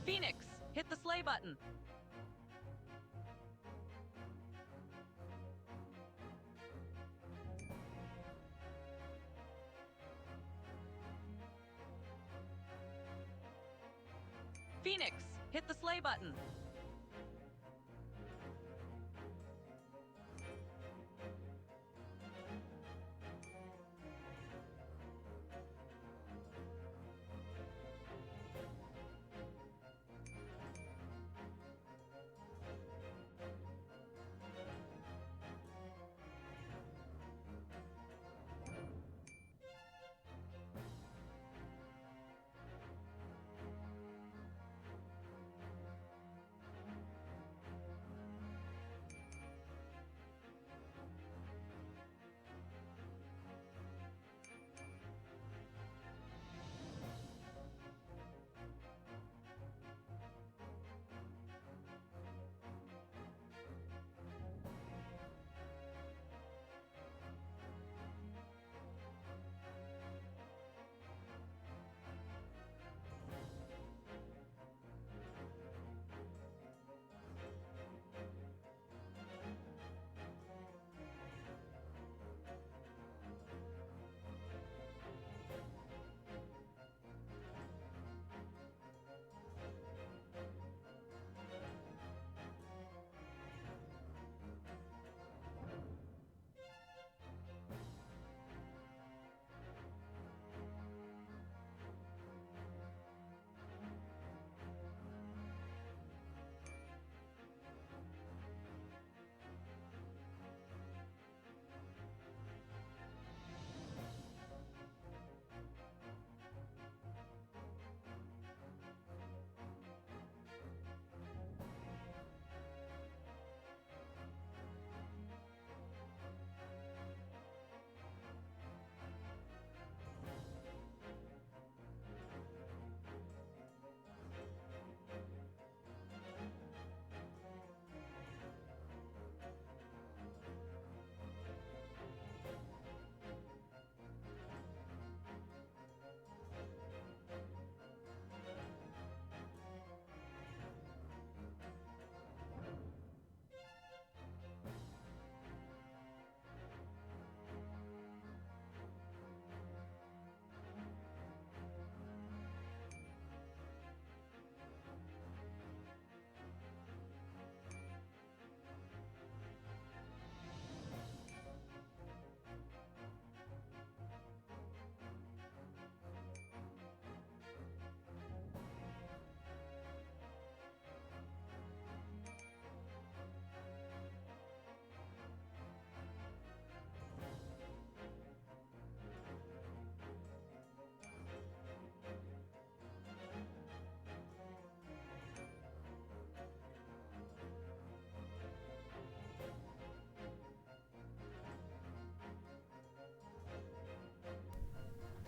Phoenix, hit the sleigh button. Phoenix, hit the sleigh button.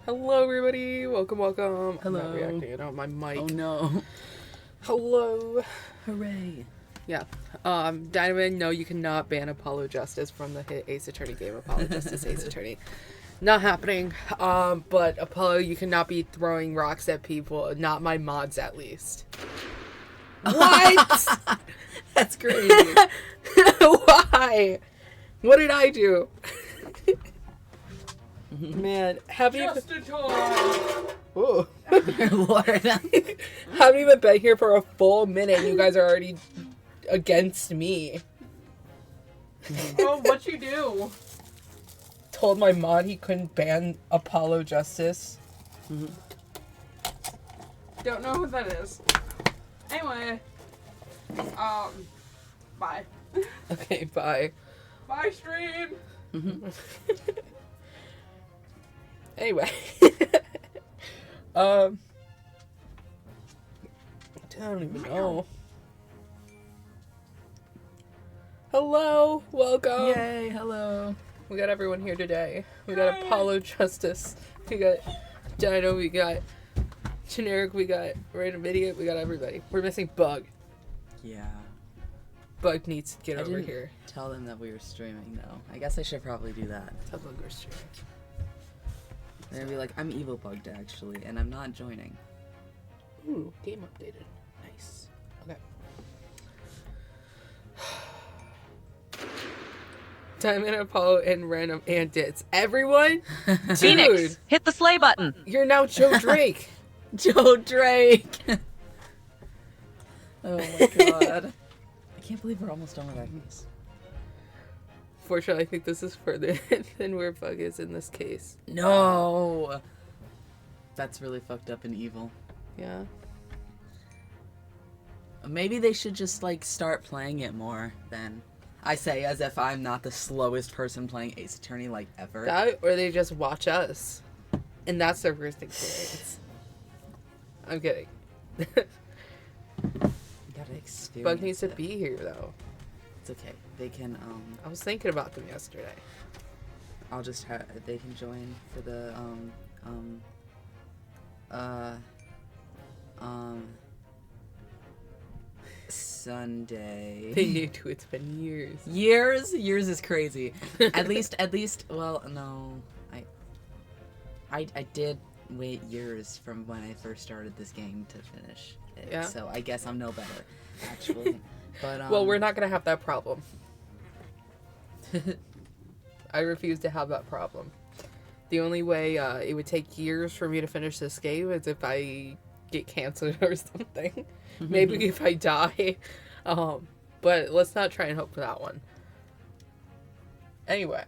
Hello, everybody. Welcome. Hello. I'm not reacting. I don't have my mic. Oh no. Hello. Hooray. Yeah. Dynamite, no, you cannot ban Apollo Justice from the hit Ace Attorney game. Apollo Justice, Ace Attorney. Not happening. But Apollo, you cannot be throwing rocks at people. Not my mods, at least. What? That's crazy. Why? What did I do? Man, haven't even... Ooh. Lord. Haven't even been here for a full minute and you guys are already against me. Oh, what you do? Told my mod he couldn't ban Apollo Justice. Don't know who that is. Anyway, bye. Okay, bye. Bye, stream. Anyway. I don't even know. Hello, welcome. Yay, hello. We got everyone here today. We got Apollo Justice. We got Dino. We got Generic. We got Random Idiot. We got everybody. We're missing Bug. Yeah. Bug needs to get I over didn't here. tell them that we were streaming, though. I guess I should probably do that. Tell Bug we're streaming. They're gonna be like, I'm evil bugged, actually, and I'm not joining. Ooh, game updated. Diamond, Apollo, and random Andits. Everyone? Phoenix, Dude, hit the sleigh button. you're now Joe Drake. Joe Drake. Oh my god. I can't believe we're almost done with our case. Fortunately, I think this is further than where Bug is in this case. No. That's really fucked up and evil. Yeah. Maybe they should just, like, start playing it more, then. I say as if I'm not the slowest person playing Ace Attorney, like, ever. That, or they just watch us. And that's their first experience. I'm kidding. You gotta experience Bug needs to it. be here, though. It's okay. They can, I was thinking about them yesterday. I'll just have, they can join for the, Sunday. They need to. It's been years. Years is crazy. At least, well, no, I did wait years from when I first started this game to finish it. Yeah. So I guess I'm no better, actually. But Well, we're not gonna have that problem. I refuse to have that problem. The only way it would take years for me to finish this game is if I get cancer or something. Maybe if I die. But let's not try and hope for that one. Anyway,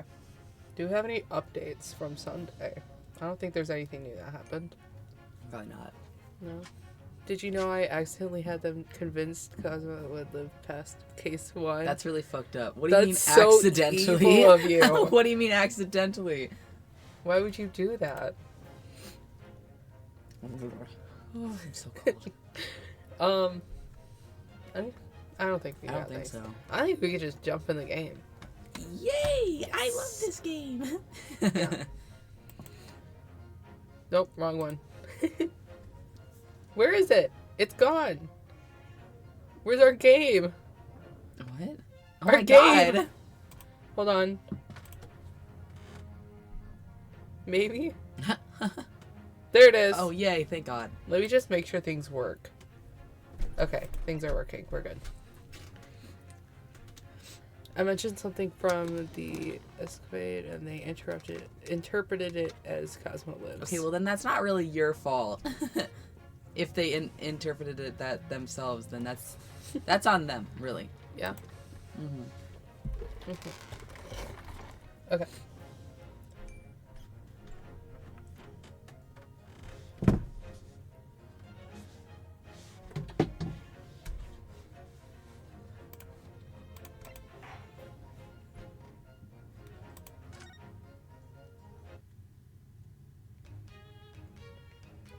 do we have any updates from Sunday? I don't think there's anything new that happened. probably not. No. Did you know I accidentally had them convinced Cosmo would live past case 1? That's really fucked up. What do you mean That's so accidentally? evil of you. What do you mean accidentally? Why would you do that? Oh, I'm so cold. I don't think we I got don't think things. so. I think we could just jump in the game. Yay! I love this game. Yeah. Nope, wrong one. Where is it? It's gone. Where's our game? What? Oh Our my game. god. Hold on. Maybe? There it is. Oh yay! Thank God. Let me just make sure things work. Okay, things are working. We're good. I mentioned something from the escapade, and they interpreted it as Cosmo lives. Okay, well then that's not really your fault. If they interpreted it that themselves, then that's on them, really. Yeah. Mm-hmm. Okay.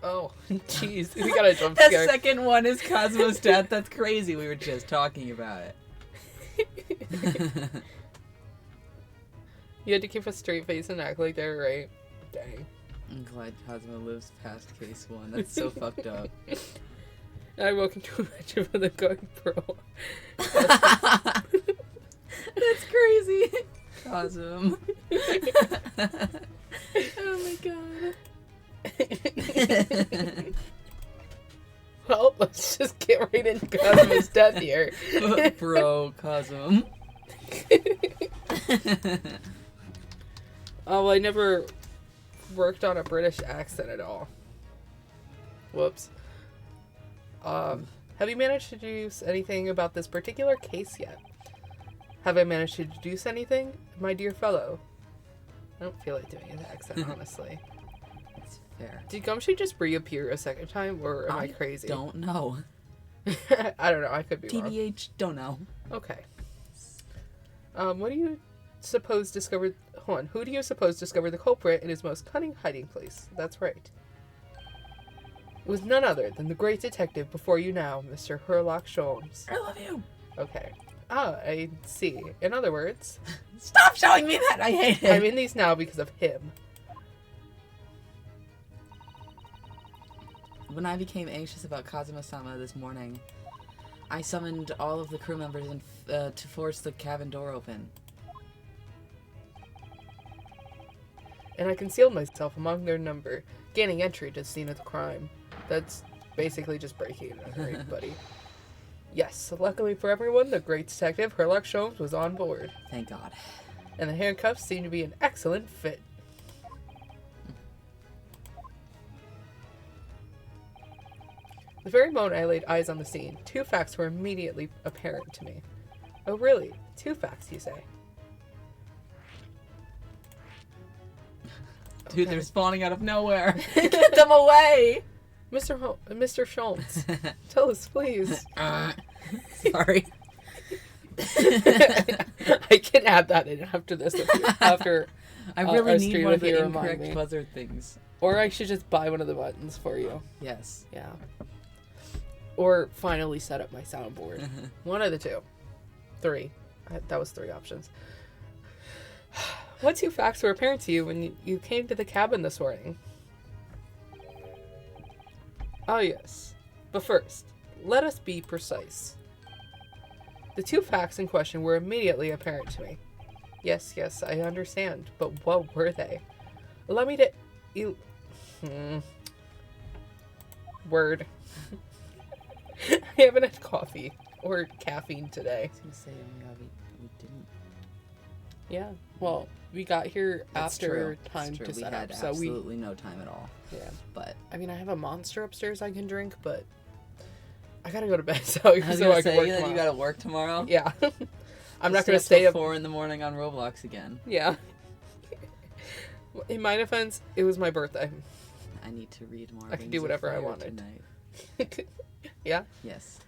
Oh, jeez. We got a jump The scare. second one is Cosmo's death. That's crazy. We were just talking about it. You had to keep a straight face and act like they're right. Dang. I'm glad Cosmo lives past case 1. That's so fucked up. I woke into a match of the going pro. That's crazy. Cosmo. Oh my god. Well, let's just get right into Cosmo's death here. Bro, Cosmo. Oh, I never worked on a British accent at all. Whoops. Have you managed to deduce anything about this particular case yet? Have I managed to deduce anything, my dear fellow? I don't feel like doing an accent, honestly. That's fair. Did Gumshoe just reappear a second time, or am I crazy? Don't know. I don't know. I could be wrong. TBH, don't know. Okay. What do you suppose discovered... Hold on. Who do you suppose discovered the culprit in his most cunning hiding place? That's right. It was none other than the great detective before you now, Mr. Herlock Sholmes. I love you. Okay. Ah, I see. In other words, Stop showing me that. I hate it. I'm in these now because of him. When I became anxious about Kazuma-sama this morning, I summoned all of the crew members and to force the cabin door open. And I concealed myself among their number, gaining entry to the scene of the crime. That's basically just breaking and entering, buddy. Yes, luckily for everyone, the great detective Herlock Sholmes was on board. Thank God. and the handcuffs seem to be an excellent fit. The very moment I laid eyes on the scene, 2 facts were immediately apparent to me. Oh really? 2 facts, you say? Dude, they're spawning out of nowhere. Get them away! Mr. Schultz, tell us, please. Sorry. I can add that in after this. After I really our need stream one of if you the remind incorrect me. buzzard things. Or I should just buy one of the buttons for you. Yes. Yeah. Or finally set up my soundboard. One of the two. 3. That was 3 options. What 2 facts were apparent to you when you came to the cabin this morning? Oh yes. But first, let us be precise. The 2 facts in question were immediately apparent to me. Yes, I understand. But what were they? Allow me to... Word. I haven't had coffee or caffeine today. I was gonna say, oh my god, we didn't. Yeah. Well, we got here That's after true. time That's true. to We set had up. So absolutely no time at all. Yeah. But I mean, I have a monster upstairs I can drink, but I gotta go to bed so I was so gonna I can say work that tomorrow. you gotta work tomorrow. Yeah. I'm not Stay gonna up stay till up. 4 in the morning on Roblox again. Yeah. In my defense, it was my birthday. I need to read more. I can do whatever I wanted. Tonight. Yeah. Yes.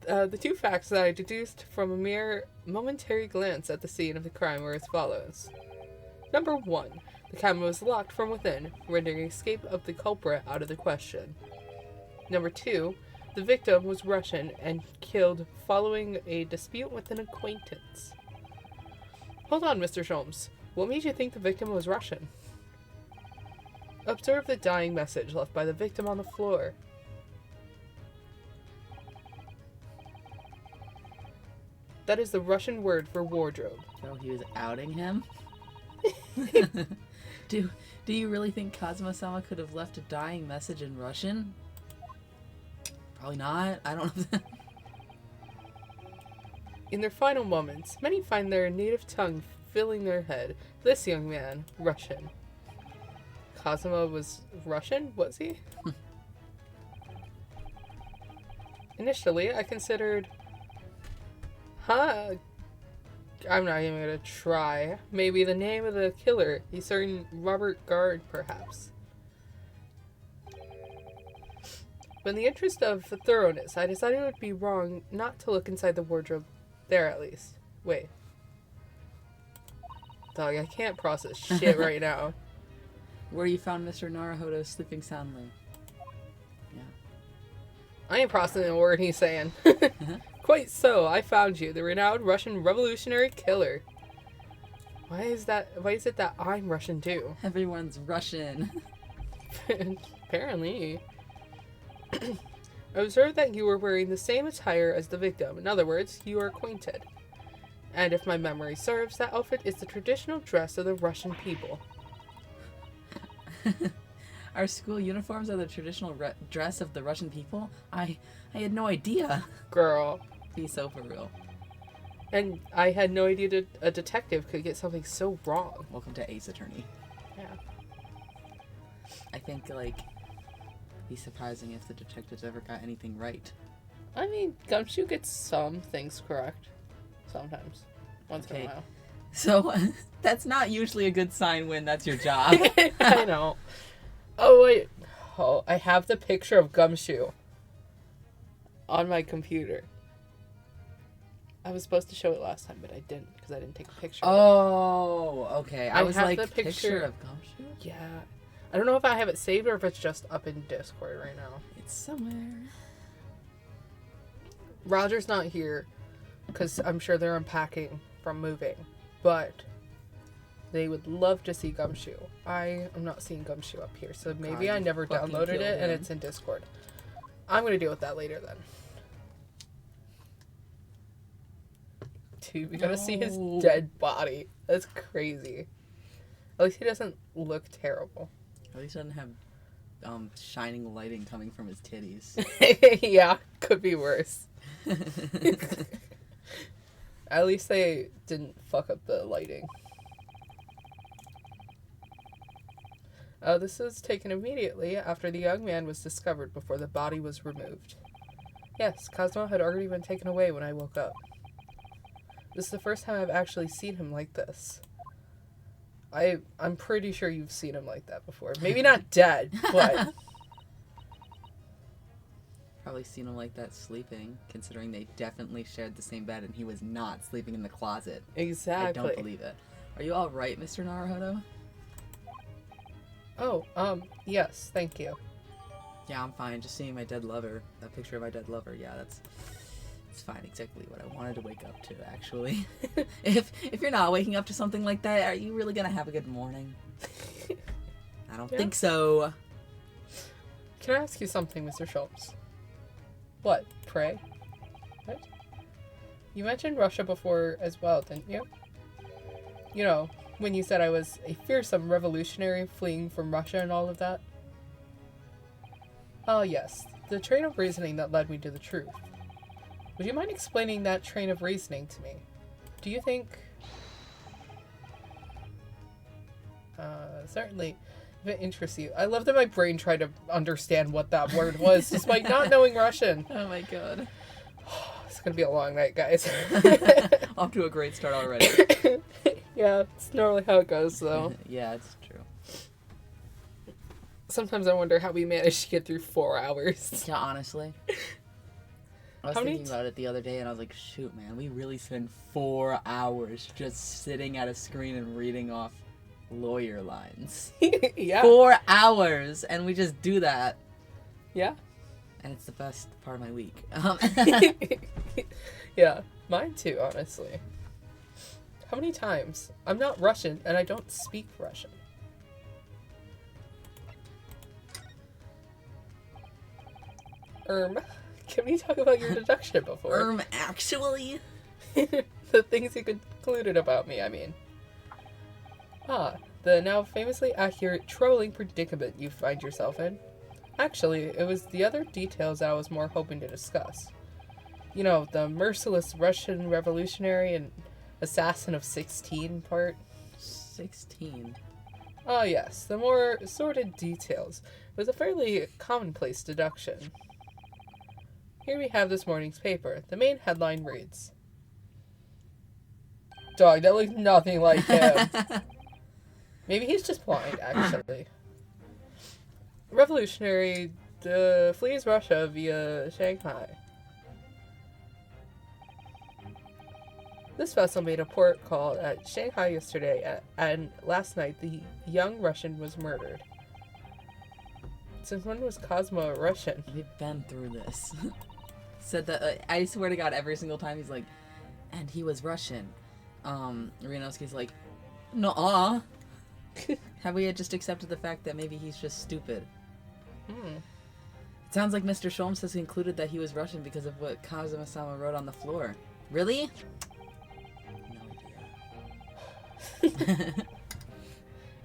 The 2 facts that I deduced from a mere momentary glance at the scene of the crime were as follows. Number 1. The cabin was locked from within, rendering escape of the culprit out of the question. Number 2. The victim was Russian and killed following a dispute with an acquaintance. Hold on, Mr. Sholmes. What made you think the victim was Russian? Observe the dying message left by the victim on the floor. That is the Russian word for wardrobe. So he was outing him? Do you really think Kazuma-sama could have left a dying message in Russian? Probably not. I don't know. In their final moments, many find their native tongue filling their head. This young man, Russian. Kazuma was Russian, was he? Initially, I considered... I'm not even gonna try. Maybe the name of the killer. A certain Robert Guard, perhaps. But in the interest of thoroughness, I decided it would be wrong not to look inside the wardrobe. There, at least. Wait. Dog, I can't process shit right now. Where you found Mr. Naruhodo sleeping soundly. Yeah. I ain't processing a word he's saying. Quite so, I found you, the renowned Russian revolutionary killer. Why is it that I'm Russian too? Everyone's Russian. Apparently. I observed that you were wearing the same attire as the victim. In other words, you are acquainted. And if my memory serves, that outfit is the traditional dress of the Russian people. Our school uniforms are the traditional dress of the Russian people? I had no idea. Girl. Be so for real. And I had no idea that a detective could get something so wrong. Welcome to Ace Attorney. Yeah. I think, like, be surprising if the detectives ever got anything right. I mean, Gumshoe gets some things correct. Sometimes. Once in a while. So, that's not usually a good sign when that's your job. I know. Oh, wait. Oh, I have the picture of Gumshoe on my computer. I was supposed to show it last time, but I didn't because I didn't take a picture. Oh, okay. I was have like, the picture of Gumshoe? Yeah. I don't know if I have it saved or if it's just up in Discord right now. It's somewhere. Roger's not here because I'm sure they're unpacking from moving, but they would love to see Gumshoe. I am not seeing Gumshoe up here, so maybe God, I never fucking downloaded kill it and him. it's in Discord. I'm going to deal with that later then. Dude, we gotta see his No. dead body. That's crazy. At least he doesn't look terrible. At least he doesn't have shining lighting coming from his titties. Yeah, could be worse. At least they didn't fuck up the lighting. This was taken immediately after the young man was discovered before the body was removed. Yes, Cosmo had already been taken away when I woke up. This is the first time I've actually seen him like this. I'm pretty sure you've seen him like that before. Maybe not dead, but... Probably seen him like that sleeping, considering they definitely shared the same bed and he was not sleeping in the closet. Exactly. I don't believe it. Are you alright, Mr. Naruhodo? Oh, yes, thank you. Yeah, I'm fine. Just seeing my dead lover. That picture of my dead lover. Yeah, it's fine. Exactly what I wanted to wake up to, actually. if you're not waking up to something like that, are you really gonna have a good morning? I don't think so. Can I ask you something, Mr. Schultz? What? Pray? What? You mentioned Russia before as well, didn't you? You know, when you said I was a fearsome revolutionary fleeing from Russia and all of that? Oh, yes. The train of reasoning that led me to the truth. Would you mind explaining that train of reasoning to me? Do you think... certainly, if it interests you. I love that my brain tried to understand what that word was, despite not knowing Russian. Oh my god. It's gonna be a long night, guys. Off to a great start already. Yeah, it's normally how it goes, though. Yeah, it's true. Sometimes I wonder how we managed to get through 4 hours. Yeah, honestly. I was How many thinking about it the other day and I was like, shoot, man, we really spent 4 hours just sitting at a screen and reading off lawyer lines. Yeah. 4 hours! And we just do that. Yeah. And it's the best part of my week. Yeah, mine too, honestly. How many times? I'm not Russian, and I don't speak Russian. Can we talk about your deduction before? Actually? The things you concluded about me, I mean. Ah, the now famously accurate trolling predicament you find yourself in. Actually, it was the other details I was more hoping to discuss. You know, the merciless Russian revolutionary and assassin of 16 part. 16. Oh yes, the more sordid details. It was a fairly commonplace deduction. Here we have this morning's paper. The main headline reads... Dog, that looks nothing like him. Maybe he's just blind, actually. Revolutionary flees Russia via Shanghai. This vessel made a port call at Shanghai yesterday, and last night the young Russian was murdered. Since when was Cosmo a Russian? We've been through this. Said that, I swear to God, every single time he's like, and he was Russian. Rianowski's like, nuh-uh. Have we just accepted the fact that maybe he's just stupid? It sounds like Mr. Sholmes has concluded that he was Russian because of what Kazuma-sama wrote on the floor. Really? No idea.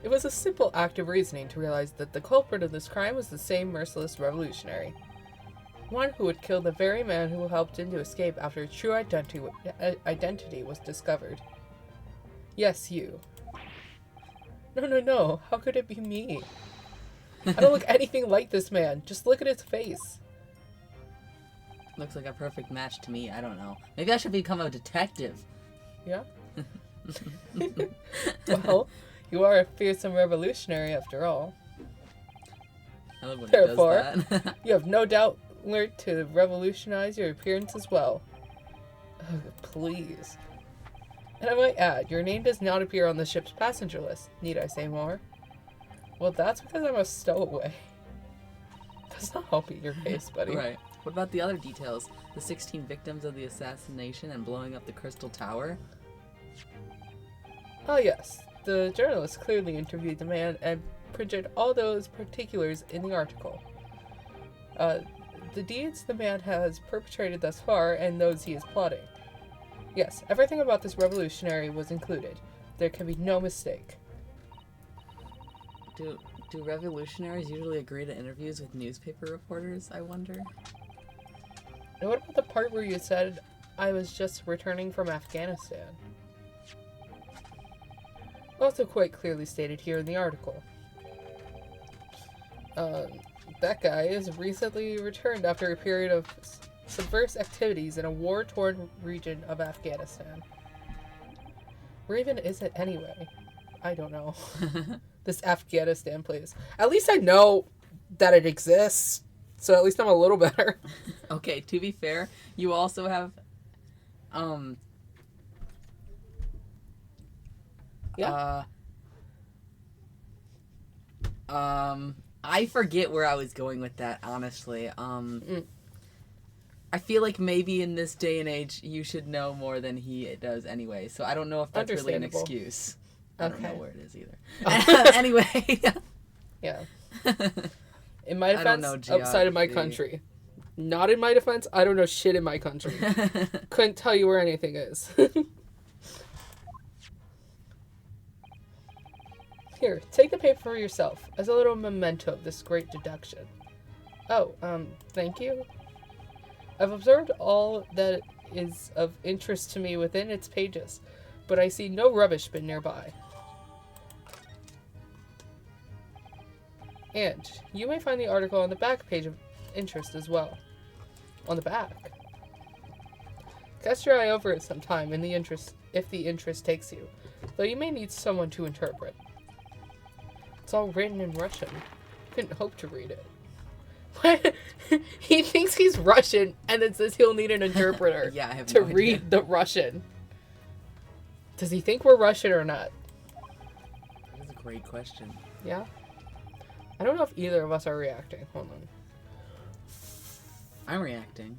It was a simple act of reasoning to realize that the culprit of this crime was the same merciless revolutionary. One who would kill the very man who helped him to escape after his true identity was discovered. Yes, you. No. How could it be me? I don't look anything like this man. Just look at his face. Looks like a perfect match to me. I don't know. Maybe I should become a detective. Yeah? Well, you are a fearsome revolutionary after all. I love when Therefore, he does that. You have no doubt learned to revolutionize your appearance as well. Oh, please. And I might add, your name does not appear on the ship's passenger list. Need I say more? Well, that's because I'm a stowaway. Does not help your case, buddy. Right. What about the other details? The 16 victims of the assassination and blowing up the Crystal Tower? Oh yes, the journalist clearly interviewed the man and printed all those particulars in the article. The deeds the man has perpetrated thus far and those he is plotting. Yes, everything about this revolutionary was included. There can be no mistake. Do revolutionaries usually agree to interviews with newspaper reporters, I wonder? And what about the part where you said I was just returning from Afghanistan? Also quite clearly stated here in the article. That guy is recently returned after a period of subversive activities in a war-torn region of Afghanistan. Where even is it anyway? I don't know. This Afghanistan place. At least I know that it exists, so at least I'm a little better. Okay, to be fair, you also have, I forget where I was going with that, honestly. I feel like maybe in this day and age, you should know more than he does anyway, so I don't know if that's really an excuse. I don't know where it is either. Anyway. Yeah. In my defense, outside of my country. Not in my defense, I don't know shit in my country. Couldn't tell you where anything is. Here, take the paper for yourself, as a little memento of this great deduction. Oh, thank you. I've observed all that is of interest to me within its pages, but I see no rubbish bin nearby. And you may find the article on the back page of interest as well. On the back. Cast your eye over it sometime if the interest takes you, though you may need someone to interpret. It's all written in Russian. Couldn't hope to read it. What? He thinks he's Russian and it says he'll need an interpreter Yeah, I have to no idea. read the Russian. Does he think we're Russian or not? That's a great question. Yeah? I don't know if either of us are reacting. Hold on. I'm reacting.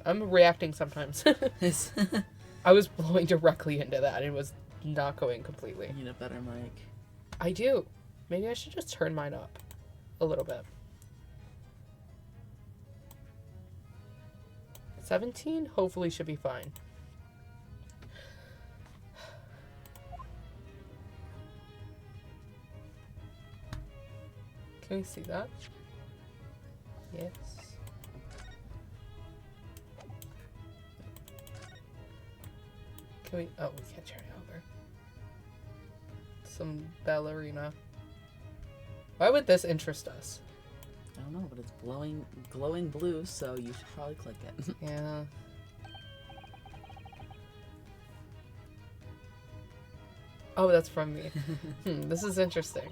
I'm reacting sometimes. I was blowing directly into that. It was not going completely. You need a better mic. I do. Maybe I should just turn mine up a little bit. 17 hopefully should be fine. Can we see that? Yes. Can we? Oh, we can't turn it over. Some ballerina. Why would this interest us? I don't know, but it's glowing blue, so you should probably click it. Yeah. Oh, that's from me. This is interesting.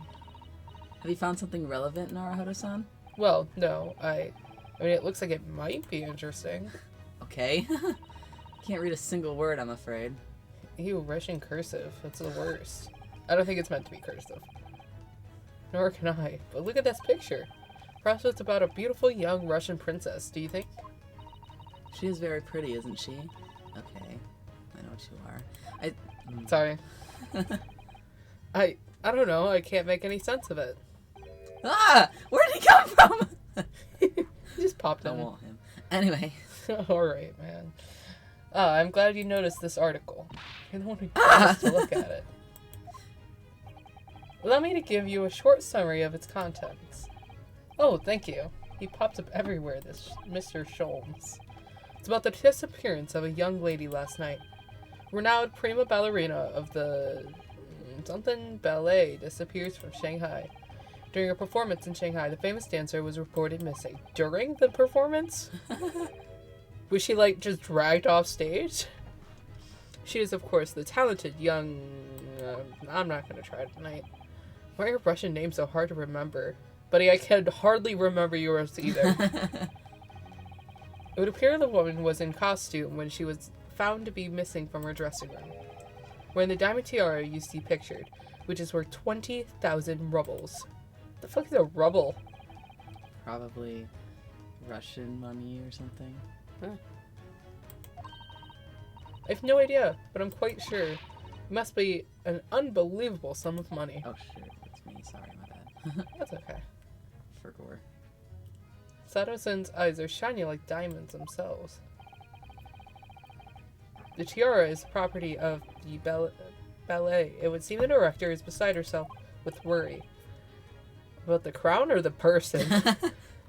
Have you found something relevant, Naruhodo-san? Well, no, I mean, it looks like it might be interesting. Okay. Can't read a single word, I'm afraid. Ew, Russian cursive. That's the worst. I don't think it's meant to be cursive. Nor can I. But look at this picture. Perhaps it's about a beautiful young Russian princess, do you think? She is very pretty, isn't she? Okay. I know what you are. Sorry. I don't know. I can't make any sense of it. Ah! Where did he come from? He just popped I in. want him. Anyway. Alright, man. I'm glad you noticed this article. You're the one who chose to look at it. Allow me to give you a short summary of its contents. Oh, thank you. He pops up everywhere, this Mr. Sholmes. It's about the disappearance of a young lady last night. Renowned prima ballerina of the something ballet disappears from Shanghai. During a performance in Shanghai, the famous dancer was reported missing. During the performance? Was she, like, just dragged off stage? She is, of course, the talented young... I'm not going to try tonight. Why are Russian names so hard to remember? Buddy, I can hardly remember yours either. It would appear the woman was in costume when she was found to be missing from her dressing room. Wearing the diamond tiara you see pictured, which is worth 20,000 rubles. The fuck is a ruble? Probably Russian money or something. Huh. I have no idea, but I'm quite sure it must be an unbelievable sum of money. Oh shit, that's me. Sorry, my bad. That's okay. For gore. Sato-san's eyes are shiny like diamonds themselves. The tiara is property of the ballet. It would seem the director is beside herself with worry. About the crown or the person?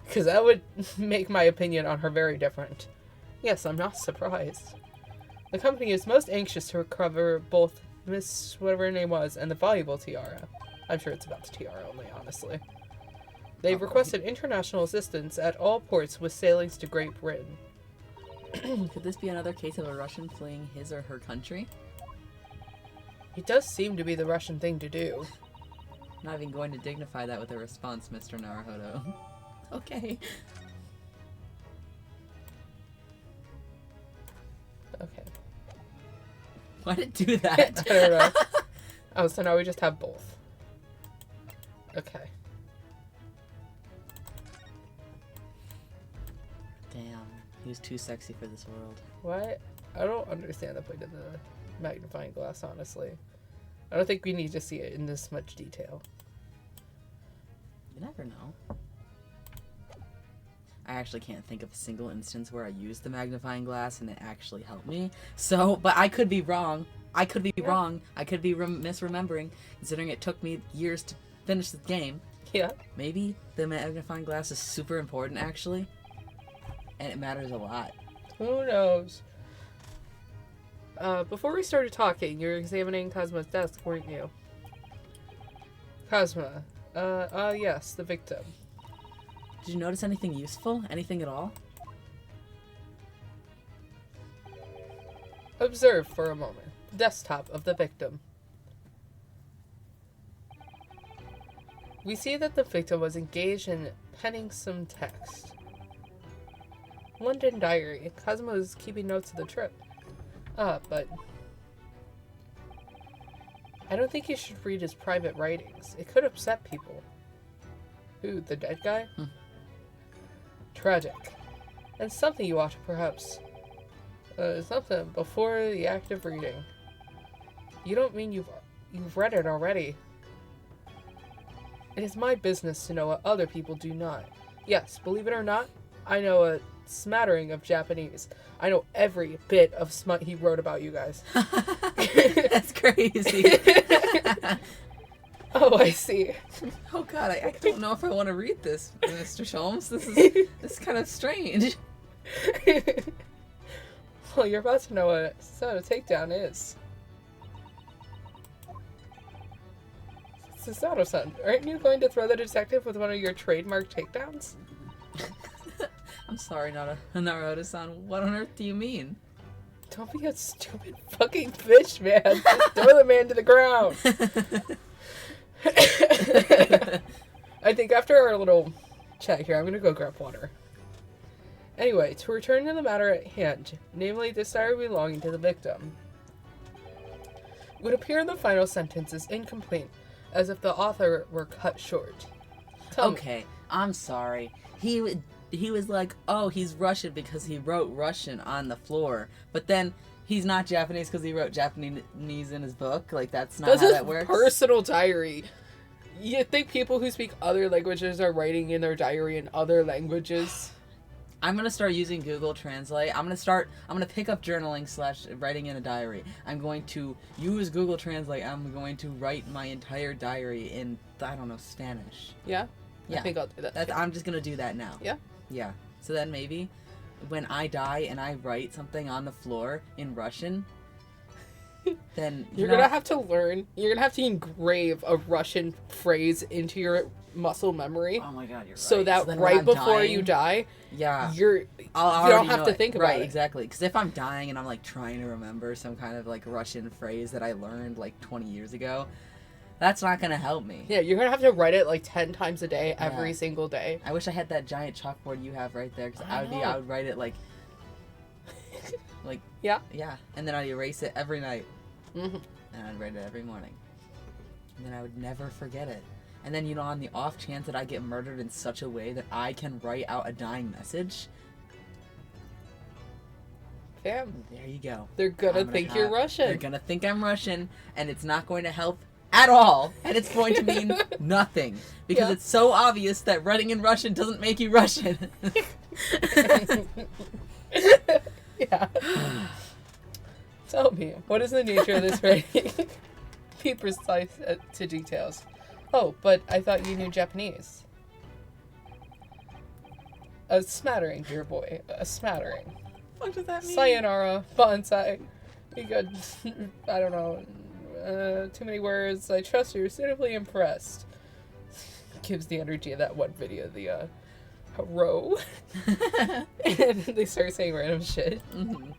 Because that would make my opinion on her very different. Yes, I'm not surprised. The company is most anxious to recover both Miss whatever her name was and the valuable tiara. I'm sure it's about the TR only, honestly. They've requested international assistance at all ports with sailings to Great Britain. Could this be another case of a Russian fleeing his or her country? It does seem to be the Russian thing to do. Not even going to dignify that with a response, Mr. Naruhodo. Okay. Okay. Why did it do that? I don't know. Oh, so now we just have both. Okay. Damn, he was too sexy for this world. What? I don't understand the point of the magnifying glass, honestly. I don't think we need to see it in this much detail. You never know. I actually can't think of a single instance where I used the magnifying glass and it actually helped me. So, but I could be wrong. I could be wrong. I could be misremembering, considering it took me years to finish the game. Yeah. Maybe the magnifying glass is super important, actually. And it matters a lot. Who knows? Before we started talking, you were examining Cosmo's desk, weren't you? Cosmo. Yes, the victim. Did you notice anything useful? Anything at all? Observe for a moment. Desktop of the victim. We see that the victim was engaged in penning some text. London diary. Cosmo is keeping notes of the trip. But I don't think you should read his private writings. It could upset people. Who, the dead guy? Tragic. And something you ought to perhaps... something before the act of reading. You don't mean you've read it already. It is my business to know what other people do not. Yes, believe it or not, I know a smattering of Japanese. I know every bit of smut he wrote about you guys. That's crazy. Oh, I see. Oh god, I don't know if I want to read this, Mr. Holmes. This is kind of strange. Well, you're about to know what Soda Takedown is. Susato-san, aren't you going to throw the detective with one of your trademark takedowns? I'm sorry, Naruto-san. What on earth do you mean? Don't be a stupid fucking bitch, man. Just throw the man to the ground. I think after our little chat here, I'm gonna go grab water. Anyway, to return to the matter at hand, namely this diary belonging to the victim. It would appear the final sentence is incomplete, as if the author were cut short. Tell me. I'm sorry. He was like, oh, he's Russian because he wrote Russian on the floor, but then he's not Japanese because he wrote Japanese in his book. Like, that's not how that works. Personal diary. You think people who speak other languages are writing in their diary in other languages? I'm gonna start using Google Translate. I'm gonna pick up journaling / writing in a diary. I'm going to use Google Translate. I'm going to write my entire diary in, I don't know, Spanish. Yeah? Yeah. I think I'll do that. I'm just gonna do that now. Yeah? Yeah. So then maybe when I die and I write something on the floor in Russian, then You're gonna have to engrave a Russian phrase into your muscle memory. Oh my god, you're right. So that then right when I'm before dying, you die, yeah, you don't have to think about right, it. Exactly. Because if I'm dying and I'm like trying to remember some kind of like Russian phrase that I learned like 20 years ago, that's not gonna help me. Yeah, you're gonna have to write it like 10 times a day, every single day. I wish I had that giant chalkboard you have right there, because I would write it like Yeah, and then I'd erase it every night, mm-hmm. and I'd write it every morning, and then I would never forget it. And then, on the off chance that I get murdered in such a way that I can write out a dying message, Damn. there you go. They're gonna think you're Russian. They're gonna think I'm Russian, and it's not going to help at all, and it's going to mean nothing, because it's so obvious that writing in Russian doesn't make you Russian. Yeah. Tell me, what is the nature of this writing? Be precise to details. Oh, but I thought you knew Japanese. A smattering, dear boy. A smattering. What does that mean? Sayonara, bonsai. You got, I don't know, Too many words. I trust you're suitably impressed. Gives the energy of that one video, the, row. And they start saying random shit. Mm-hmm.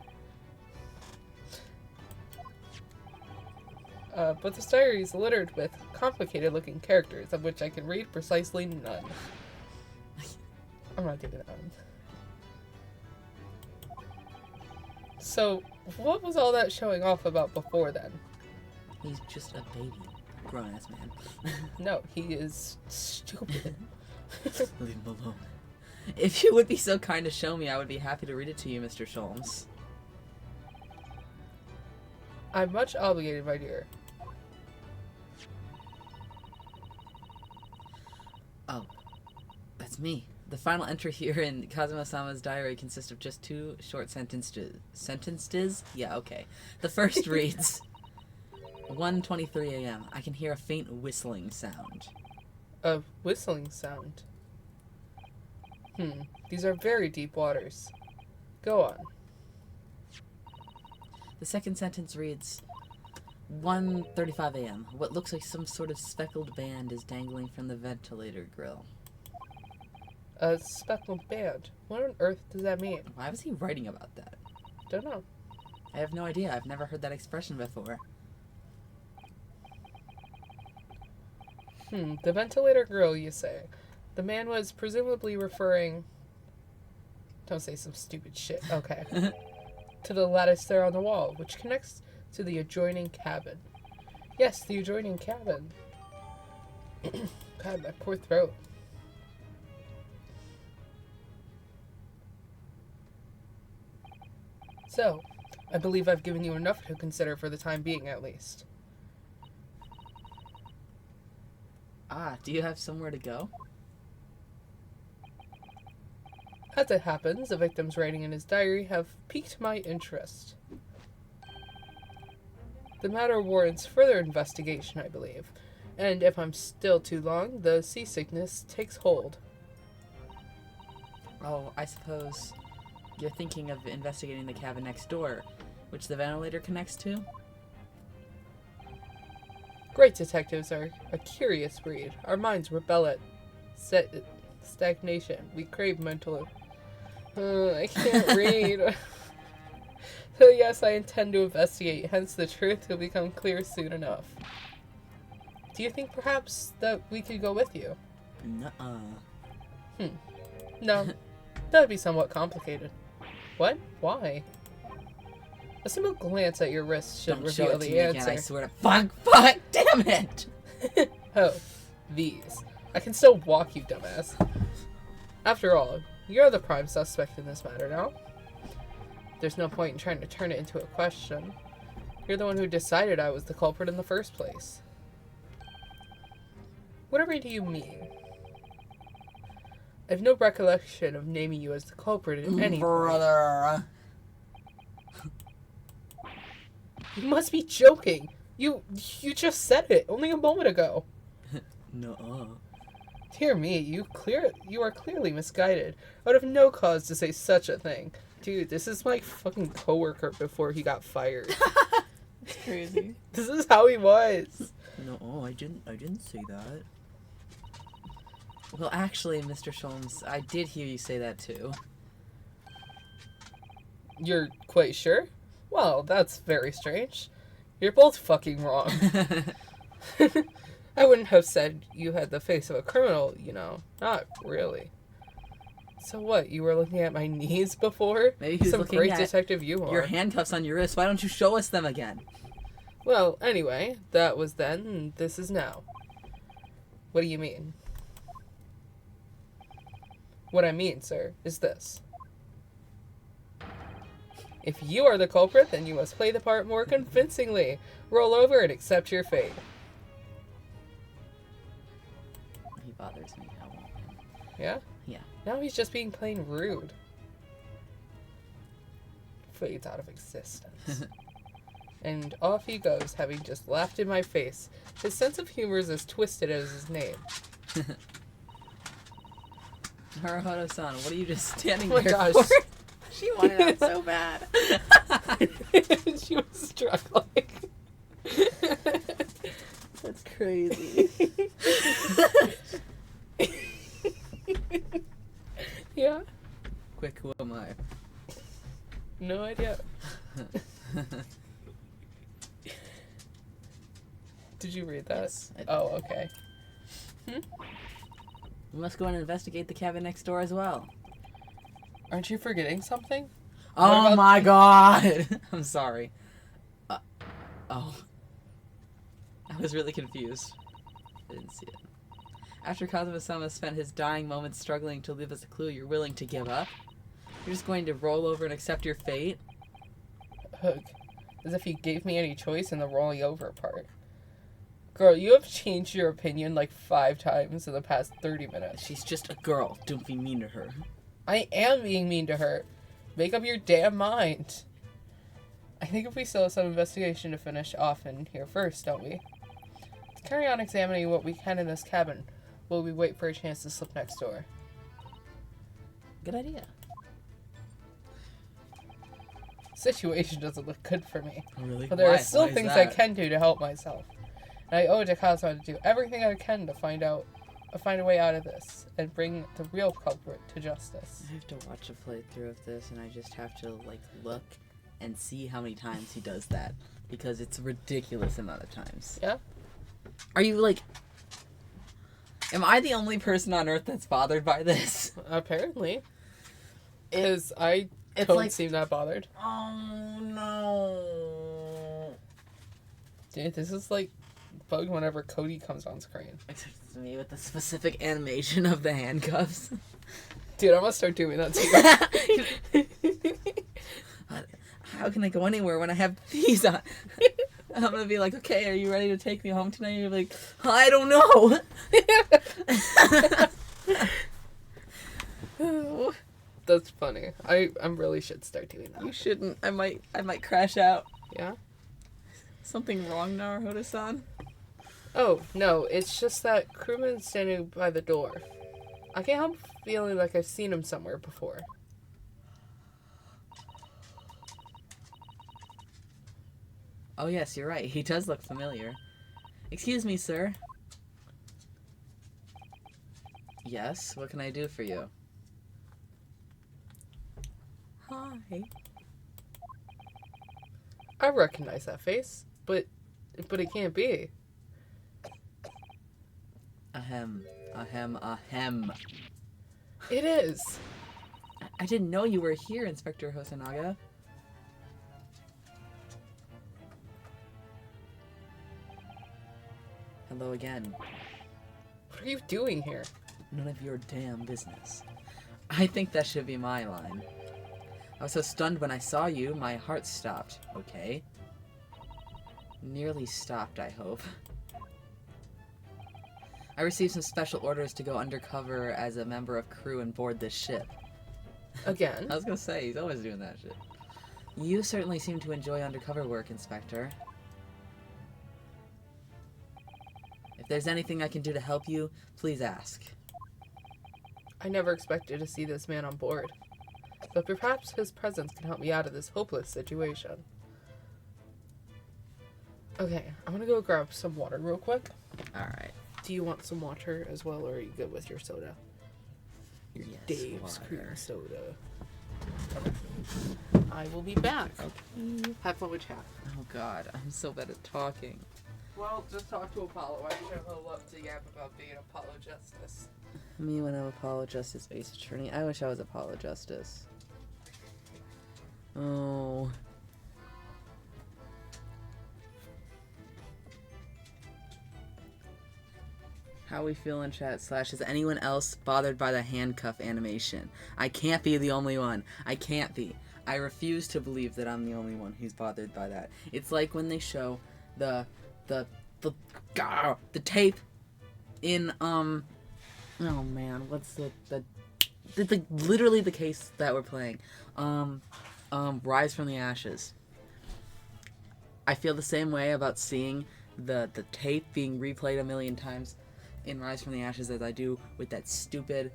But this diary is littered with complicated-looking characters, of which I can read precisely none. I'm not doing that one. So, what was all that showing off about before then? He's just a baby. Grown-ass man. No, he is stupid. Leave him alone. If you would be so kind to show me, I would be happy to read it to you, Mr. Sholmes. I'm much obligated, my dear. Oh, that's me. The final entry here in Kazuma-sama's diary consists of just 2 short sentences. Sentences? Yeah, okay. The first reads, 1:23 a.m. I can hear a faint whistling sound. A whistling sound. These are very deep waters. Go on. The second sentence reads, 1:35 a.m. What looks like some sort of speckled band is dangling from the ventilator grill. A speckled band. What on earth does that mean? Why was he writing about that? Don't know. I have no idea. I've never heard that expression before. The ventilator grill, you say. The man was presumably referring... Don't say some stupid shit. Okay. To the lattice there on the wall, which connects to the adjoining cabin. Yes, the adjoining cabin. God, my poor throat. So, I believe I've given you enough to consider for the time being, at least. Ah, do you have somewhere to go? As it happens, the victim's writing in his diary have piqued my interest. The matter warrants further investigation, I believe, and if I'm still too long, the seasickness takes hold. Oh, I suppose you're thinking of investigating the cabin next door, which the ventilator connects to? Great detectives are a curious breed. Our minds rebel at stagnation. We crave mental... I can't read. So yes, I intend to investigate, hence the truth will become clear soon enough. Do you think perhaps that we could go with you? Nuh-uh. No, that would be somewhat complicated. What? Why? A simple glance at your wrist should Don't show reveal it to the me answer. again, I swear to fuck, damn it! Oh, these. I can still walk, you dumbass. After all, you're the prime suspect in this matter now. There's no point in trying to turn it into a question. You're the one who decided I was the culprit in the first place. Whatever do you mean? I have no recollection of naming you as the culprit in any Brother. You must be joking. You just said it only a moment ago. Nuh-uh. Dear me, you are clearly misguided. I would have no cause to say such a thing. Dude, this is my fucking coworker before he got fired. It's crazy. This is how he was. No, I didn't say that. Well, actually, Mr. Sholmes, I did hear you say that too. You're quite sure? Well, that's very strange. You're both fucking wrong. I wouldn't have said you had the face of a criminal, you know. Not really. So what, you were looking at my knees before? Maybe he was Some looking great at detective you are. your handcuffs on your wrist. Why don't you show us them again? Well, anyway, that was then, and this is now. What do you mean? What I mean, sir, is this. If you are the culprit, then you must play the part more convincingly. Roll over and accept your fate. He bothers me. I won't. Yeah? Yeah. Now he's just being plain rude. Fades out of existence. And off he goes, having just laughed in my face. His sense of humor is as twisted as his name. Haruhodo-san, what are you just standing Oh my there gosh. for? She wanted out so bad. She was struggling. That's crazy. Yeah. Quick, who am I? No idea. Did you read that? Yes, I did. Oh, okay. We must go and investigate the cabin next door as well. Aren't you forgetting something? Oh about- my god! I'm sorry. Oh. I was really confused. I didn't see it. After Kazuma-sama spent his dying moments struggling to leave us a clue, you're willing to give up? You're just going to roll over and accept your fate? Hook. As if he gave me any choice in the rolling over part. Girl, you have changed your opinion like 5 times in the past 30 minutes. She's just a girl. Don't be mean to her. I am being mean to her. Make up your damn mind. I think if we still have some investigation to finish off in here first, don't we? Let's carry on examining what we can in this cabin while we wait for a chance to slip next door. Good idea. Situation doesn't look good for me. Really? But there are Why? still Why is things I that? can do to help myself. And I owe it to Kazuma to do everything I can to find a way out of this and bring the real culprit to justice. I have to watch a playthrough of this, and I just have to, like, look and see how many times he does that. Because it's a ridiculous amount of times. Yeah? Are you, like... Am I the only person on Earth that's bothered by this? Apparently. Because I It's don't like... seem that bothered. Oh, no. Dude, this is like bugged whenever Cody comes on screen. Except it's me with the specific animation of the handcuffs. Dude, I'm gonna start doing that too. How can I go anywhere when I have these on? I'm gonna be like, okay, are you ready to take me home tonight? You're like, I don't know. That's funny. I really should start doing that. You shouldn't. I might crash out. Yeah? Something wrong, Naruhodo-san? Oh, no, it's just that crewman's standing by the door. I can't help feeling like I've seen him somewhere before. Oh yes, you're right. He does look familiar. Excuse me, sir. Yes, what can I do for you? Hi. I recognize that face, but it can't be. Ahem. Ahem. Ahem. It is. I didn't know you were here, Inspector Hosonaga. Hello again. What are you doing here? None of your damn business. I think that should be my line. I was so stunned when I saw you, my heart stopped. Okay. Nearly stopped, I hope. I received some special orders to go undercover as a member of crew and board this ship. Again? I was gonna say, he's always doing that shit. You certainly seem to enjoy undercover work, Inspector. If there's anything I can do to help you, please ask. I never expected to see this man on board. But perhaps his presence can help me out of this hopeless situation. Okay, I'm gonna go grab some water real quick. Alright. Do you want some water as well, or are you good with your soda? Your Yes, Dave's water. cream soda. Okay. I will be back. Okay. Have fun with chat. Oh god, I'm so bad at talking. Well, just talk to Apollo. I sure would love to yap about being Apollo Justice. Me when I'm Apollo Justice Ace Attorney. I wish I was Apollo Justice. Oh. How we feel in chat slash, is anyone else bothered by the handcuff animation? I can't be the only one. I can't be. I refuse to believe that I'm the only one who's bothered by that. It's like when they show the tape in, oh man, what's the literally the case that we're playing. Rise from the Ashes. I feel the same way about seeing the tape being replayed a million times in Rise from the Ashes as I do with that stupid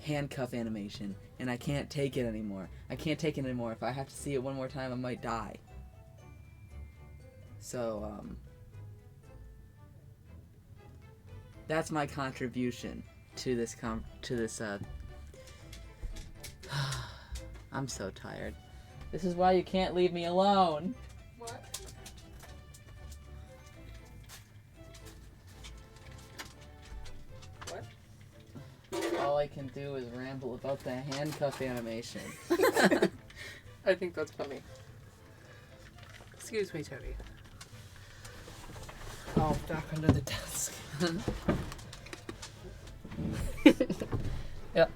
handcuff animation, and I can't take it anymore. I can't take it anymore. If I have to see it one more time, I might die. So, That's my contribution to this I'm so tired. This is why you can't leave me alone. What? What? All I can do is ramble about the handcuff animation. I think that's funny. Excuse me, Tony. Oh, back under the desk. Yeah.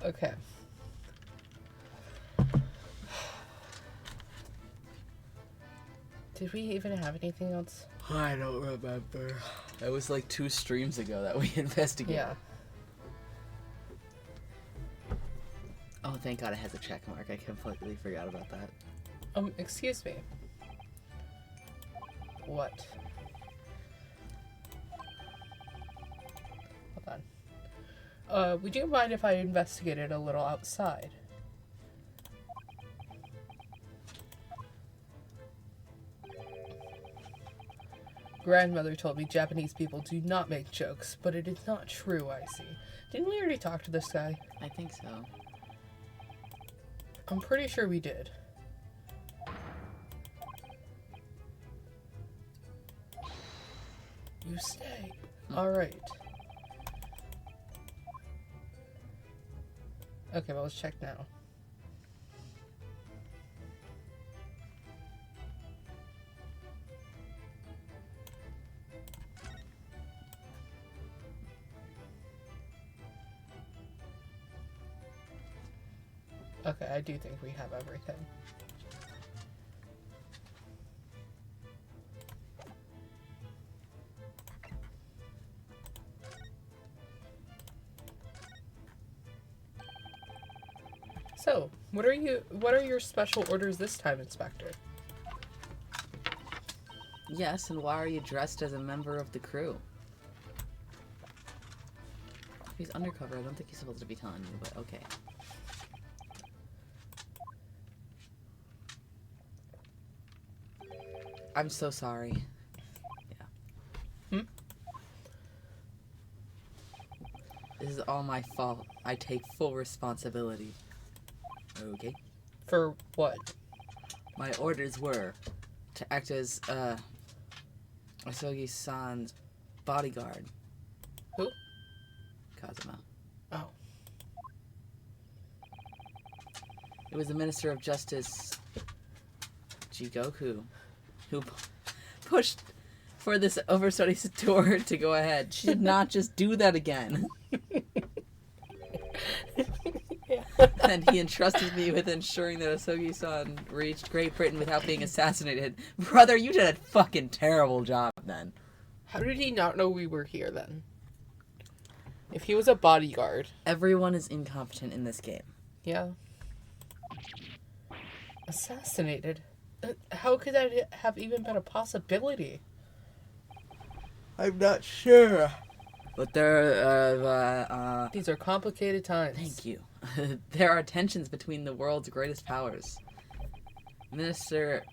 Okay. Did we even have anything else? I don't remember. It was like 2 streams ago that we investigated. Yeah. Oh, thank God it has a check mark. I completely forgot about that. Excuse me. What? Hold on. Would you mind if I investigated a little outside? Grandmother told me Japanese people do not make jokes, but it is not true, I see. Didn't we already talk to this guy? I think so. I'm pretty sure we did. You stay. Alright. Okay, well, let's check now. Okay, I do think we have everything. So, what are your special orders this time, Inspector? Yes, and why are you dressed as a member of the crew? He's undercover. I don't think he's supposed to be telling you, but okay. I'm so sorry. Yeah. This is all my fault. I take full responsibility. Okay. For what? My orders were to act as, Asogi-san's bodyguard. Who? Kazuma. Oh. It was the Minister of Justice, Jigoku, who pushed for this overstudy tour to go ahead. She did not just do that again. And he entrusted me with ensuring that Asogi-san reached Great Britain without being assassinated. Brother, you did a fucking terrible job then. How did he not know we were here then? If he was a bodyguard. Everyone is incompetent in this game. Yeah. Assassinated? How could that have even been a possibility? I'm not sure. But there, These are complicated times. Thank you. There are tensions between the world's greatest powers. Minister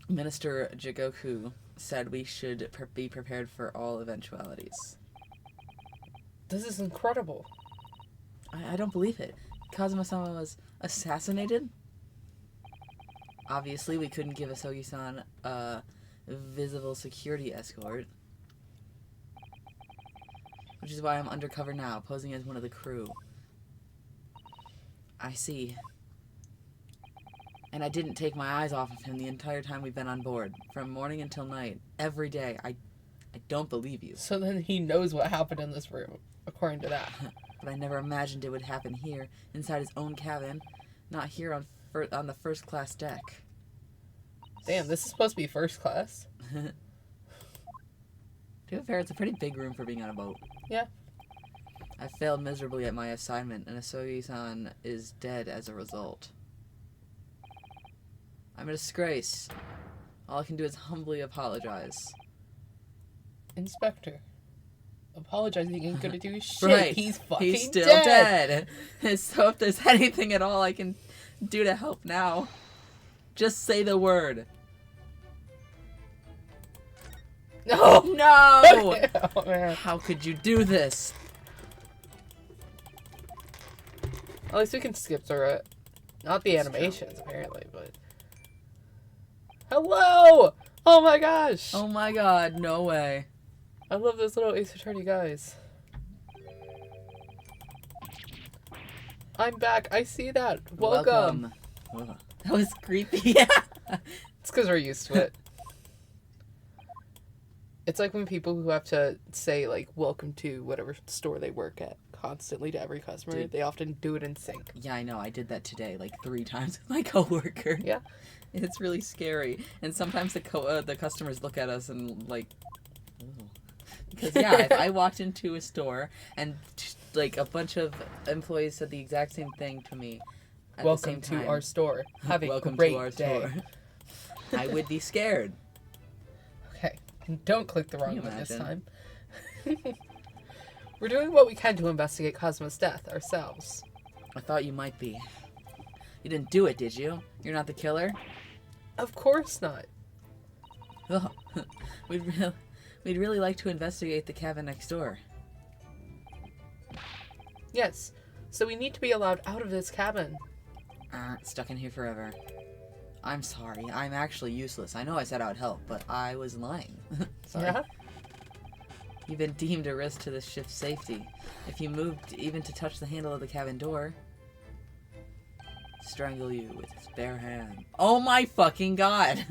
Jigoku said we should be prepared for all eventualities. This is incredible. I don't believe it. Kazuma-sama was assassinated? Obviously, we couldn't give Asogi-san a visible security escort. Which is why I'm undercover now, posing as one of the crew. I see. And I didn't take my eyes off of him the entire time we've been on board. From morning until night. Every day. I don't believe you. So then he knows what happened in this room, according to that. But I never imagined it would happen here, inside his own cabin. Not here on the first class deck. Damn, this is supposed to be first class. To be fair, it's a pretty big room for being on a boat. Yeah. I failed miserably at my assignment, and Asogi-san is dead as a result. I'm a disgrace. All I can do is humbly apologize. Inspector. Apologizing ain't gonna do shit. Right. He's fucking He's still dead. So if there's anything at all I can do to help now, just say the word. No! No! Oh, man. How could you do this? At least we can skip through it. Not the That's animations, apparently, but... Hello! Oh my gosh! Oh my god, no way. I love those little Ace Attorney guys. I'm back. I see that. Welcome. Ugh. That was creepy. It's because we're used to it. It's like when people who have to say, like, welcome to whatever store they work at constantly to every customer, Dude. they often do it in sync. Yeah, I know. I did that today, like 3 times with my coworker. Yeah. It's really scary. And sometimes the customers look at us and, like... Ooh. Because, yeah, if I walked into a store and, like, a bunch of employees said the exact same thing to me at Welcome the same time. to our store. Have a Welcome great to our day. store. I would be scared. Okay. Don't click the wrong Can you one this imagine? time. We're doing what we can to investigate Cosmo's death ourselves. I thought you might be. You didn't do it, did you? You're not the killer? Of course not. Oh, we'd really like to investigate the cabin next door. Yes. So we need to be allowed out of this cabin. Stuck in here forever. I'm sorry. I'm actually useless. I know I said I would help, but I was lying. Sorry. Yeah? You've been deemed a risk to the ship's safety. If you moved even to touch the handle of the cabin door, strangle you with his bare hand. Oh my fucking god!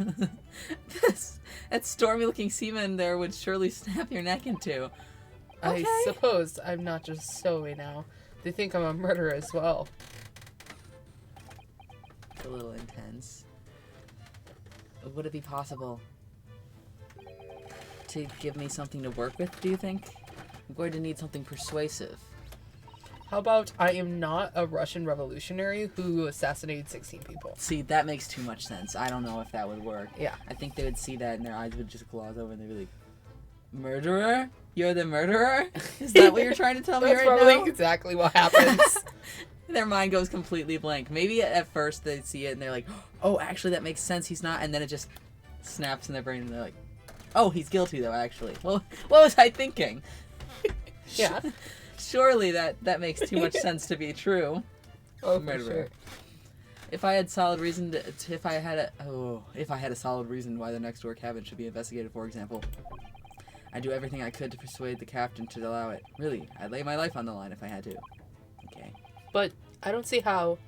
That stormy-looking seaman there would surely snap your neck in two. Okay. I suppose I'm not just Zoe now. They think I'm a murderer as well. It's a little intense. Would it be possible to give me something to work with, do you think? I'm going to need something persuasive. How about I am not a Russian revolutionary who assassinated 16 people? See, that makes too much sense. I don't know if that would work. Yeah. I think they would see that and their eyes would just glaze over and they'd be like, murderer? You're the murderer? Is that what you're trying to tell me That's right probably now? exactly what happens. Their mind goes completely blank. Maybe at first they see it and they're like, oh, actually that makes sense, he's not. And then it just snaps in their brain and they're like, oh, he's guilty though, actually. Well, what was I thinking? Yeah. Surely that makes too much sense to be true. Oh, for Murderer. sure. If I had solid reason if I had a solid reason why the next door cabin should be investigated, for example, I'd do everything I could to persuade the captain to allow it. Really, I'd lay my life on the line if I had to. Okay. But I don't see how...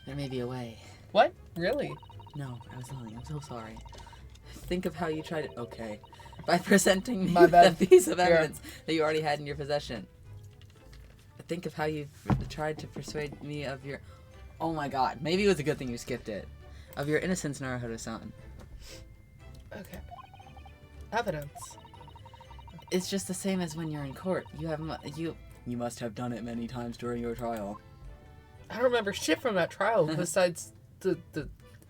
There may be a way. What? Really? No, I was lying. I'm so sorry. Think of how you tried to... Okay. By presenting me My with bad. a piece of Yeah. evidence that you already had in your possession. Think of how you tried to persuade me of your... Oh my god. Maybe it was a good thing you skipped it. Of your innocence, Naruhodo-san. Okay. Evidence. It's just the same as when you're in court. You must have done it many times during your trial. I don't remember shit from that trial besides the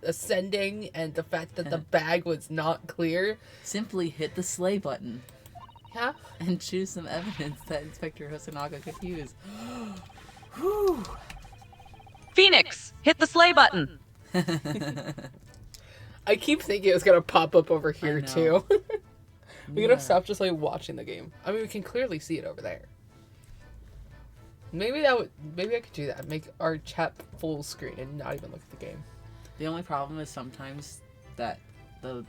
ascending and the fact that the bag was not clear. Simply hit the slay button Yeah. and choose some evidence that Inspector Hosonaga could use. Whew. Phoenix, hit the slay button. I keep thinking it's gonna pop up over here know. too. We Yeah. gotta stop just like watching the game. I mean, we can clearly see it over there. Maybe I could do that. Make our chat full screen and not even look at the game. The only problem is sometimes that the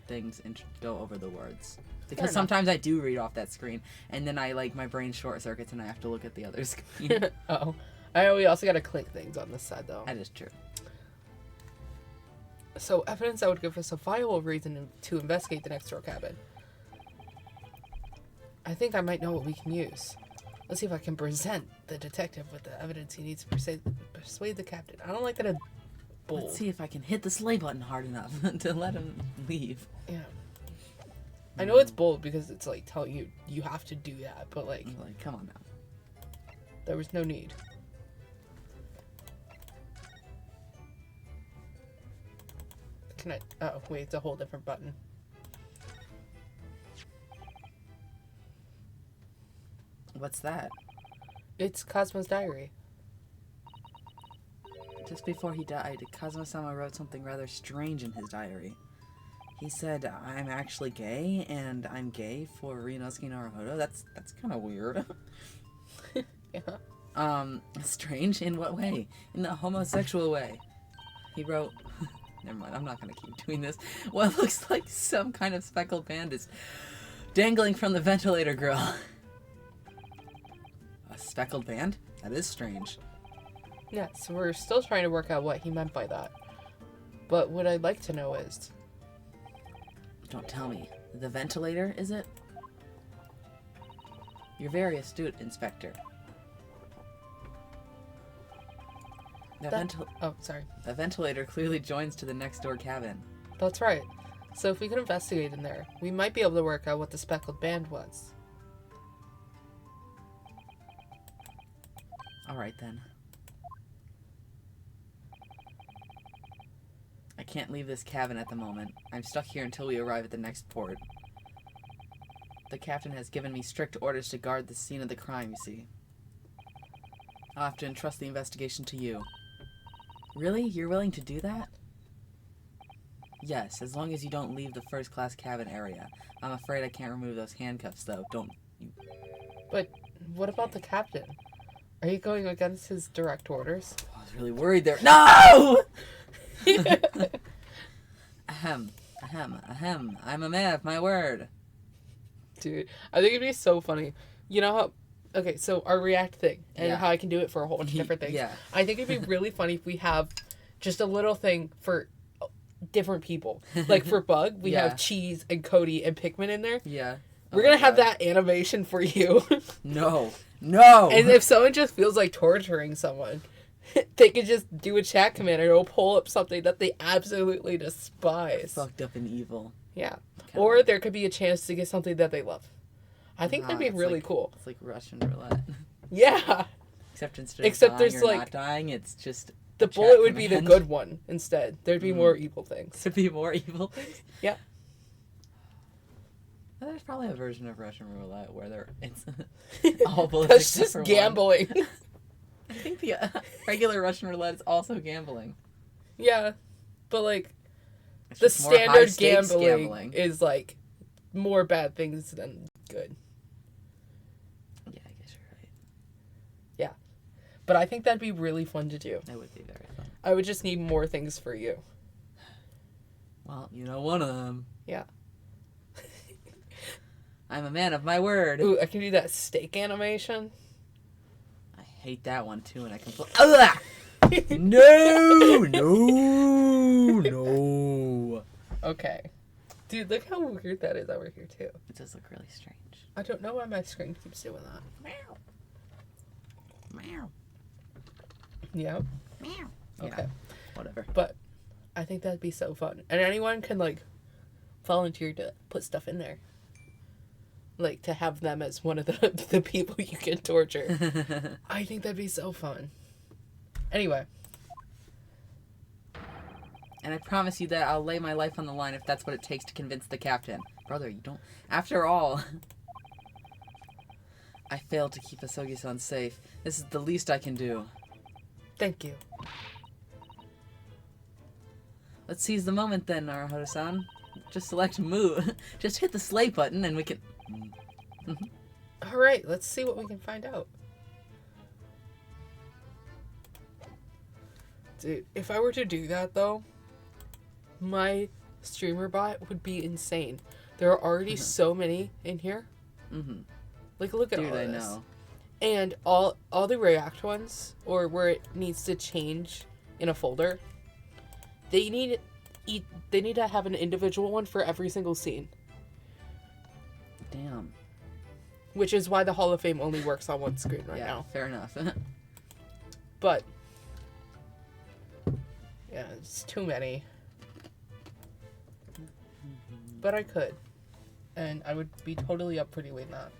things go over the words. Because enough. sometimes I do read off that screen, and then my brain short circuits and I have to look at the other screen. Oh, I know we also gotta click things on this side though. That is true. So evidence that would give us a viable reason to investigate the next door cabin. I think I might know what we can use. Let's see if I can present the detective with the evidence he needs to persuade the captain. I don't like that it's bold. Let's see if I can hit the slay button hard enough to let him leave. Yeah. I know it's bold because it's like telling you you have to do that, but like I'm like, come on now. there was no need. Can I? Oh wait, it's a whole different button. What's that? It's Cosmo's diary. Just before he died, Kazuma-sama wrote something rather strange in his diary. He said I'm actually gay, and I'm gay for Ryunosuke Naruhodo. That's kind of weird. Yeah. Strange in what way? In the homosexual way. He wrote... Never mind, I'm not gonna keep doing this. What looks like some kind of speckled band is dangling from the ventilator grill. A speckled band? That is strange. Yeah, so we're still trying to work out what he meant by that. But what I'd like to know is... Don't tell me. The ventilator, is it? You're very astute, Inspector. Oh, sorry. The ventilator clearly joins to the next door cabin. That's right. So if we can investigate in there, we might be able to work out what the speckled band was. Alright then. I can't leave this cabin at the moment. I'm stuck here until we arrive at the next port. The captain has given me strict orders to guard the scene of the crime, you see. I'll have to entrust the investigation to you. Really? You're willing to do that? Yes, as long as you don't leave the first-class cabin area. I'm afraid I can't remove those handcuffs, though. Don't you... But what about the captain? Are you going against his direct orders? I was really worried there. No! Ahem. I'm a man of my word. Dude, I think it'd be so funny. You know how... Okay, so our react thing, and Yeah. how I can do it for a whole bunch of different things. Yeah. I think it'd be really funny if we have just a little thing for different people. Like for Bug, we Yeah. have Cheese and Cody and Pikmin in there. Yeah. We're gonna have that animation for you. No. No! And if someone just feels like torturing someone, they could just do a chat command and it'll pull up something that they absolutely despise. Fucked up and evil. Yeah. Kinda Or like- there could be a chance to get something that they love. I think that'd be it's really like- cool. It's like Russian roulette. Yeah. Except instead Except of dying there's, or like, not dying, it's just The a chat bullet would be the command. good one instead. There'd be more evil things. To be more evil things. Yeah. Well, there's probably a version of Russian roulette where it's all bullets That's except just for one. gambling. I think the regular Russian roulette is also gambling. Yeah. But, like, It's the just more standard high-stakes gambling is, like, more bad things than good. Yeah, I guess you're right. Yeah. But I think that'd be really fun to do. That would be very fun. I would just need more things for you. Well, you know one of them. Yeah. I'm a man of my word. Ooh, I can do that steak animation. I hate that one too, and I can. No, no. Okay. Dude, look how weird that is over here, too. It does look really strange. I don't know why my screen keeps doing that. Meow. Meow. Yeah. Meow. Okay. Yeah, whatever. But I think that'd be so fun. And anyone can, like, volunteer to put stuff in there. Like, to have them as one of the people you can torture. I think that'd be so fun. Anyway. And I promise you that I'll lay my life on the line if that's what it takes to convince the captain. Brother, you don't... After all... I failed to keep Asogi-san safe. This is the least I can do. Thank you. Let's seize the moment then, Naruhodo-san. Just select move. Just hit the slate button and we can... Alright, let's see what we can find out. Dude, if I were to do that, though, my streamer bot would be insane. There are already so many in here. Mm-hmm. Like, look at Dude, all I this. know. And all the React ones, or where it needs to change in a folder, they need to have an individual one for every single scene. Damn. Which is why the Hall of Fame only works on one screen right Yeah, now. fair enough. But yeah, it's too many. But I could. And I would be totally up for doing that.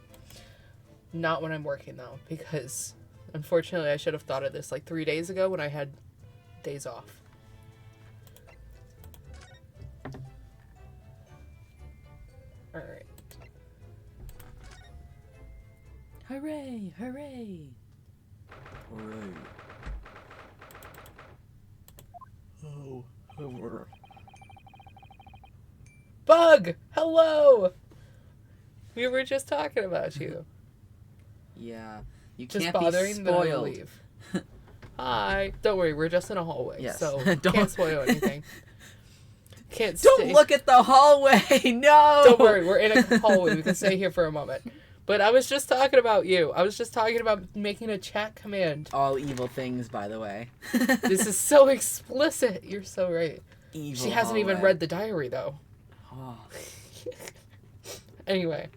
Not when I'm working, though, because unfortunately I should have thought of this like 3 days ago when I had days off. Alright. Hooray! Hooray! Hooray. Oh, Bug! Hello! We were just talking about you. Yeah. You Just can't be bothering that I spoiled. leave. Hi. Don't worry, we're just in a hallway, Yes. so Don't- can't spoil anything. Can't Don't stay. look at the hallway. No. Don't worry, we're in a hallway. We can stay here for a moment. But I was just talking about you. I was just talking about making a chat command. All evil things, by the way. This is so explicit. You're so right. evil. She hasn't even hallway. read the diary, though. Oh. Anyway.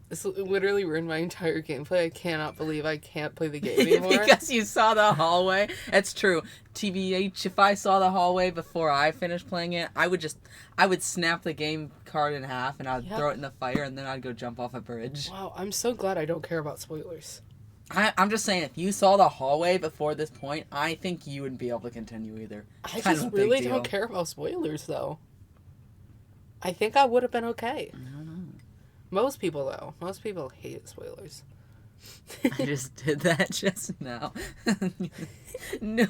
This literally ruined my entire gameplay. I cannot believe I can't play the game anymore. Because you saw the hallway. It's true. TBH, if I saw the hallway before I finished playing it, I would snap the game card in half and I'd Yep. throw it in the fire and then I'd go jump off a bridge. Wow, I'm so glad I don't care about spoilers. I'm just saying, if you saw the hallway before this point, I think you wouldn't be able to continue either. I Kind of just a big really deal. don't care about spoilers, though. I think I would have been okay. I don't know. Most people, though. Most people hate spoilers. I just did that just now. No.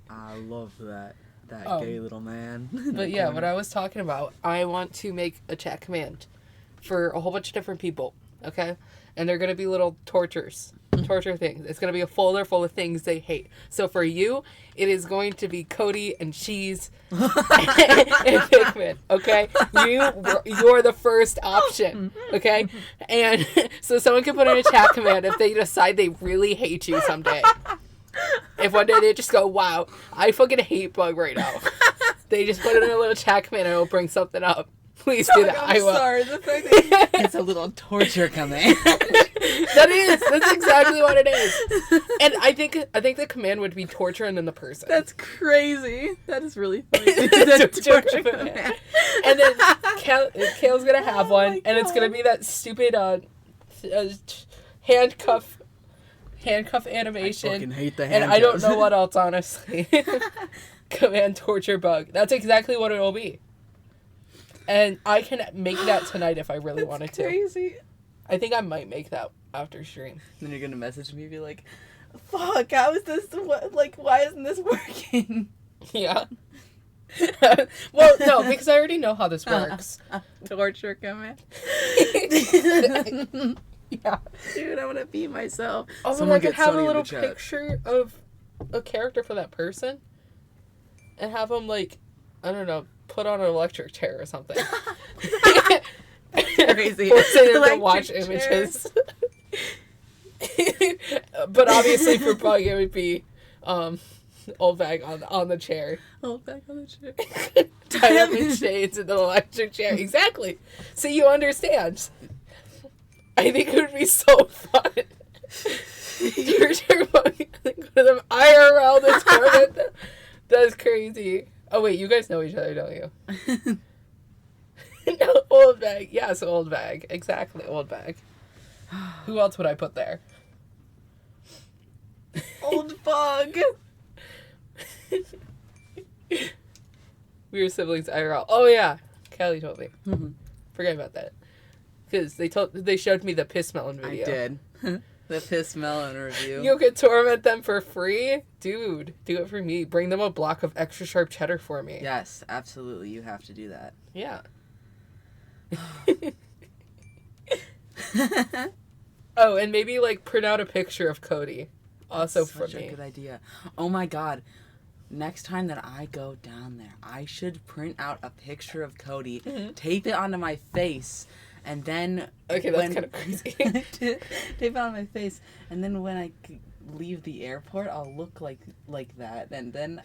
I love that gay little man. But yeah, what I was talking about, I want to make a chat command for a whole bunch of different people, okay? And they're going to be little torture things. It's going to be a folder full of things they hate. So for you, it is going to be Cody and Cheese and Pikmin, okay? You're the first option, okay? And so someone can put in a chat command if they decide they really hate you someday. If one day they just go, wow, I fucking hate Bug right now. They just put it in a little chat command and it'll bring something up. Please do that. I'm I will. sorry. The fact that it's a little torture command. That's exactly what it is. And I think the command would be torture and then the person. That's crazy. That is really funny. It's a torture torture command. And then Kale's gonna have one, my and it's gonna God. be that stupid handcuff animation. I fucking hate the And I don't handcuffs. know what else, honestly. Command torture Bug. That's exactly what it'll be. And I can make that tonight if I really wanted to. Crazy. I think I might make that after stream. Then you're gonna message me and be like, "Fuck, how is this? Why isn't this working?" Yeah. Well, no, because I already know how this works. Torture command. Yeah. Dude, I want to be myself. Oh, but Someone I could get have Sonny a in the little chat. picture of a character for that person, and have them like, I don't know, put on an electric chair or something. Crazy. Forcing them to Electric watch chair. images. But obviously for Bug it would be old bag on the chair. Oh, back on the chair. Tie up in shades in the electric chair. Exactly. So you understand. I think it would be so fun. Torture Bug. Go to them IRL Discord. That's crazy. Oh wait, you guys know each other, don't you? No, old bag. Yes, old bag. Exactly, old bag. Who else would I put there? Old Bug. We were siblings IRL. Oh yeah, Callie told me. Mhm. Forget about that. Because they showed me the piss melon I video. did. The piss melon review. You could torment them for free? Dude, do it for me. Bring them a block of extra sharp cheddar for me. Yes, absolutely. You have to do that. Yeah. Oh, and maybe like print out a picture of Cody. Also for Such a me. good idea. Oh my god. Next time that I go down there, I should print out a picture of Cody, tape it onto my face, and then Okay, that's kind of crazy. tape it on my face, and then when I leave the airport, I'll look like that, and then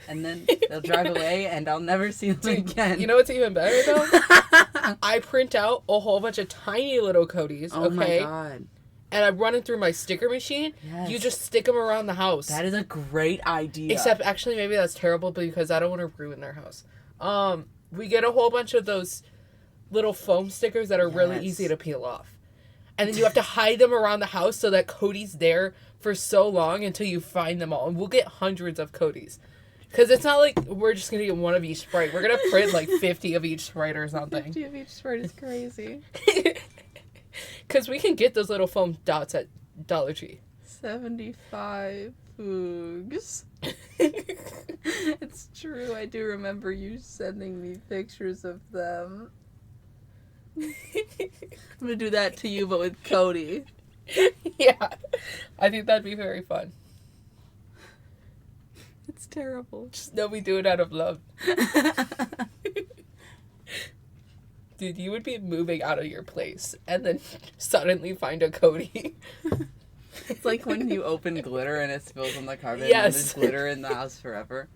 they'll drive away, and I'll never see them again. You know what's even better though? I print out a whole bunch of tiny little Codys, Oh okay? my god. And I run it through my sticker machine. Yes. You just stick them around the house. That is a great idea. Except, actually, maybe that's terrible because I don't want to ruin their house. We get a whole bunch of those little foam stickers that are really Yes. easy to peel off. And then you have to hide them around the house so that Cody's there for so long until you find them all. And we'll get hundreds of Codys. Because it's not like we're just going to get one of each sprite. We're going to print like 50 of each sprite or something. 50 of each sprite is crazy. Because we can get those little foam dots at Dollar Tree. 75 foogs. It's true. I do remember you sending me pictures of them. I'm gonna do that to you, but with Cody. Yeah. I think that'd be very fun. It's terrible. Just know we do it out of love. Dude, you would be moving out of your place and then suddenly find a Cody. It's like when you open glitter and it spills on the carpet and Yes. there's glitter in the house forever.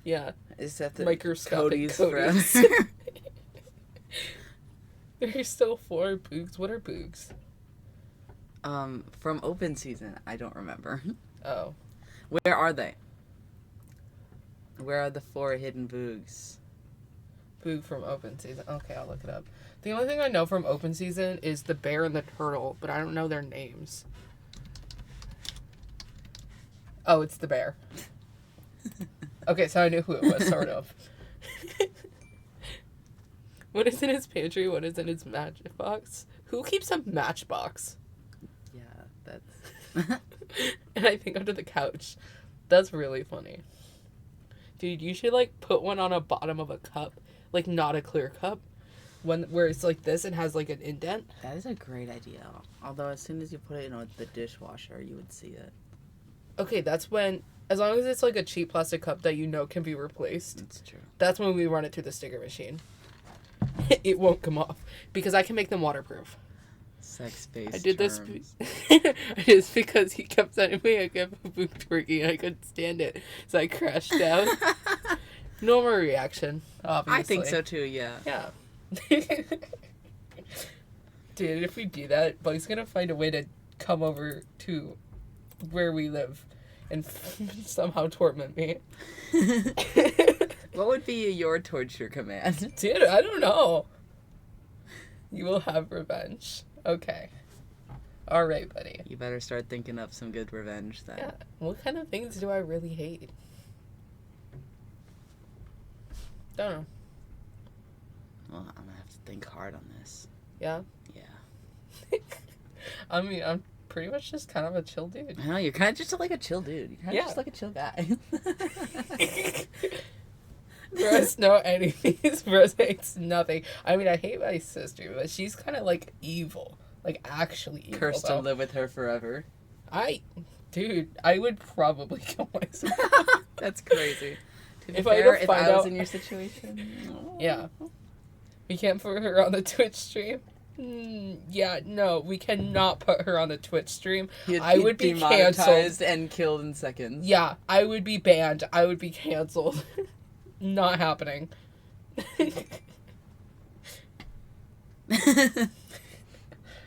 Yeah. Except that Microscopic Cody's Codys. forever. There's still 4 boogs. What are boogs? From open season, I don't remember. Oh. Where are they? Where are the 4 hidden boogs? Boog from open season. Okay, I'll look it up. The only thing I know from open season is the bear and the turtle, but I don't know their names. Oh, it's the bear. Okay, so I knew who it was, sort of. What is in his pantry? What is in his matchbox? Who keeps a matchbox? Yeah, that's... And I think under the couch. That's really funny. Dude, you should, like, put one on a bottom of a cup. Like, not a clear cup. Where it's like this and has, like, an indent. That is a great idea. Although as soon as you put it in the dishwasher, you would see it. Okay, that's when... As long as it's, like, a cheap plastic cup that you know can be replaced. That's true. That's when we run it through the sticker machine. It won't come off. Because I can make them waterproof. Sex-based I did terms. this because he kept sending me a gift of Boog turkey and I couldn't stand it. So I crashed out. Normal reaction, obviously. I think so too, yeah. Yeah. Dude, if we do that, Bug's gonna find a way to come over to where we live and somehow torment me. What would be your torture command? Dude, I don't know. You will have revenge. Okay. Alright, buddy. You better start thinking up some good revenge then. Yeah. What kind of things do I really hate? Don't know. Well, I'm gonna have to think hard on this. Yeah? Yeah. I mean, I'm pretty much just kind of a chill dude. I know, you're kind of just like a chill dude. You're kind of Yeah. just like a chill guy. Bros no enemies. Bros hates nothing. I mean, I hate my sister, but she's kind of like evil. Like, actually evil. Cursed though. to live with her forever. Dude, I would probably kill myself. That's crazy. To be If I fair, ever if find I was out- in your situation... Yeah. We can't put her on the Twitch stream. Yeah, no, we cannot put her on the Twitch stream. I would be demonetized canceled. and killed in seconds. Yeah, I would be banned. I would be canceled. Not happening.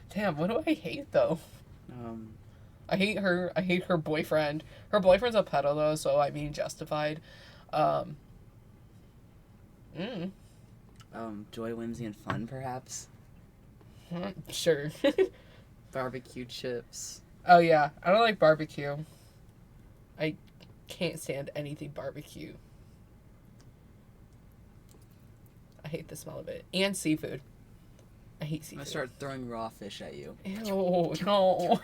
Damn, what do I hate though? I hate her. I hate her boyfriend. Her boyfriend's a pedo though, so I mean justified. Joy, whimsy, and fun, perhaps. Sure. Barbecue chips. Oh yeah, I don't like barbecue. I can't stand anything barbecue. I hate the smell of it. And seafood. I hate I'm seafood. gonna start throwing raw fish at you. Ew, no.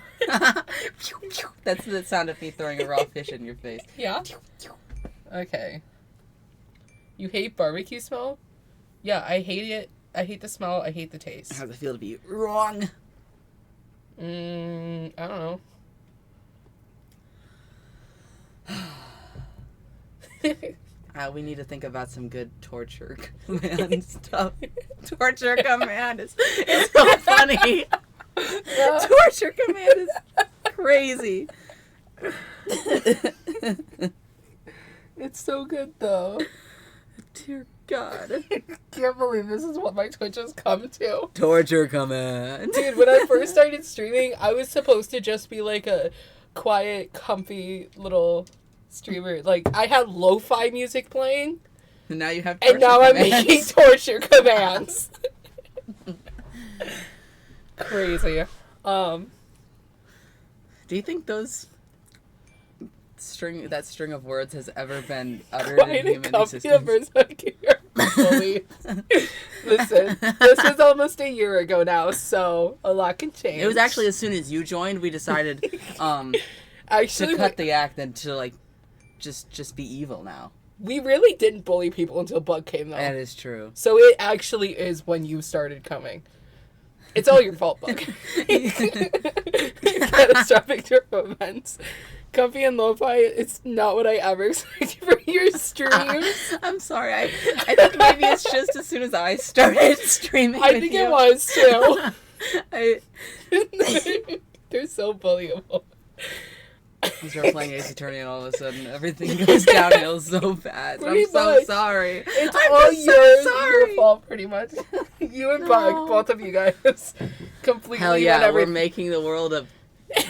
That's the sound of me throwing a raw fish in your face. Yeah? Okay. You hate barbecue smell? Yeah, I hate it. I hate the smell. I hate the taste. How does it feel to be wrong? I don't know. We need to think about some good torture command stuff. Torture command is so funny. Torture command is crazy. It's so good though. Dear God. I can't believe this is what my Twitch has come to. Torture command. Dude, when I first started streaming, I was supposed to just be like a quiet, comfy little streamer. Like, I had lo-fi music playing, And now you have and now I'm commands. making torture commands. Crazy. Do you think that string of words has ever been uttered in Quiet and human comfy existence? fully. Listen, this was almost a year ago now, so a lot can change. It was actually as soon as you joined, we decided Actually, to cut the act and to just be evil now. We really didn't bully people until Bug came, though. That is true. So it actually is when you started coming. It's all your fault, Bug. Catastrophic trip events. Comfy and lo-fi, it's not what I ever expected for your streams. I'm sorry. I think maybe it's just as soon as I started streaming. I think it was, too. I They're so bullyable. we start playing Ace Attorney and all of a sudden everything goes downhill so fast. Pretty I'm so much. sorry. It's I'm all just so your sorry. fault, pretty much. You and Bug, No. both of you guys, completely Hell yeah, went we're every- making the world a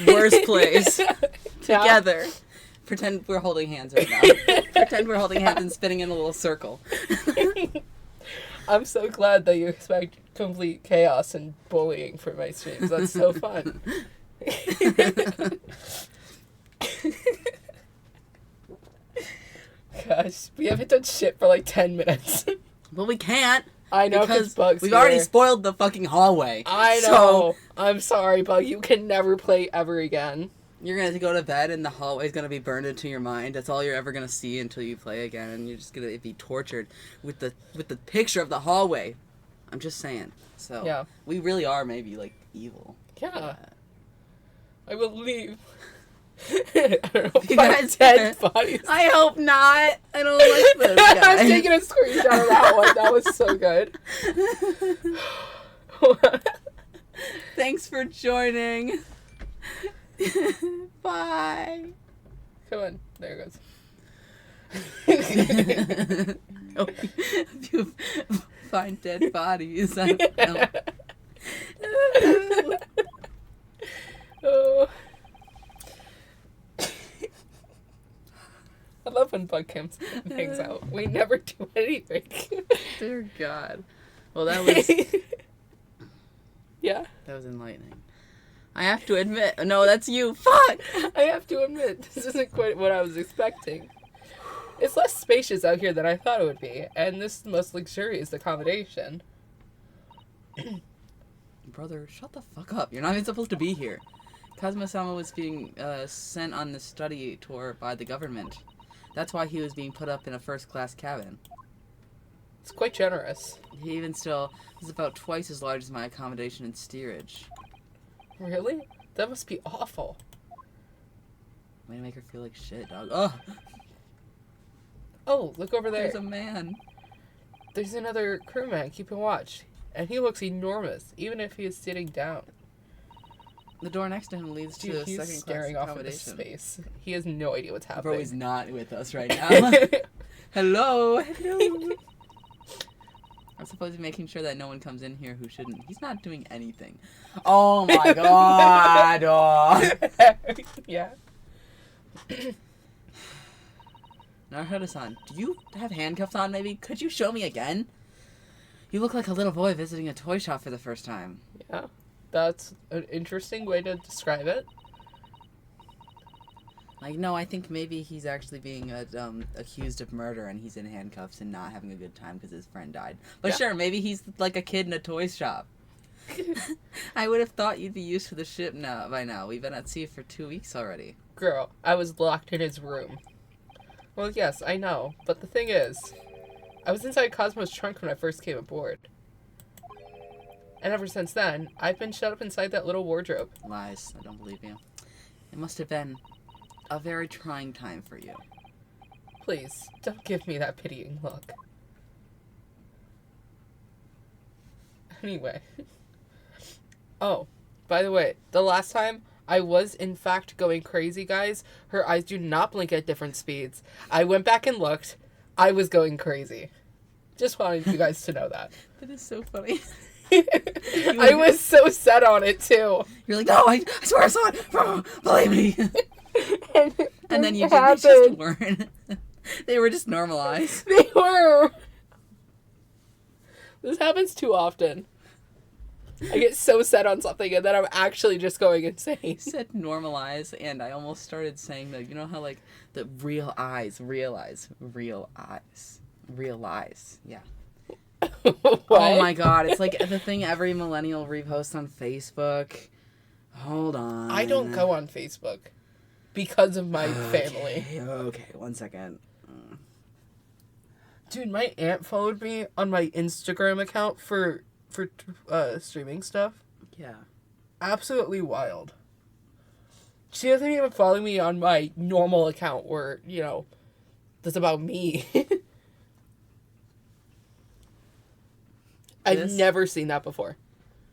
worse place Yeah. together. Pretend we're holding hands right now. Pretend we're holding hands and spinning in a little circle. I'm so glad that you expect complete chaos and bullying for my streams. That's so fun. Gosh, we haven't done shit for like 10 minutes. But we can't. I know Because Bug's we've here. already spoiled the fucking hallway. I So know. I'm sorry, Bug. You can never play ever again. you're gonna go to bed and the hallway's gonna be burned into your mind. That's all you're ever gonna see until you play again, and you're just gonna be tortured with the picture of the hallway. I'm just saying. So Yeah. we really are maybe like evil. Yeah. I will leave. I don't know, You find guys- dead bodies. I hope not. I don't like this guy. I'm taking a screenshot of that one. That was so good. Thanks for joining. Bye. Come on. There it goes. If you find dead bodies, I don't know. Oh. I love when Bug comes and hangs out. We never do anything. Dear God. Well, that was Yeah. enlightening. I have to admit. No, that's you. Fuck. I have to admit, this isn't quite what I was expecting. It's less spacious out here than I thought it would be, and this is the most luxurious accommodation. Brother, shut the fuck up. You're not even supposed to be here. Kazuma-sama was being sent on this study tour by the government. That's why he was being put up in a first-class cabin. It's quite generous. He even still is about twice as large as my accommodation in steerage. Really? That must be awful. Way to make her feel like shit, dog. Oh, Oh, look over there. there's a man. There's another crewman keeping watch, and he looks enormous, even if he is sitting down. The door next to him leads to Dude, a he's second-class staring off into accommodation. space. He has no idea what's Bro happening. is not with us right now. Hello. Hello. I'm supposed to be making sure that no one comes in here who shouldn't. He's not doing anything. Oh my god. Oh. Yeah. Naruto-san, do you have handcuffs on maybe? Could you show me again? You look like a little boy visiting a toy shop for the first time. Yeah. That's an interesting way to describe it. Like, no, I think maybe he's actually being accused of murder and he's in handcuffs and not having a good time because his friend died. But Yeah. sure, maybe he's like a kid in a toy shop. I would have thought you'd be used to the ship now by now. We've been at sea for 2 weeks already. Girl, I was locked in his room. Well, yes, I know. But the thing is, I was inside Cosmo's trunk when I first came aboard. And ever since then, I've been shut up inside that little wardrobe. Lies. I don't believe you. It must have been a very trying time for you. Please, don't give me that pitying look. Anyway. Oh, by the way, the last time I was in fact going crazy, guys. Her eyes do not blink at different speeds. I went back and looked. I was going crazy. Just wanted you guys to know that. That is so funny. I was so set on it too. You're like, no, I swear I saw it. Believe me. And then you It just happened. weren't. They were just normalized. They were. This happens too often. I get so set on something and then I'm actually just going insane. You said normalize, and I almost started saying that, you know how, like, the real eyes, realize, yeah. What? Oh my god, it's like the thing every millennial reposts on Facebook. Hold on. I don't go on Facebook. because of my family. Okay, 1 second. Dude, my aunt followed me on my Instagram account for streaming stuff. Yeah. Absolutely wild. She doesn't even follow me on my normal account where, that's about me. I've never seen that before.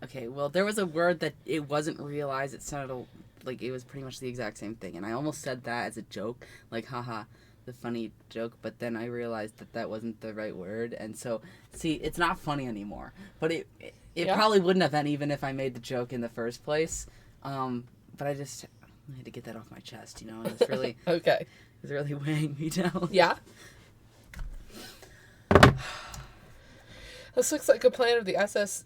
Okay, well, there was a word that it wasn't realized. It sounded like it was pretty much the exact same thing. And I almost said that as a joke. Like, haha, the funny joke. But then I realized that wasn't the right word. And so, see, it's not funny anymore. But it probably wouldn't have been even if I made the joke in the first place. But I had to get that off my chest, And it's really... Okay. It's really weighing me down. Yeah? This looks like a plan of the SS...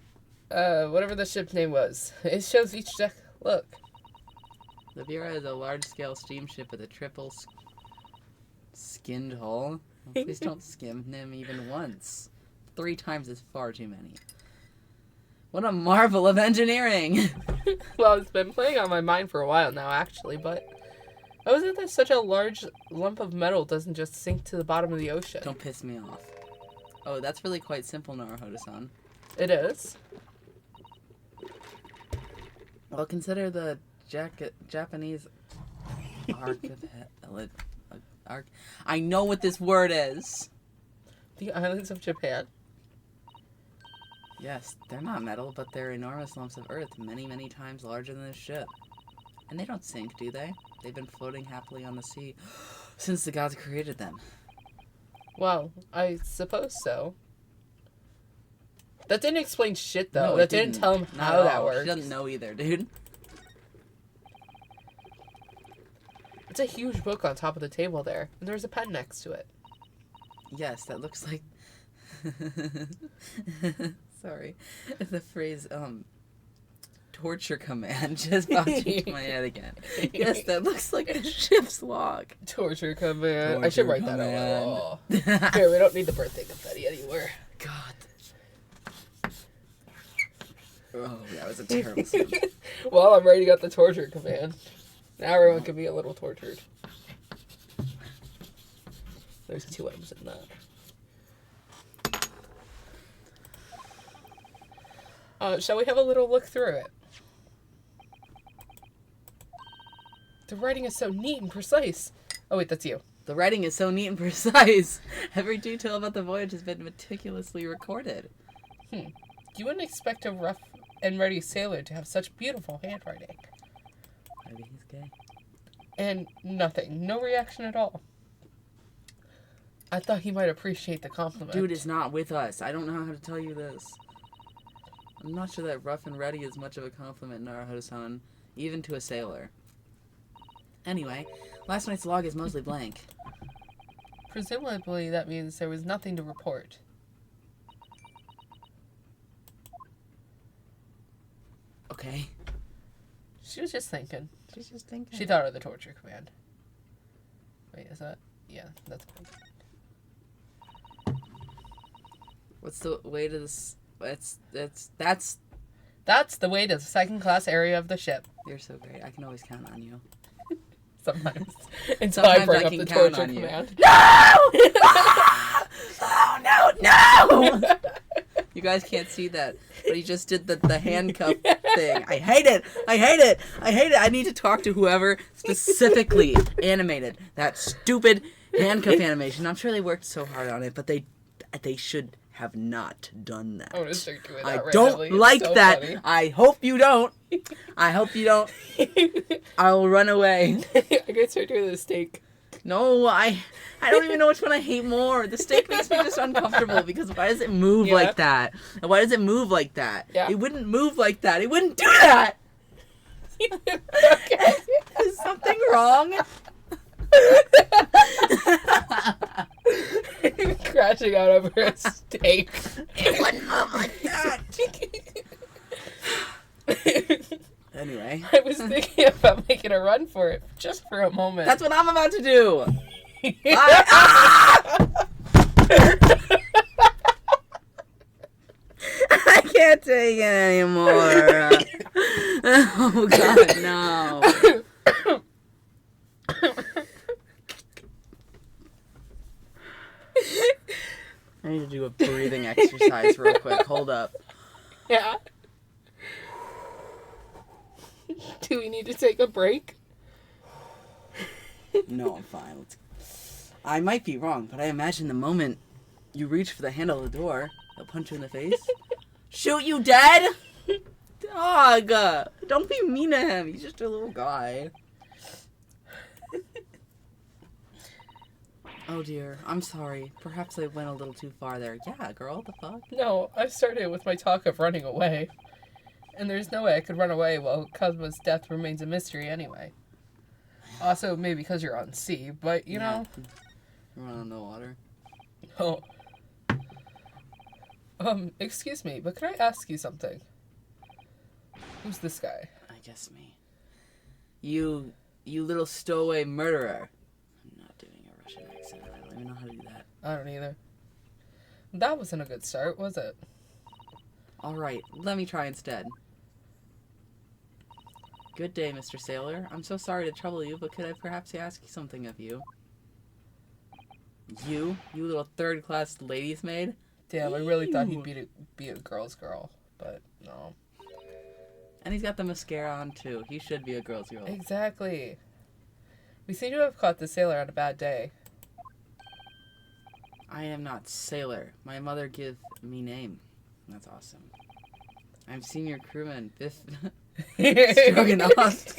whatever the ship's name was. It shows each deck. Look. The Vera is a large-scale steamship with a triple skinned hull. Well, please don't skim them even once. 3 times is far too many. What a marvel of engineering! Well, it's been playing on my mind for a while now, actually, but... How is it that such a large lump of metal doesn't just sink to the bottom of the ocean? Don't piss me off. Oh, that's really quite simple, Naruhodo-san. It is. Well, consider the Japanese I know what this word is. The islands of Japan. Yes, they're not metal, but they're enormous lumps of earth, many, many times larger than this ship. And they don't sink, do they? They've been floating happily on the sea since the gods created them. Well, I suppose so. That didn't explain shit, though. No, that didn't tell him Not how at that all. works. She doesn't know either, dude. It's a huge book on top of the table there, and there's a pen next to it. Yes, that looks like... Sorry. The phrase, torture command just popped into my head again. Yes, that looks like a ship's log. Torture command. Torture I should write that on my wall. Here, we don't need the birthday confetti anywhere. God. Oh, that was a terrible sound. Well, I'm writing out the torture command. Now everyone can be a little tortured. There's 2 M's in that. Shall we have a little look through it? The writing is so neat and precise. Oh wait, that's you. The writing is so neat and precise. Every detail about the voyage has been meticulously recorded. You wouldn't expect a rough and ready sailor to have such beautiful handwriting. Maybe he's gay. And nothing. No reaction at all. I thought he might appreciate the compliment. Dude is not with us. I don't know how to tell you this. I'm not sure that rough and ready is much of a compliment, Naruhodo-san, even to a sailor. Anyway, last night's log is mostly blank. Presumably that means there was nothing to report. Okay. She was just thinking. She's just thinking. She thought of the torture command. Wait, is that? Yeah, that's cool. What's the way to this? That's That's the way to the second-class area of the ship. You're so great. I can always count on you. Sometimes. Until I Sometimes bring I up can the count torture on you. command. No! Oh, no! You guys can't see that, but he just did the handcuff thing. I hate it! I hate it! I hate it! I need to talk to whoever specifically animated that stupid handcuff animation. I'm sure they worked so hard on it, but they should have not done that. I'm gonna start doing that I right don't now. like so that. funny. I hope you don't. I hope you don't. I'll run away. I gotta start doing the steak. No, I don't even know which one I hate more. The steak makes me just uncomfortable because why does it move like that? And why does it move like that? Yeah. It wouldn't move like that. It wouldn't do that. Okay. Is something wrong? Crashing out over a steak. It wouldn't move like that. Anyway. I was thinking about making a run for it just for a moment. That's what I'm about to do. I can't take it anymore. Oh, God, no. breathing exercise real quick. Hold up. Yeah. Do we need to take a break? No, I'm fine. I might be wrong, but I imagine the moment you reach for the handle of the door, they'll punch you in the face. Shoot you dead? Dog! Don't be mean to him. He's just a little guy. Oh dear. I'm sorry. Perhaps I went a little too far there. Yeah, girl, what the fuck? No, I started with my talk of running away. And there's no way I could run away while Cosmo's death remains a mystery anyway. Also, maybe because you're on sea, but you know. You're on the water. Oh. Excuse me, but could I ask you something? Who's this guy? I guess me. You little stowaway murderer. I'm not doing a Russian accent. I don't even know how to do that. I don't either. That wasn't a good start, was it? Alright, let me try instead. Good day, Mr. Sailor. I'm so sorry to trouble you, but could I perhaps ask something of you? You little third-class ladies' maid? Damn, I really thought he'd be a girl's girl, but no. And he's got the mascara on, too. He should be a girl's girl. Exactly. We seem to have caught the sailor on a bad day. I am not Sailor. My mother give me name. That's awesome. I'm senior crewman Biff Stroganoff.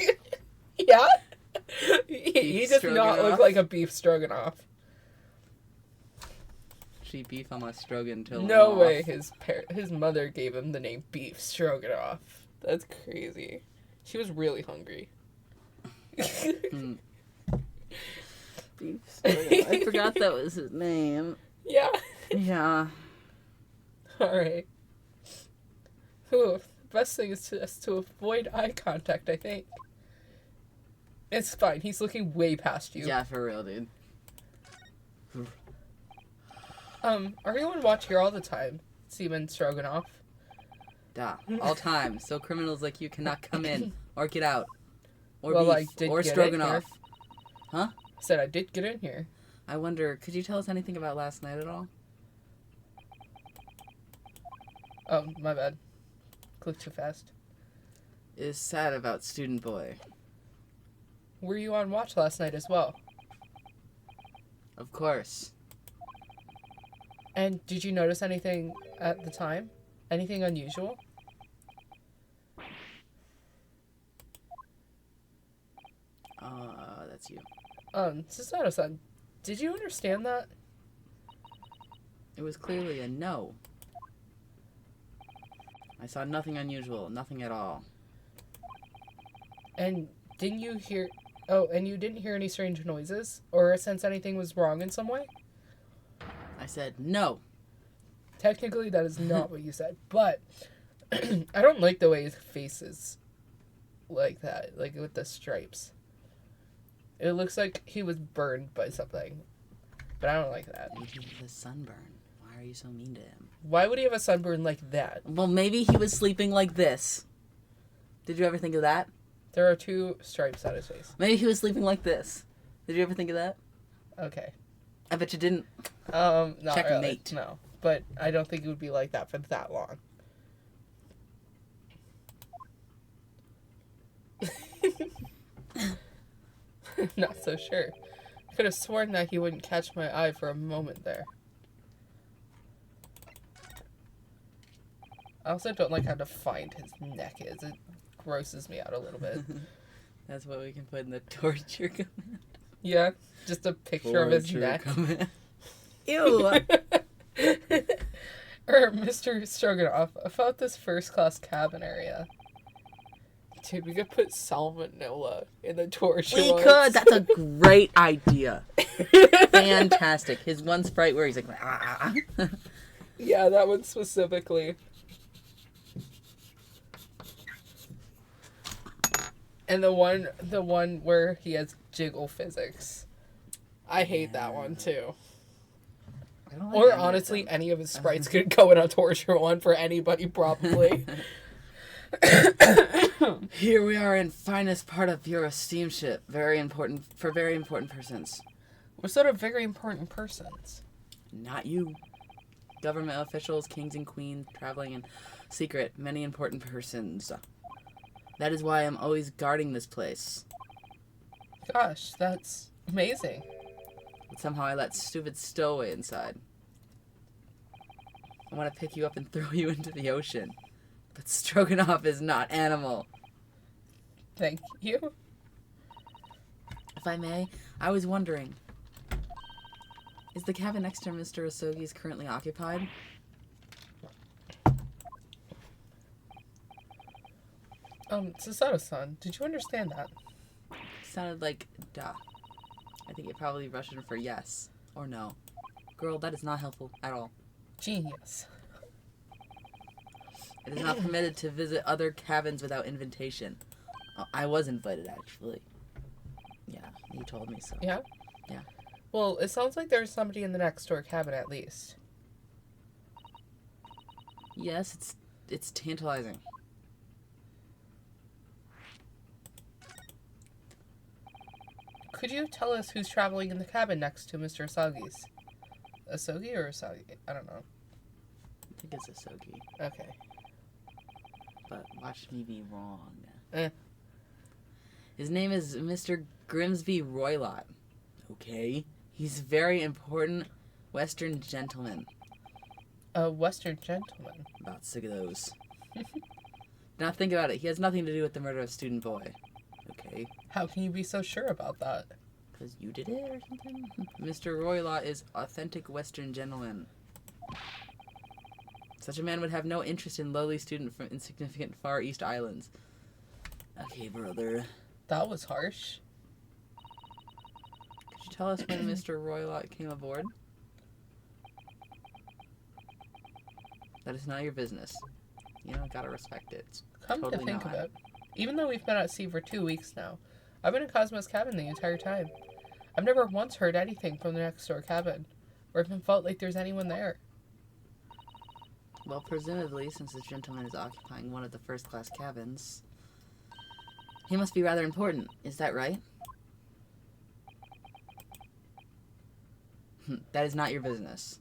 Yeah? He does not Stroganoff? look like a beef stroganoff. She beef on my Strogan till No I'm way off. his mother gave him the name Beef Stroganoff. That's crazy. She was really hungry. Beef Stroganoff. I forgot that was his name. Yeah. Yeah. Alright. Ooh, the best thing is to avoid eye contact, I think. It's fine. He's looking way past you. Yeah, for real, dude. Are you on watch here all the time, Seaman Stroganoff? Duh. All time. So criminals like you cannot come in or get out. Or Well, beef. I did Or get in Stroganoff. here. Huh? Said I did get in here. I wonder, could you tell us anything about last night at all? Oh, my bad. Clicked too fast. Is sad about student boy. Were you on watch last night as well? Of course. And did you notice anything at the time? Anything unusual? That's you. Susato-san, did you understand that? It was clearly a no. I saw nothing unusual, nothing at all. And didn't you hear... Oh, and you didn't hear any strange noises? Or sense anything was wrong in some way? I said no. Technically, that is not what you said, but I don't like the way his face is like that, like with the stripes. It looks like he was burned by something, but I don't like that. Maybe the sunburn. Why are you so mean to him? Why would he have a sunburn like that? Well, maybe he was sleeping like this. Did you ever think of that? There are two stripes on his face. Maybe he was sleeping like this. Did you ever think of that? Okay. I bet you didn't. Not Checkmate. really. No, but I don't think it would be like that for that long. Not so sure. I could have sworn that he wouldn't catch my eye for a moment there. I also don't like how defined his neck is. It grosses me out a little bit. That's what we can put in the torture command. Yeah, just a picture of his neck. Ew. Or Mr. Stroganoff, about this first-class cabin area. Dude, we could put salmonella in the torture We ones. could. That's a great idea. Fantastic. His one sprite where he's like, ah. Yeah, that one specifically. And the one where he has jiggle physics. I hate that one too. I don't like Or any of honestly, them. any of his sprites could go in a torture one for anybody probably. Here we are in finest part of your steamship. Very important for very important persons. We're sort of very important persons. Not you. Government officials, kings and queens, traveling in secret, many important persons. That is why I'm always guarding this place. Gosh, that's amazing. But somehow I let stupid stowaway inside. I want to pick you up and throw you into the ocean. But Stroganoff is not animal. Thank you. If I may, I was wondering, is the cabin next to Mr. Asogi's currently occupied? Susato-san, did you understand that? Sounded like duh. I think it probably Russian for yes or no. Girl, that is not helpful at all. Genius. It is not permitted to visit other cabins without invitation. Oh, I was invited, actually. Yeah, you told me so. Yeah? Yeah. Well, it sounds like there's somebody in the next door cabin at least. Yes, it's tantalizing. Could you tell us who's traveling in the cabin next to Mr. Asagi's? Asogi or Asagi? I don't know. I think it's Asogi, Okay. but watch me be wrong. Eh. His name is Mr. Grimsby Roylott. Okay. He's a very important Western gentleman. A Western gentleman. About sick of those. Now think about it. He has nothing to do with the murder of student boy. Okay. How can you be so sure about that? Because you did it or something? Mr. Roylott is authentic Western gentleman. Such a man would have no interest in lowly student from insignificant Far East Islands. Okay, brother. That was harsh. Could you tell us when Mr. Roylott came aboard? That is not your business. You know, gotta respect it. It's Come totally to think not. of it, even though we've been at sea for 2 weeks now, I've been in Cosmo's cabin the entire time. I've never once heard anything from the next door cabin, or even felt like there's anyone there. Well, presumably, since this gentleman is occupying one of the first-class cabins, he must be rather important. Is that right? That is not your business.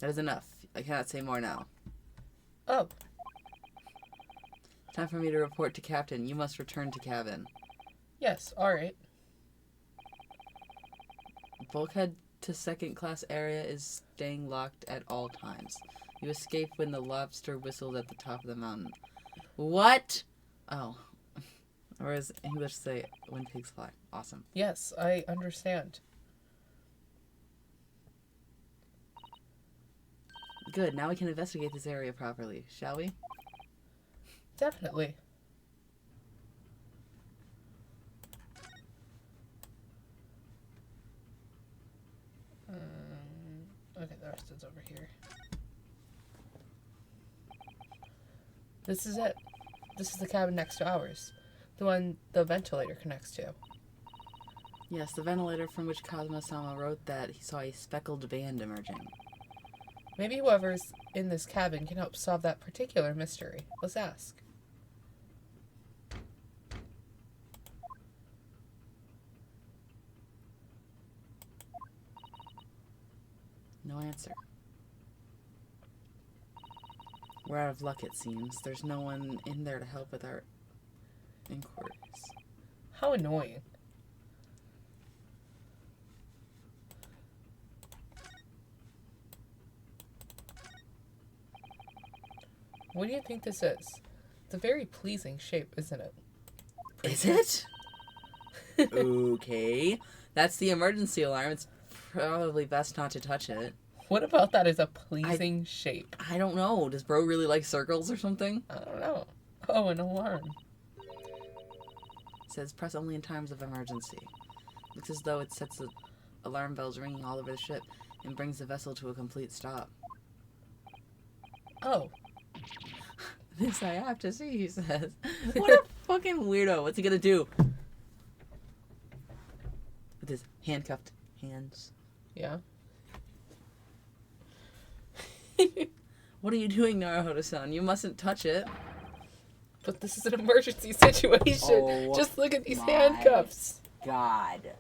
That is enough. I cannot say more now. Oh, Time for me to report to Captain. You must return to cabin. yes, alright. Bulkhead to second-class area is staying locked at all times. You escape when the lobster whistles at the top of the mountain. What? Oh. Or as English say, when pigs fly. Awesome. Yes, I understand. Good, now we can investigate this area properly, shall we? Definitely. Okay, the rest is over here. This is it. This is the cabin next to ours. The one the ventilator connects to. Yes, the ventilator from which Cosmo-sama wrote that he saw a speckled band emerging. Maybe whoever's in this cabin can help solve that particular mystery. Let's ask. No answer. We're out of luck, it seems. There's no one in there to help with our inquiries. How annoying. What do you think this is? It's a very pleasing shape, isn't it? Is it? Okay. That's the emergency alarm. It's probably best not to touch it. What about that is a pleasing shape? I don't know. Does bro really like circles or something? I don't know. Oh, an alarm. It says press only in times of emergency. Looks as though it sets the alarm bells ringing all over the ship and brings the vessel to a complete stop. Oh, This I have to see, he says. What a fucking weirdo. What's he gonna do? With his handcuffed hands. yeah. What are you doing, Naruhodo-san? You mustn't touch it. But this is an emergency situation. Oh Just look at these my handcuffs. God.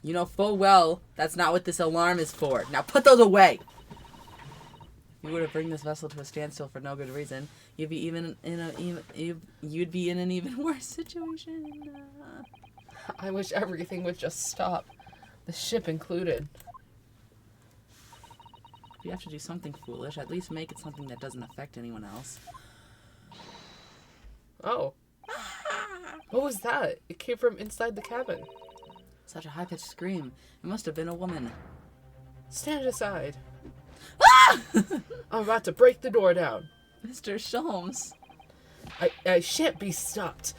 You know full well that's not what this alarm is for. Now put those away! If you were to bring this vessel to a standstill for no good reason, you'd be in an even worse situation. I wish everything would just stop. The ship included. If you have to do something foolish, at least make it something that doesn't affect anyone else. Oh. What was that? It came from inside the cabin. Such a high-pitched scream. It must have been a woman. Stand aside. I'm about to break the door down. Mr. Sholmes. I shan't be stopped.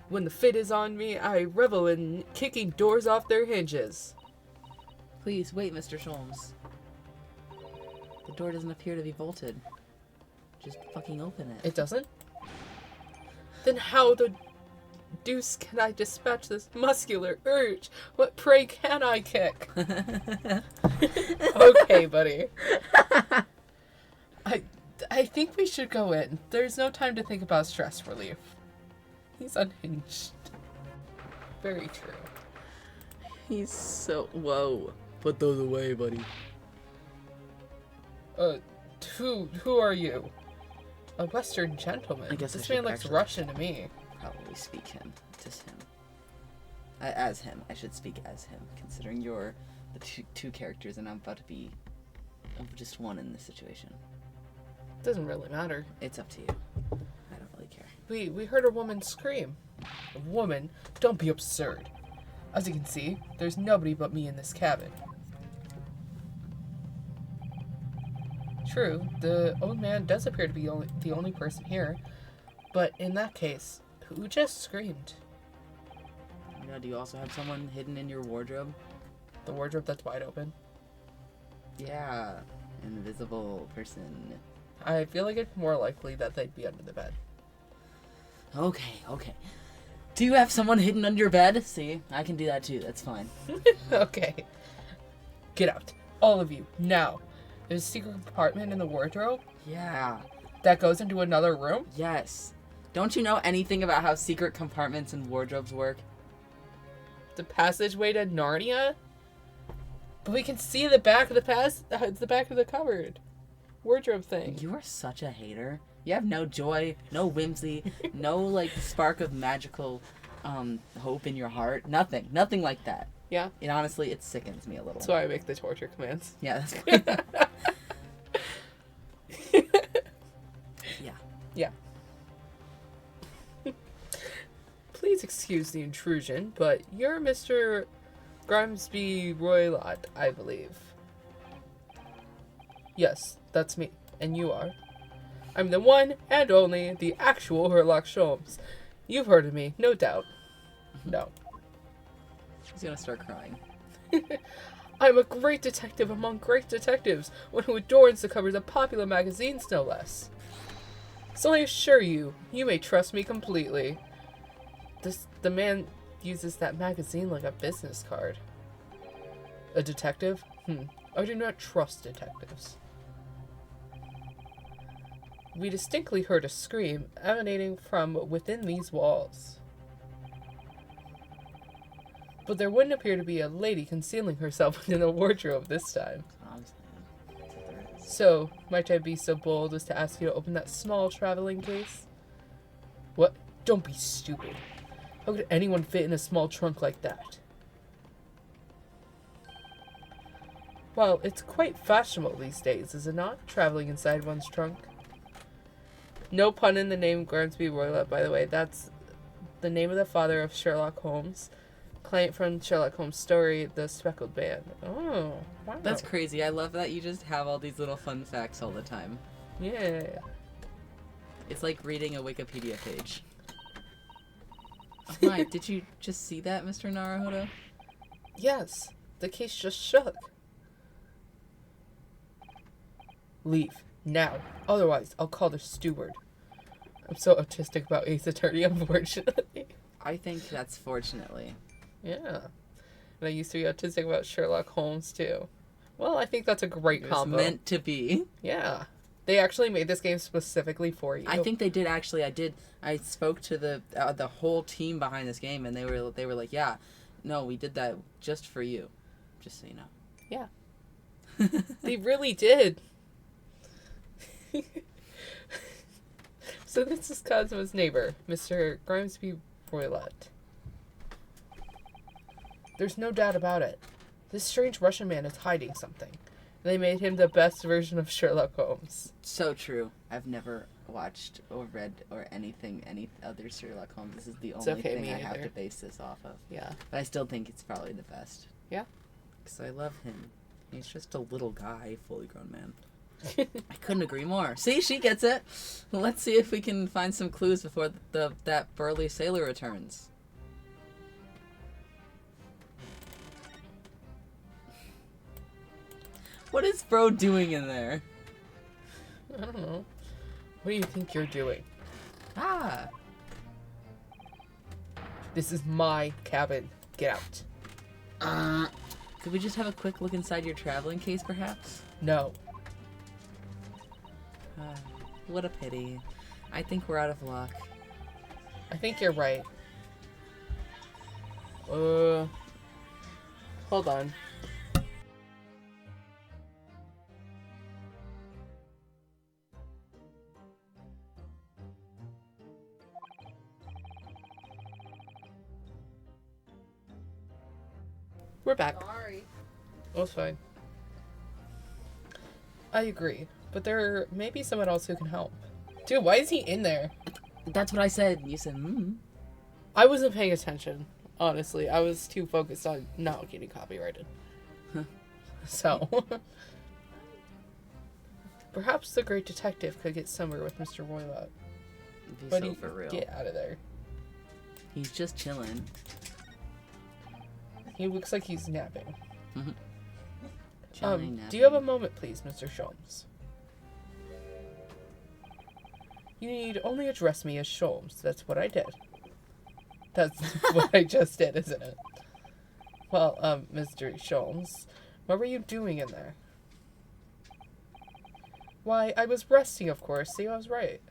When the fit is on me, I revel in kicking doors off their hinges. Please, wait, Mr. Sholmes. The door doesn't appear to be bolted. Just fucking open it. It doesn't? Then how the deuce can I dispatch this muscular urge? What prey can I kick? Okay, buddy. I think we should go in. There's no time to think about stress relief. He's unhinged. Very true. He's so... Whoa. Put those away, buddy. Who are you? A Western gentleman. I guess this I man should looks actually- Russian to me. Probably speak him. Just him. As him. I should speak as him, considering you're the two characters and I'm about to be just one in this situation. Doesn't really matter. It's up to you. I don't really care. We heard a woman scream. A woman? Don't be absurd. As you can see, there's nobody but me in this cabin. True, the old man does appear to be the only person here, but in that case, who just screamed? Yeah, do you also have someone hidden in your wardrobe? The wardrobe that's wide open? Yeah, invisible person. I feel like it's more likely that they'd be under the bed. Okay. Do you have someone hidden under your bed? See, I can do that too, that's fine. Okay. Get out. All of you, now. There's a secret compartment in the wardrobe Yeah, that goes into another room? yes. Don't you know anything about how secret compartments and wardrobes work? The passageway to Narnia? But we can see the back of the back of the cupboard. Wardrobe thing. You are such a hater. You have no joy, no whimsy, no like spark of magical hope in your heart. Nothing like that. Yeah? And honestly, it sickens me a little. That's why I make the torture commands. Yeah, that's good. Yeah. Yeah. Please excuse the intrusion, but you're Mr. Grimsby Roylott, I believe. Yes, that's me. And you are. I'm the one and only, the actual Sherlock Holmes. You've heard of me, no doubt. No. She's gonna start crying. I'm a great detective among great detectives, one who adorns the covers of popular magazines, no less. So I assure you, you may trust me completely. The man uses that magazine like a business card. A detective? I do not trust detectives. We distinctly heard a scream emanating from within these walls. But there wouldn't appear to be a lady concealing herself within a wardrobe this time. So, might I be so bold as to ask you to open that small traveling case? What? Don't be stupid. How could anyone fit in a small trunk like that? Well, it's quite fashionable these days, is it not? Traveling inside one's trunk. No pun in the name Grimsby Roylott, by the way. That's the name of the father of Sherlock Holmes. Client from Sherlock Holmes' story, The Speckled Band. Oh, wow. That's crazy. I love that you just have all these little fun facts all the time. Yeah. It's like reading a Wikipedia page. Oh my, did you just see that, Mr. Naruhodo? Yes, the case just shook. Leave, now. Otherwise, I'll call the steward. I'm so autistic about Ace Attorney, unfortunately. I think that's fortunately. Yeah. And I used to be autistic about Sherlock Holmes, too. Well, I think that's a great It's combo. meant to be. Yeah. They actually made this game specifically for you. I think they did actually. I spoke to the whole team behind this game, and they were like, yeah, no, we did that just for you. Just so you know. Yeah. They really did. So this is Cosmo's neighbor, Mr. Grimsby Roylott. There's no doubt about it. This strange Russian man is hiding something. They made him the best version of Sherlock Holmes. So true. I've never watched or read or any other Sherlock Holmes. This is the only okay, thing me I have either. to base this off of. Yeah. But I still think it's probably the best. Yeah. Because I love him. He's just a little guy, fully grown man. I couldn't agree more. See, she gets it. Let's see if we can find some clues before that burly sailor returns. What is bro doing in there? I don't know. What do you think you're doing? Ah. This is my cabin. Get out. Could we just have a quick look inside your traveling case, perhaps? No. What a pity. I think we're out of luck. I think you're right. Hold on. We're back. Sorry. Oh, it's fine. I agree, but there may be someone else who can help. Dude, why is he in there? That's what I said. You said, I wasn't paying attention, honestly. I was too focused on not getting copyrighted. So, perhaps the great detective could get somewhere with Mr. Roylott. But so for real. Get out of there. He's just chilling. He looks like he's napping. Chilling, Do you have a moment, please, Mr. Sholmes? You need only address me as Sholmes. That's what I did. That's what I just did, isn't it? Well, Mr. Sholmes, what were you doing in there? Why, I was resting, of course. See, I was right.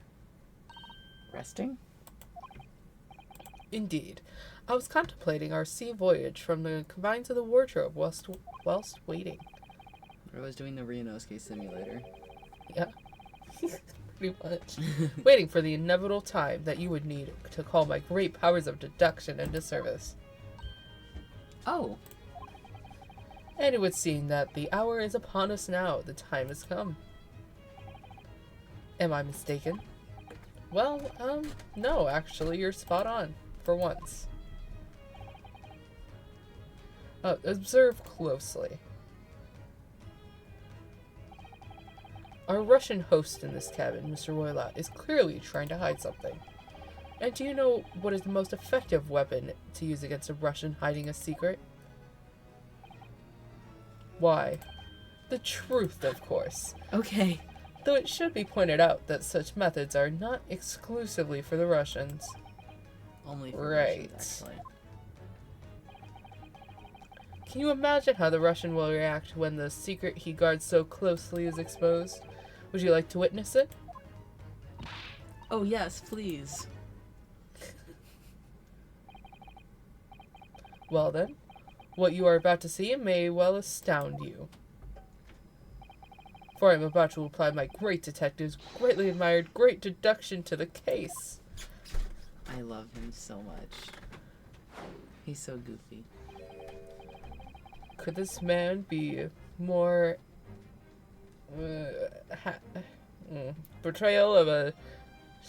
Resting? Indeed. I was contemplating our sea voyage from the confines of the wardrobe whilst waiting. I was doing the Ryunosuke simulator. Yeah. Pretty much. Waiting for the inevitable time that you would need to call my great powers of deduction into service. Oh. And it would seem that the hour is upon us now. The time has come. Am I mistaken? Well, no, actually, you're spot on. For once. Observe closely. Our Russian host in this cabin, Mr. Roylott, is clearly trying to hide something. And do you know what is the most effective weapon to use against a Russian hiding a secret? Why? The truth, of course. Okay. Though it should be pointed out that such methods are not exclusively for the Russians. Only for Right. Russians, actually. Can you imagine how the Russian will react when the secret he guards so closely is exposed? Would you like to witness it? Oh, yes, please. Well then, what you are about to see may well astound you. For I am about to apply my great detective's greatly admired great deduction to the case. I love him so much. He's so goofy. Could this man be more portrayal of a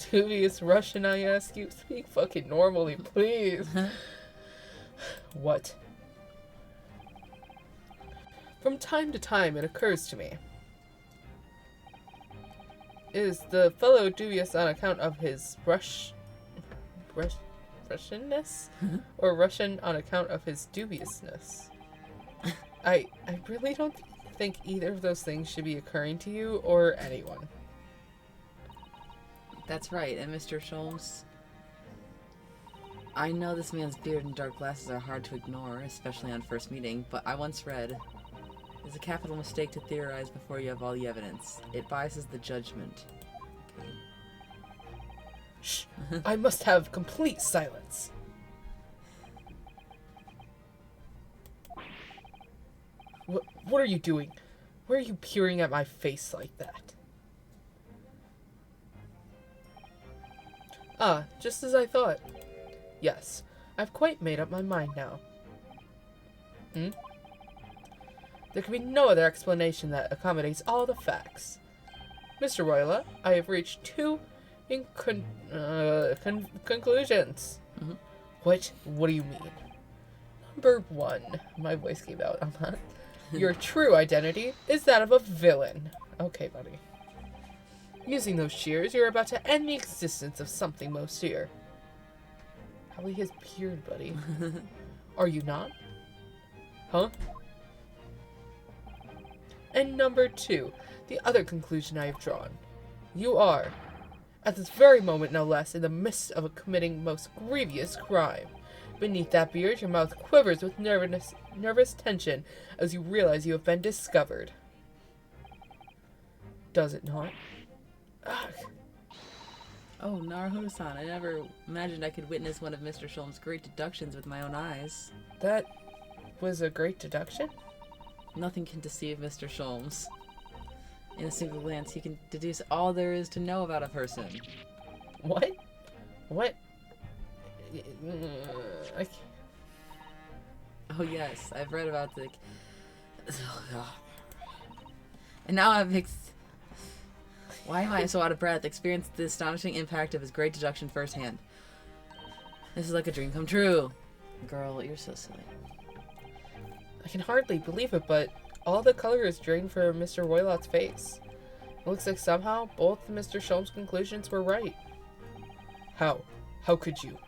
dubious Russian, I ask you? Speak fucking normally, please. What? From time to time it occurs to me. Is the fellow dubious on account of his Russianness? Or Russian on account of his dubiousness? I really don't think either of those things should be occurring to you or anyone. That's right, and Mr. Sholmes, I know this man's beard and dark glasses are hard to ignore, especially on first meeting, but I once read, "It's a capital mistake to theorize before you have all the evidence. It biases the judgment." Okay. Shh! I must have complete silence. What are you doing? Why are you peering at my face like that? Ah, just as I thought. Yes, I've quite made up my mind now. There can be no other explanation that accommodates all the facts. Mr. Royla, I have reached two conclusions. What do you mean? Number one, my voice gave out on that. Your true identity is that of a villain. Okay, buddy. Using those shears, you're about to end the existence of something most dear. Probably his beard, buddy. Are you not? Huh? And number two, the other conclusion I have drawn. You are, at this very moment no less, in the midst of committing most grievous crime. Beneath that beard, your mouth quivers with nervous tension as you realize you have been discovered. Does it not? Ugh. Oh, Naruhodo-san, I never imagined I could witness one of Mr. Sholm's great deductions with my own eyes. That was a great deduction? Nothing can deceive Mr. Sholmes. In a single glance, he can deduce all there is to know about a person. What? What? Oh yes, I've read about the... And now I've Why am I so out of breath? Experienced the astonishing impact of his great deduction firsthand. This is like a dream come true. Girl, you're so silly. I can hardly believe it, but all the color is drained from Mr. Roylot's face. It looks like somehow both Mr. Sholmes' conclusions were right. How? How could you?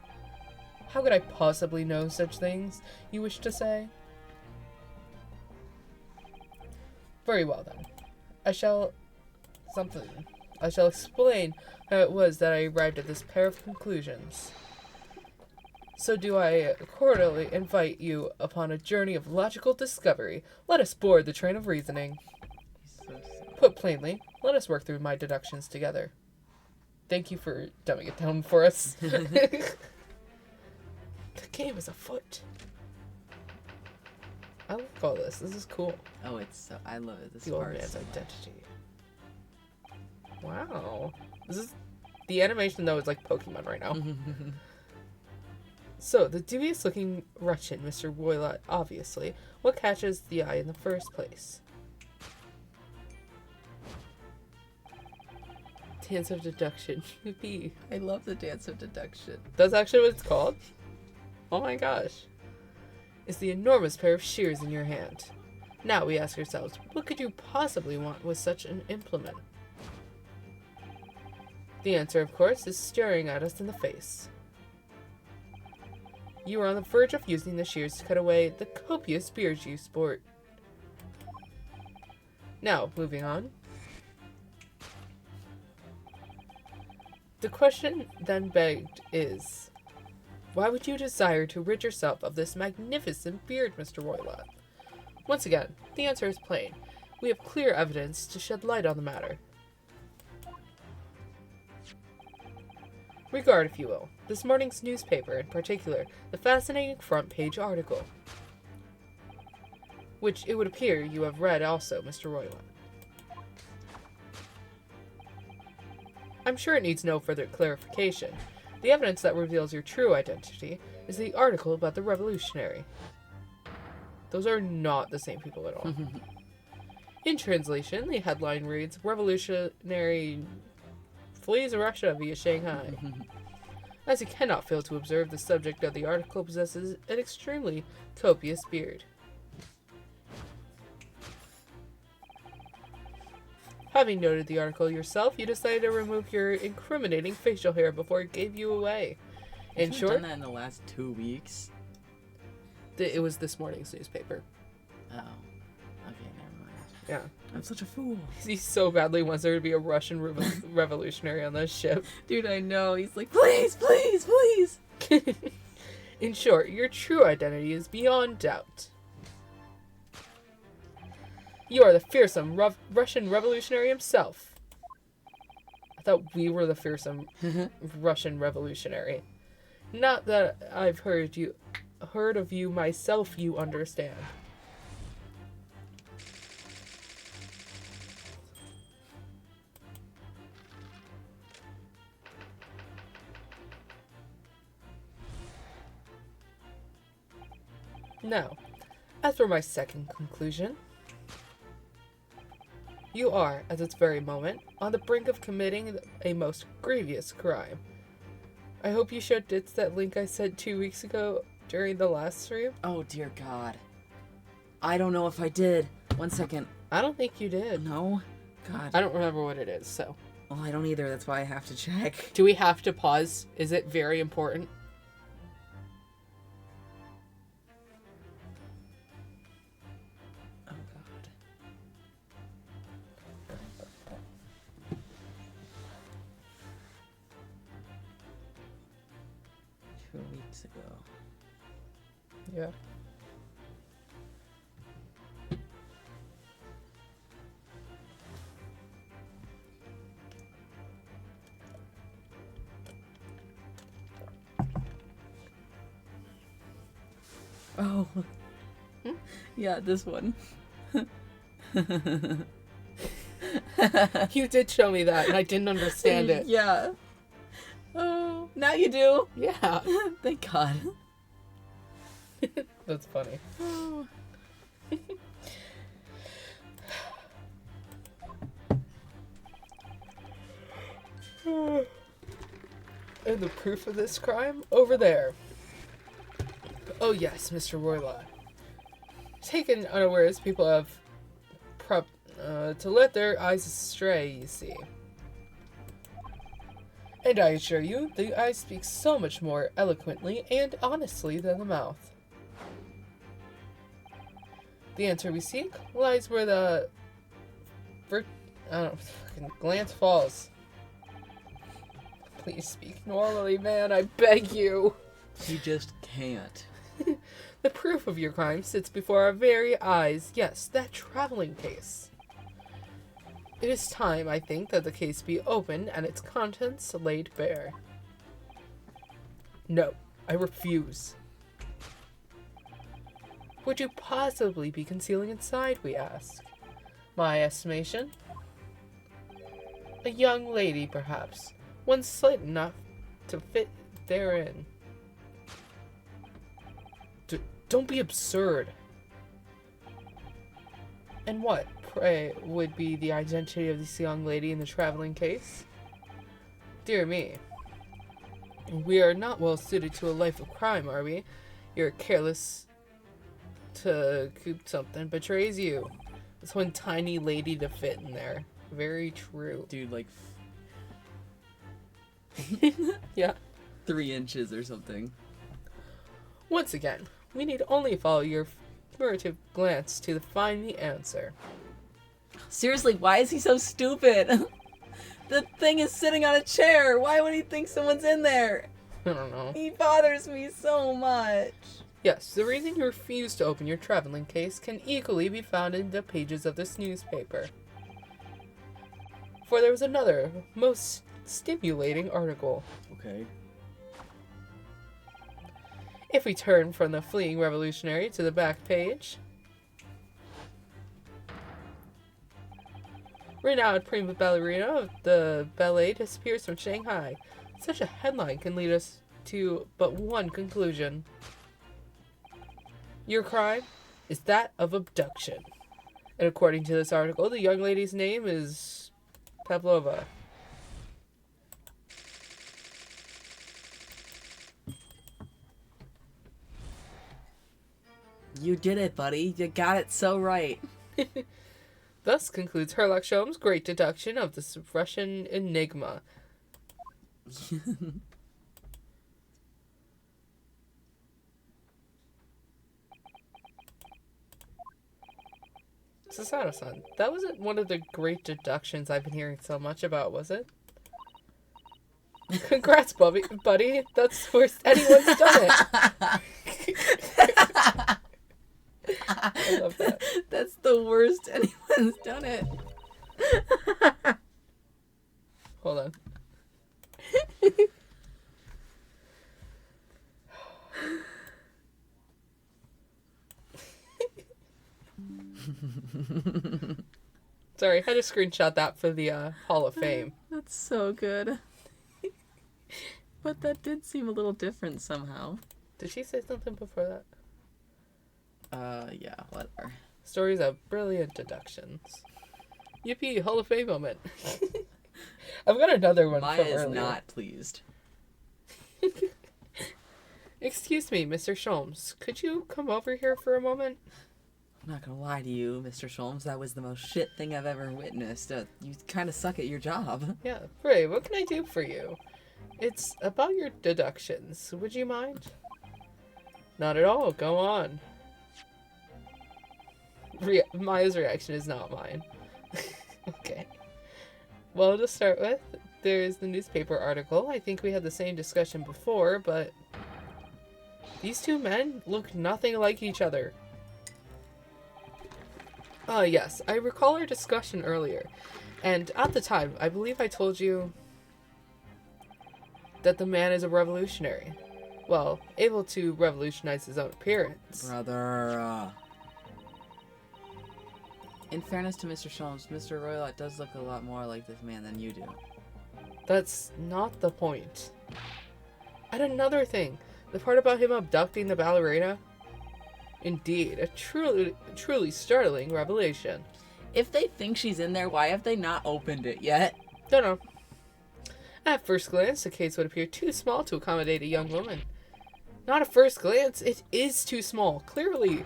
How could I possibly know such things, you wish to say? Very well then. I shall explain how it was that I arrived at this pair of conclusions. So do I cordially invite you upon a journey of logical discovery. Let us board the train of reasoning. Put plainly, let us work through my deductions together. Thank you for dumbing it down for us. The game is afoot. I like all this. This is cool. Oh, it's so... I love it. This The old part is man's so much. identity. Wow. This is... The animation, though, is like Pokemon right now. So, the dubious-looking wretched Mr. Roylott, obviously. What catches the eye in the first place? Dance of deduction. Yippee. I love the dance of deduction. That's actually what it's called? Oh my gosh. It's the enormous pair of shears in your hand. Now we ask ourselves, what could you possibly want with such an implement? The answer, of course, is staring at us in the face. You are on the verge of using the shears to cut away the copious beards you sport. Now, moving on. The question then begged is, why would you desire to rid yourself of this magnificent beard, Mr. Roylott? Once again, the answer is plain. We have clear evidence to shed light on the matter. Regard, if you will, this morning's newspaper, in particular, the fascinating front page article, which it would appear you have read also, Mr. Roylott. I'm sure it needs no further clarification. The evidence that reveals your true identity is the article about the revolutionary. Those are not the same people at all. In translation, the headline reads, Revolutionary flees Russia via Shanghai. As you cannot fail to observe, the subject of the article possesses an extremely copious beard. Having noted the article yourself, you decided to remove your incriminating facial hair before it gave you away. In short, done that in the last 2 weeks. It was this morning's newspaper. Oh. Okay, never mind. Yeah. I'm such a fool. He so badly wants there to be a Russian revolutionary on this ship. Dude, I know. He's like, please, please, please. In short, your true identity is beyond doubt. You are the fearsome Russian revolutionary himself. I thought we were the fearsome Russian revolutionary. Not that I've heard of you myself, you understand. Now, as for my second conclusion, you are, at this very moment, on the brink of committing a most grievous crime. I hope you showed Ditz that link I sent 2 weeks ago during the last stream. Oh, dear God. I don't know if I did. 1 second. I don't think you did. No? God. I don't remember what it is, so. Well, I don't either. That's why I have to check. Do we have to pause? Is it very important? Oh, God. 2 weeks ago. Yeah. Oh. Yeah, this one. You did show me that, and I didn't understand it. Yeah. Oh, now you do. Yeah. Thank God. That's funny. Oh. And the proof of this crime? Over there. Oh yes, Mr. Roylott. Taken unawares, people have to let their eyes stray, you see. And I assure you, the eye speaks so much more eloquently and honestly than the mouth. The answer we seek lies where the glance falls. Please speak normally, man, I beg you. You just can't. The proof of your crime sits before our very eyes. Yes, that traveling case. It is time, I think, that the case be opened and its contents laid bare. No, I refuse. Would you possibly be concealing inside, we ask? My estimation? A young lady, perhaps. One slight enough to fit therein. Don't be absurd. And what, pray, would be the identity of this young lady in the traveling case? Dear me. We are not well suited to a life of crime, are we? You're careless to coop something betrays you. There's one tiny lady to fit in there. Very true. Dude, like... Yeah. 3 inches or something. Once again, we need only follow your furtive glance to find the answer. Seriously, why is he so stupid? The thing is sitting on a chair. Why would he think someone's in there? I don't know. He bothers me so much. Yes, the reason you refuse to open your traveling case can equally be found in the pages of this newspaper. For there was another, most stimulating article. Okay. If we turn from the fleeing revolutionary to the back page. Renowned prima ballerina of the ballet disappears from Shanghai. Such a headline can lead us to but one conclusion. Your crime is that of abduction. And according to this article, the young lady's name is Pavlova. You did it, buddy. You got it so right. Thus concludes Herlock Sholmes' great deduction of this Russian enigma. Susanoo-san, that wasn't one of the great deductions I've been hearing so much about, was it? Congrats, buddy. That's the worst anyone's done it. I love that. That's the worst anyone's done it. Hold on. Sorry, I had to screenshot that for the Hall of Fame. That's so good. But that did seem a little different somehow. Did she say something before that? Yeah, whatever. Stories of brilliant deductions. Yippee, Hall of Fame moment. I've got another one Maya from is earlier. not pleased. Excuse me, Mr. Sholmes. Could you come over here for a moment? I'm not gonna lie to you, Mr. Sholmes. That was the most shit thing I've ever witnessed. You kind of suck at your job. Yeah, Ray, what can I do for you? It's about your deductions. Would you mind? Not at all. Go on. Maya's reaction is not mine. Okay. Well, to start with, there's the newspaper article. I think we had the same discussion before, but these two men look nothing like each other. Yes, I recall our discussion earlier, and at the time, I believe I told you that the man is a revolutionary. Well, able to revolutionize his own appearance. Brother, in fairness to Mr. Sholmes, Mr. Roylott does look a lot more like this man than you do. That's not the point. And another thing, the part about him abducting the ballerina? Indeed, a truly startling revelation. If they think she's in there, why have they not opened it yet? Don't know. At first glance, the case would appear too small to accommodate a young woman. Not at first glance, it is too small, clearly.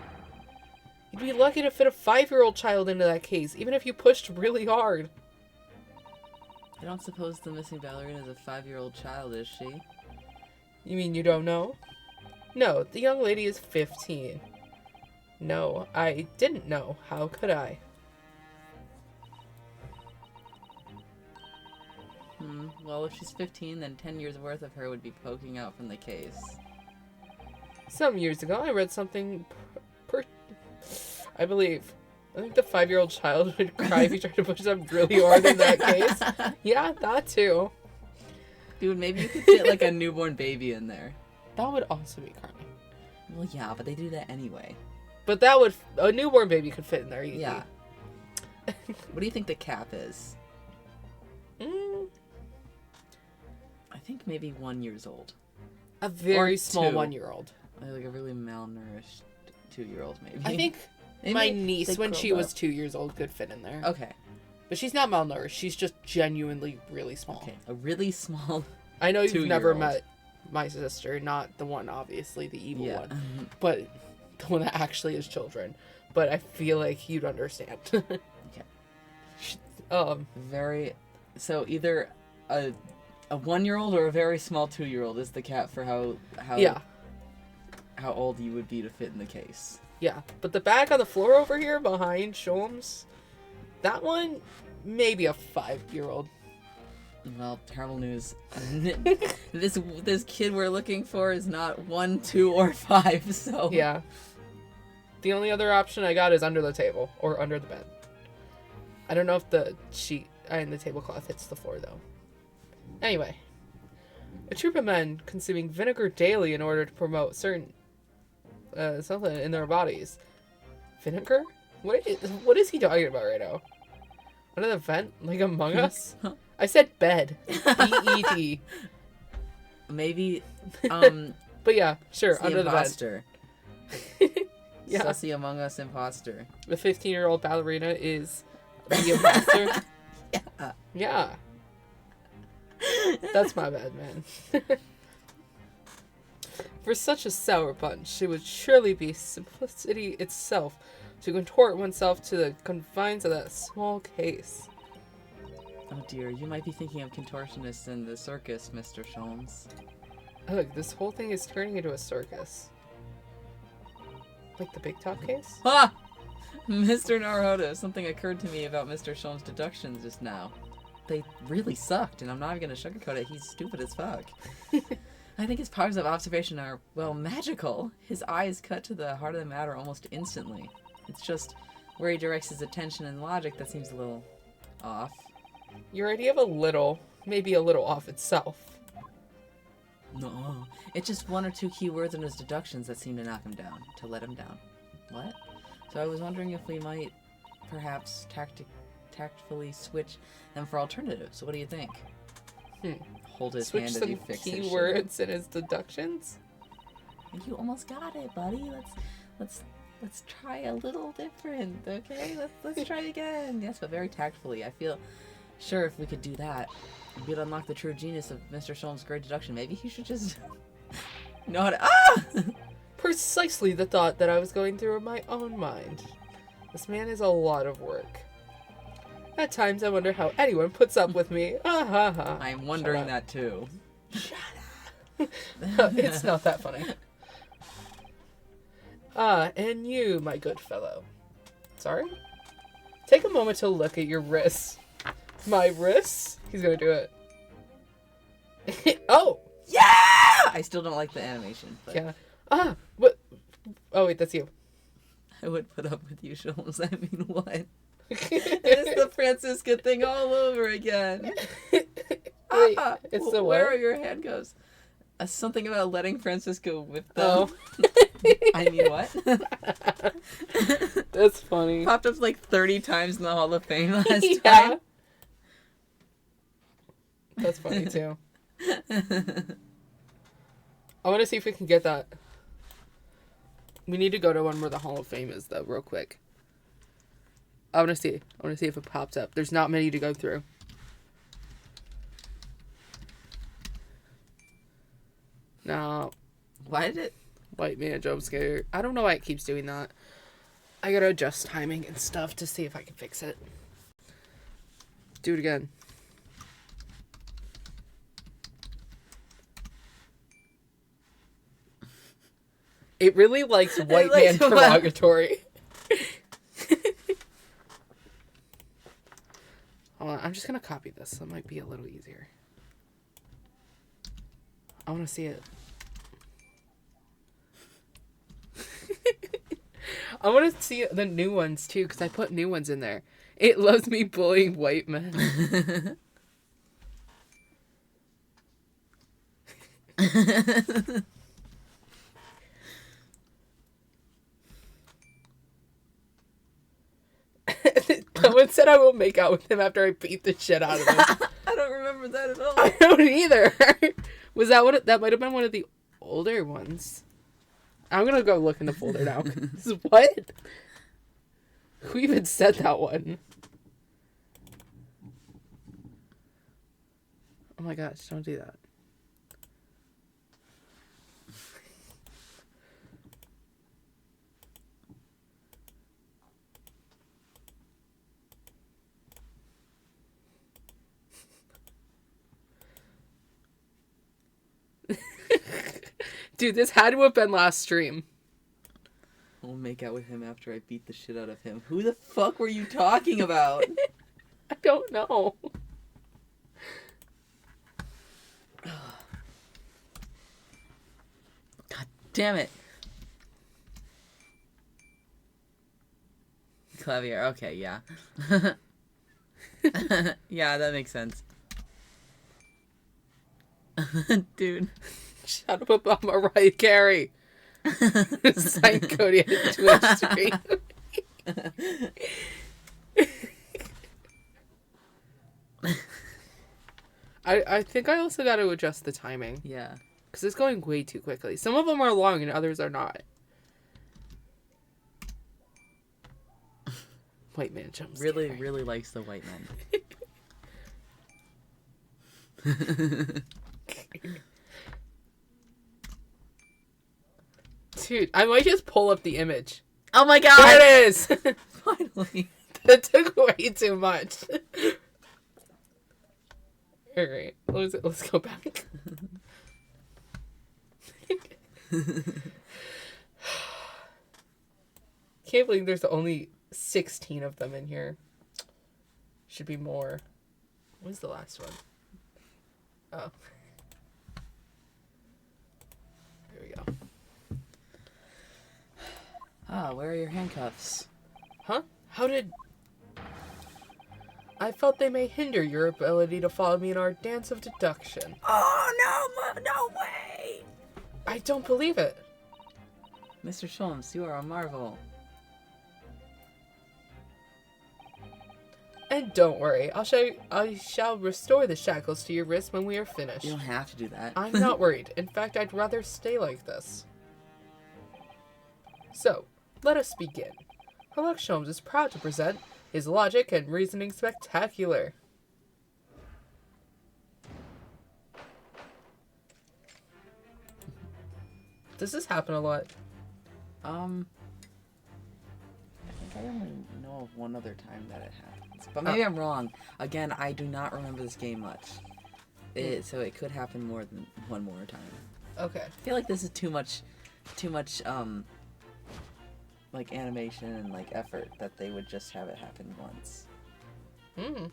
You'd be lucky to fit a 5-year-old child into that case, even if you pushed really hard. I don't suppose the missing ballerina is a 5-year-old child, is she? You mean you don't know? No, the young lady is 15. No, I didn't know. How could I? Well, if she's 15, then 10 years worth of her would be poking out from the case. Some years ago, I read something I think the 5-year-old child would cry if you tried to push them really hard in that case. Yeah, that too. Dude, maybe you could fit like a newborn baby in there. That would also be crying. Well, yeah, but they do that anyway. But a newborn baby could fit in there easy. Yeah. What do you think the cap is? I think maybe 1 year old. A very Or small 2. 1-year-old. Like a really malnourished 2-year-old, maybe. I think Maybe my they niece, when she curled was up. 2 years old, could fit in there. Okay. But she's not malnourished. She's just genuinely really small. Okay. A really small. I know you've never 2-year-old. met my sister, not the one, obviously, the evil Yeah. one, but the one that actually has children. But I feel like you'd understand. Okay. Very. So either a 1-year-old or a very small 2-year-old is the cap for how Yeah. how old you would be to fit in the case. Yeah, but the bag on the floor over here behind Sholmes, that one, maybe a 5-year-old. Well, terrible news. This kid we're looking for is not 1, 2, or 5. So Yeah. The only other option I got is under the table or under the bed. I don't know if the sheet and the tablecloth hits the floor though. Anyway, a troop of men consuming vinegar daily in order to promote certain something in their bodies. Vinegar? What is he talking about right now? Under the vent, like Among Us? I said bed. B-E-D. maybe But yeah, sure, it's the under the imposter. vent. Yeah, Sussy Among Us imposter. the 15-year-old ballerina is the imposter. Yeah. Yeah. That's my bad, man. For such a sour punch, it would surely be simplicity itself to contort oneself to the confines of that small case. Oh dear, you might be thinking of contortionists in the circus, Mr. Sholmes. Look, this whole thing is turning into a circus. Like the Big Top case? Ha! Mr. Naruto, something occurred to me about Mr. Sholmes' deductions just now. They really sucked, and I'm not even gonna sugarcoat it. He's stupid as fuck. I think his powers of observation are, well, magical. His eyes cut to the heart of the matter almost instantly. It's just where he directs his attention and logic that seems a little off. Your idea of a little, maybe a little off itself. No. It's just 1 or 2 key words in his deductions that seem to knock him down, to let him down. What? So I was wondering if we might perhaps tactfully switch them for alternatives. So what do you think? Hold his Switch hand as some you fix his keywords in his deductions? shit. You almost got it, buddy. Let's try a little different, okay? Let's try again. Yes, but very tactfully. I feel sure if we could do that, we'd unlock the true genius of Mr. Sholm's great deduction. Maybe he should just know how to. Ah! Precisely the thought that I was going through in my own mind. This man is a lot of work. At times I wonder how anyone puts up with me. I'm wondering that too. Shut up. It's not that funny. And you, my good fellow. Sorry? Take a moment to look at your wrists. My wrists? He's gonna do it. Oh! Yeah! I still don't like the animation. But Yeah. What? Oh, wait, that's you. I would put up with you, Sholmes. I mean, what? It's the Francisca thing all over again. Wait, it's the Where what? are your handcuffs? Something about letting Francisco whip them. Oh. I mean, what? That's funny. Popped up like 30 times in the Hall of Fame last Yeah. time. That's funny, too. I want to see if we can get that. We need to go to one where the Hall of Fame is, though, real quick. I want to see. I want to see if it pops up. There's not many to go through. No. Why did it? White man jump scare. I don't know why it keeps doing that. I gotta adjust timing and stuff to see if I can fix it. Do it again. It really likes white man derogatory. Hold on, I'm just gonna copy this. That might be a little easier. I want to see it. I want to see the new ones too, because I put new ones in there. It loves me bullying white men. Someone said I will make out with him after I beat the shit out of him. I don't remember that at all. I don't either. Was that what? That might have been one of the older ones. I'm gonna go look in the folder now. What? Who even said that one? Oh my gosh! Don't do that. Dude, this had to have been last stream. I'll make out with him after I beat the shit out of him. Who the fuck were you talking about? I don't know. God damn it. Clavier, okay, yeah. Yeah, that makes sense. Dude. Shut up about Mariah Carey. Sign Cody at a Twitch stream. I think I also got to adjust the timing. Yeah. Because it's going way too quickly. Some of them are long and others are not. White man jumps. Really, really likes the white men. Dude, I might just pull up the image. Oh my god! There it is! Finally. That took way too much. Alright, let's go back. Can't believe there's only 16 of them in here. Should be more. When's the last one? Oh. There we go. Ah, where are your handcuffs? Huh? How did... I felt they may hinder your ability to follow me in our dance of deduction. Oh, no way! I don't believe it. Mr. Sholmes, you are a marvel. And don't worry, I shall restore the shackles to your wrists when we are finished. You don't have to do that. I'm not worried. In fact, I'd rather stay like this. So, let us begin. Herlock Sholmes is proud to present his logic and reasoning spectacular. Does this happen a lot? I think I only know of one other time that it happens. But maybe I'm wrong. Again, I do not remember this game much. So it could happen more than one more time. Okay. I feel like this is too much like animation and like effort that they would just have it happen once. Hmm.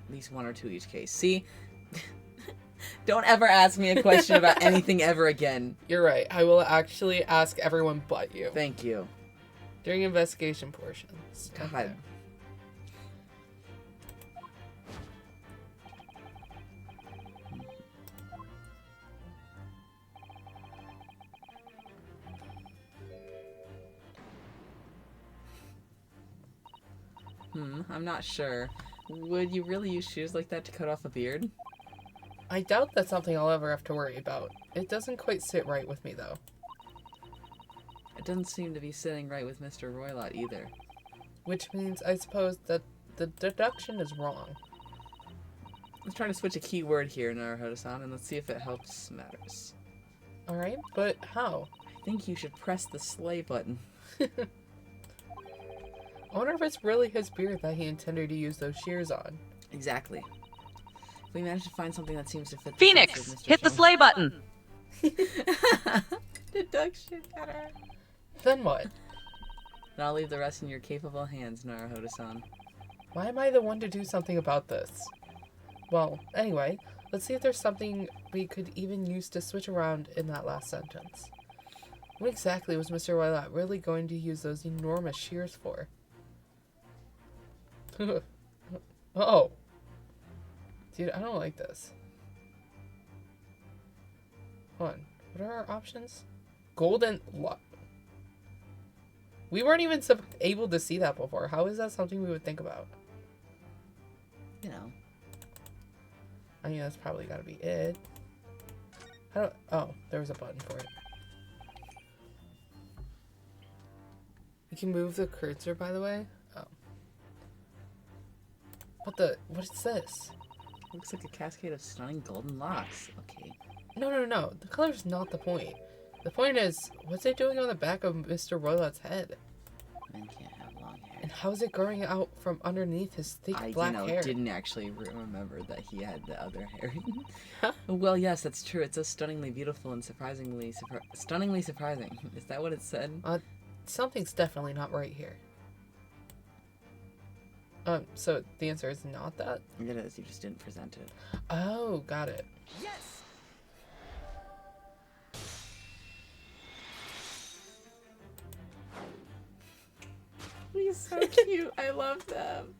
At least one or two each case. See? Don't ever ask me a question about anything ever again. You're right. I will actually ask everyone but you. Thank you. During investigation portions. God. Okay. I'm not sure. Would you really use shears like that to cut off a beard? I doubt that's something I'll ever have to worry about. It doesn't quite sit right with me, though. It doesn't seem to be sitting right with Mr. Roylott either. Which means, I suppose, that the deduction is wrong. Let's try to switch a key word here in our Naruhodo-san, and let's see if it helps matters. Alright, but how? I think you should press the slay button. I wonder if it's really his beard that he intended to use those shears on. Exactly. If we manage to find something that seems to fit the Phoenix, sense of Mr. hit the Sholmes- sleigh button. Deduction better. Then what? And I'll leave the rest in your capable hands, Naruhodo-san. Why am I the one to do something about this? Well, anyway, let's see if there's something we could even use to switch around in that last sentence. What exactly was Mr. Roylott really going to use those enormous shears for? Oh. Dude, I don't like this. Hold on. What are our options? Golden luck. We weren't even able to see that before. How is that something we would think about? You know. I mean, that's probably got to be it. I don't. Oh, there was a button for it. You can move the cursor, by the way. Oh. What is this? Looks like a cascade of stunning golden locks. Okay. No. The color's not the point. The point is, what's it doing on the back of Mr. Roylott's head? Men can't have long hair. And how is it growing out from underneath his thick black hair? Didn't actually remember that he had the other hair. Huh? Well, yes, that's true. It's so stunningly beautiful and stunningly surprising. Is that what it said? Something's definitely not right here. So the answer is not that? It is. You just didn't present it. Oh, got it. Yes. He's so cute. I love them.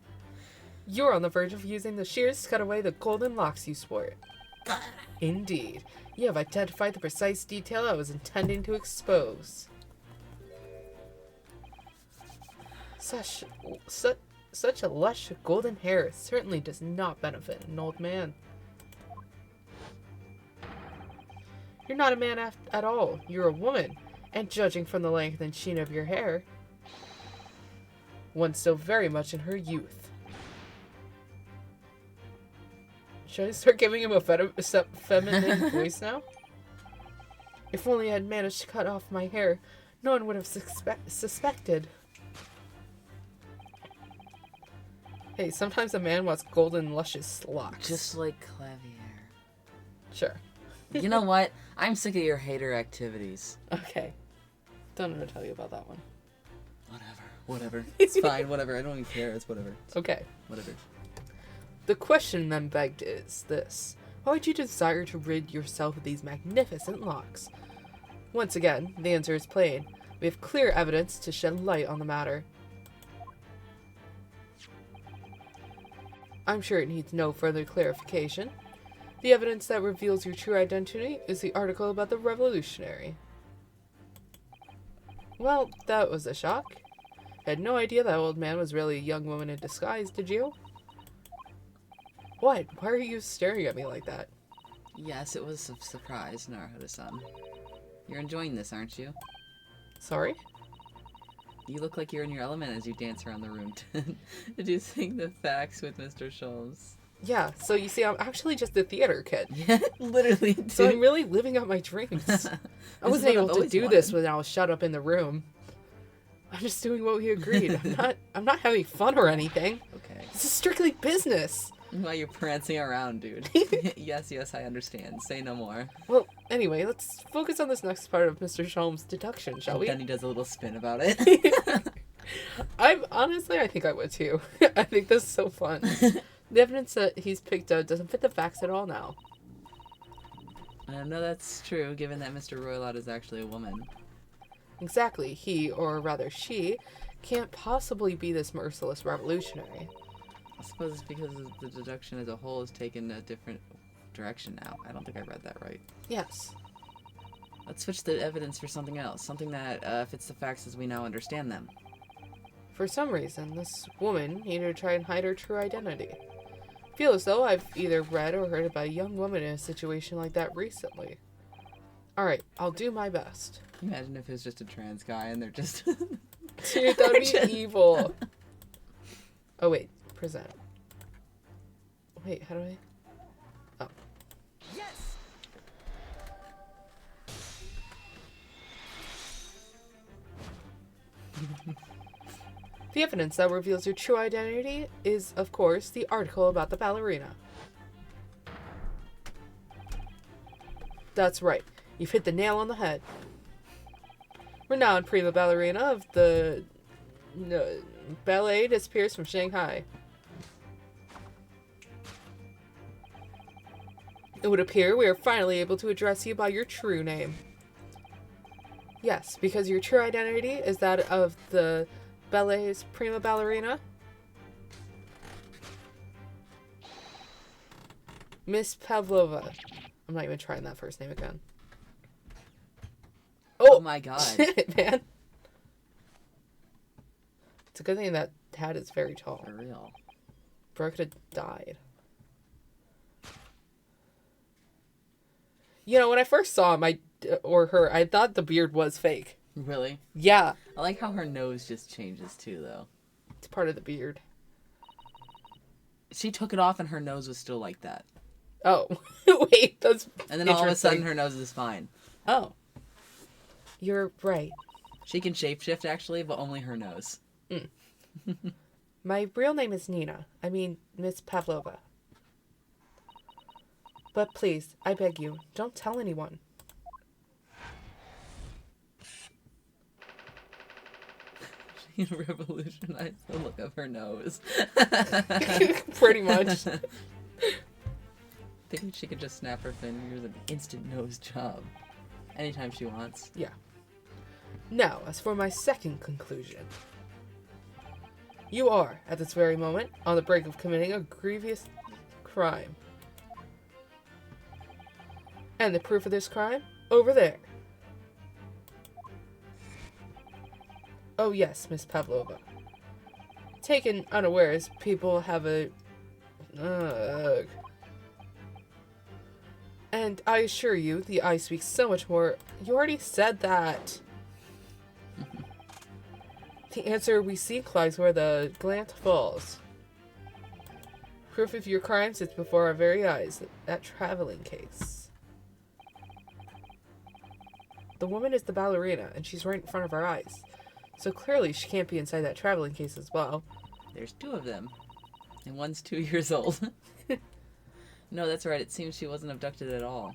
You're on the verge of using the shears to cut away the golden locks you sport. Indeed. You have identified the precise detail I was intending to expose. Such a lush golden hair certainly does not benefit an old man. You're not a man at all. You're a woman. And judging from the length and sheen of your hair, one still very much in her youth. Should I start giving him a feminine voice now? If only I had managed to cut off my hair, no one would have suspected. Hey, sometimes a man wants golden, luscious locks. Just like Clavier. Sure. You know what? I'm sick of your hater activities. Okay. Don't know what to tell you about that one. Whatever. It's fine. Whatever. I don't even care. It's whatever. Okay. Whatever. The question then begged is this. Why would you desire to rid yourself of these magnificent locks? Once again, the answer is plain. We have clear evidence to shed light on the matter. I'm sure it needs no further clarification. The evidence that reveals your true identity is the article about the revolutionary. Well, that was a shock. Had no idea that old man was really a young woman in disguise, did you? What? Why are you staring at me like that? Yes, it was a surprise, Naruhodo-san. You're enjoying this, aren't you? Sorry? You look like you're in your element as you dance around the room, deducing the facts with Mr. Schultz. Yeah, so you see, I'm actually just a theater kid. Yeah, literally, dude. So I'm really living out my dreams. I wasn't able to do this when I was shut up in the room. I'm just doing what we agreed. I'm not having fun or anything. Okay. This is strictly business. While you're prancing around, dude. Yes, I understand. Say no more. Well, anyway, let's focus on this next part of Mr. Sholm's deduction, shall we? Then he does a little spin about it. I think I would too. I think this is so fun. The evidence that he's picked out doesn't fit the facts at all now. No, that's true, given that Mr. Roylott is actually a woman. Exactly. He, or rather she, can't possibly be this merciless revolutionary. I suppose it's because the deduction as a whole has taken a different direction now. I don't think I read that right. Yes. Let's switch the evidence for something else. Something that fits the facts as we now understand them. For some reason, this woman needed to try and hide her true identity. I feel as though I've either read or heard about a young woman in a situation like that recently. Alright, I'll do my best. Imagine if it was just a trans guy and they're just... Dude, that would be evil. Oh, wait. Present. Wait, how do I... Oh. Yes! The evidence that reveals your true identity is, of course, the article about the ballerina. That's right. You've hit the nail on the head. Renowned prima ballerina of the ballet disappears from Shanghai. It would appear we are finally able to address you by your true name. Yes, because your true identity is that of the ballet's prima ballerina. Miss Pavlova. I'm not even trying that first name again. Oh my god. Shit, man. It's a good thing that hat is very tall. For real. Bro could have died. You know, when I first saw him, her, I thought the beard was fake. Really? Yeah. I like how her nose just changes too, though. It's part of the beard. She took it off and her nose was still like that. Oh. Wait, that's And then all of a sudden her nose is fine. Oh. You're right. She can shapeshift, actually, but only her nose. Mm. My real name is Nina. I mean, Miss Pavlova. But please, I beg you, don't tell anyone. She revolutionized the look of her nose. Pretty much. I think she could just snap her fingers and instant nose job. Anytime she wants. Yeah. Now, as for my second conclusion. You are, at this very moment, on the brink of committing a grievous crime. And the proof of this crime? Over there. Oh yes, Miss Pavlova. Taken unawares, people have a... And I assure you, the eye speaks so much more... You already said that. The answer we seek lies where the glance falls. Proof of your crime sits before our very eyes. That traveling case. The woman is the ballerina, and she's right in front of our eyes. So clearly she can't be inside that traveling case as well. There's two of them. And one's 2 years old. No, that's right. It seems she wasn't abducted at all.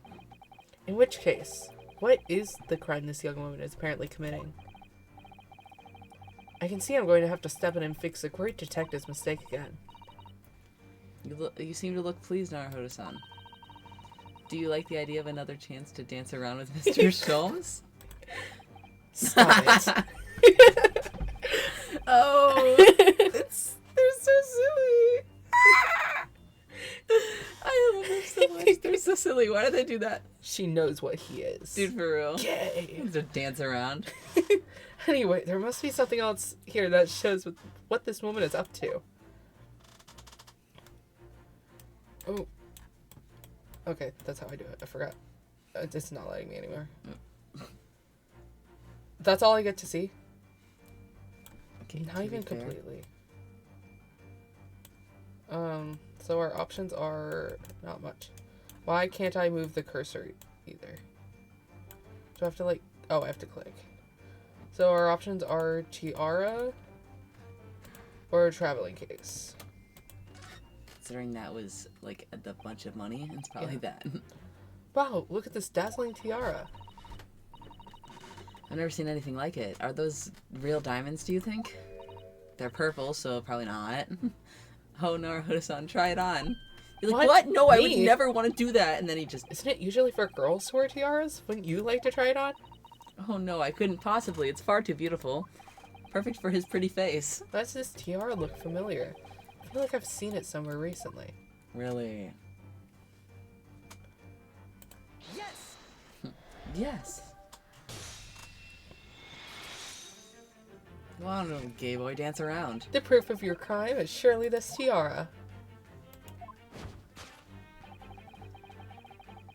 In which case, what is the crime this young woman is apparently committing? I can see I'm going to have to step in and fix a great detective's mistake again. You seem to look pleased, Naruhodo-san. Do you like the idea of another chance to dance around with Mr. Sholmes? Stop it. Oh, they're so silly. I love them so much. They're so silly. Why did they do that? She knows what he is. Dude, for real. Gay. To dance around. Anyway, there must be something else here that shows what this woman is up to. Oh. Okay, that's how I do it. I forgot. It's not letting me anymore. That's all I get to see. Okay, Not to even be fair. completely. So our options are not much. Why can't I move the cursor either? Do I have to like... Oh, I have to click. So our options are tiara or a traveling case. Considering that was like a bunch of money, it's probably that. Wow, look at this dazzling tiara. I've never seen anything like it. Are those real diamonds, do you think? They're purple, so probably not. Oh, Naruto-san, try it on. You're like, what? No, I would Me? never want to do that. And then he just, Isn't it usually for girls to wear tiaras? Wouldn't you like to try it on? oh no, I couldn't possibly. It's far too beautiful. Perfect for his pretty face. Why does this tiara look familiar? I feel like I've seen it somewhere recently. Really? Yes! Yes. Come on, little gay boy, dance around. The proof of your crime is surely this tiara.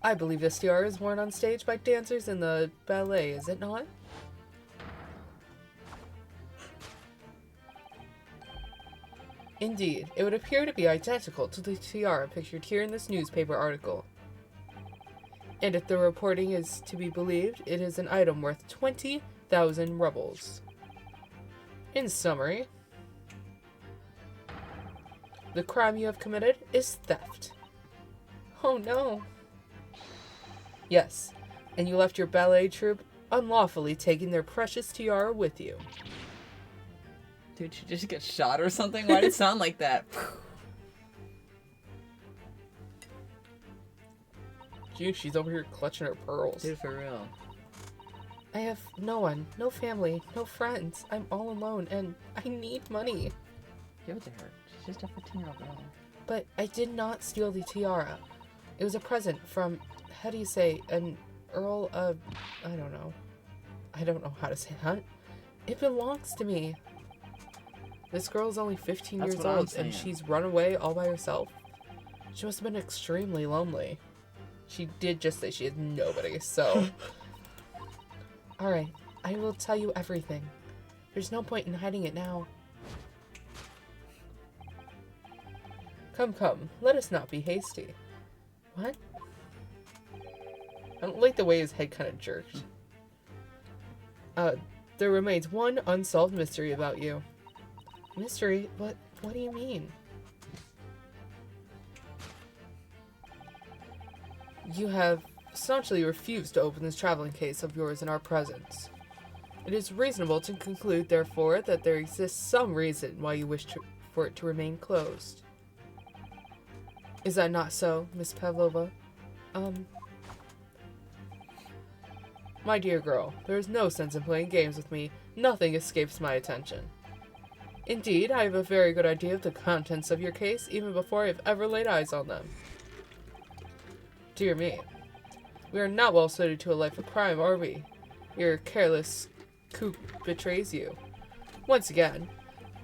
I believe this tiara is worn on stage by dancers in the ballet, is it not? Indeed, it would appear to be identical to the tiara pictured here in this newspaper article. And if the reporting is to be believed, it is an item worth 20,000 rubles. In summary, the crime you have committed is theft. Oh no. Yes, and you left your ballet troupe unlawfully taking their precious tiara with you. Did you just get shot or something? Why did it sound like that? Gee, she's over here clutching her pearls. Dude, for real. I have no one, no family, no friends. I'm all alone and I need money. Give it to her. She's just a 15-year-old girl. But I did not steal the tiara. It was a present from, how do you say, an Earl of... I don't know. I don't know how to say that. It belongs to me. This girl's only 15 That's years what I'm old saying. and she's run away all by herself. She must have been extremely lonely. She did just say she had nobody, so... Alright, I will tell you everything. There's no point in hiding it now. Come, let us not be hasty. What? I don't like the way his head kind of jerked. There remains one unsolved mystery about you. Mystery? What do you mean? You have staunchly refused to open this traveling case of yours in our presence. It is reasonable to conclude, therefore, that there exists some reason why you wish for it to remain closed. Is that not so, Miss Pavlova? My dear girl, there is no sense in playing games with me. Nothing escapes my attention. Indeed, I have a very good idea of the contents of your case even before I have ever laid eyes on them. Dear me. We are not well suited to a life of crime, are we? Your careless coup betrays you. Once again,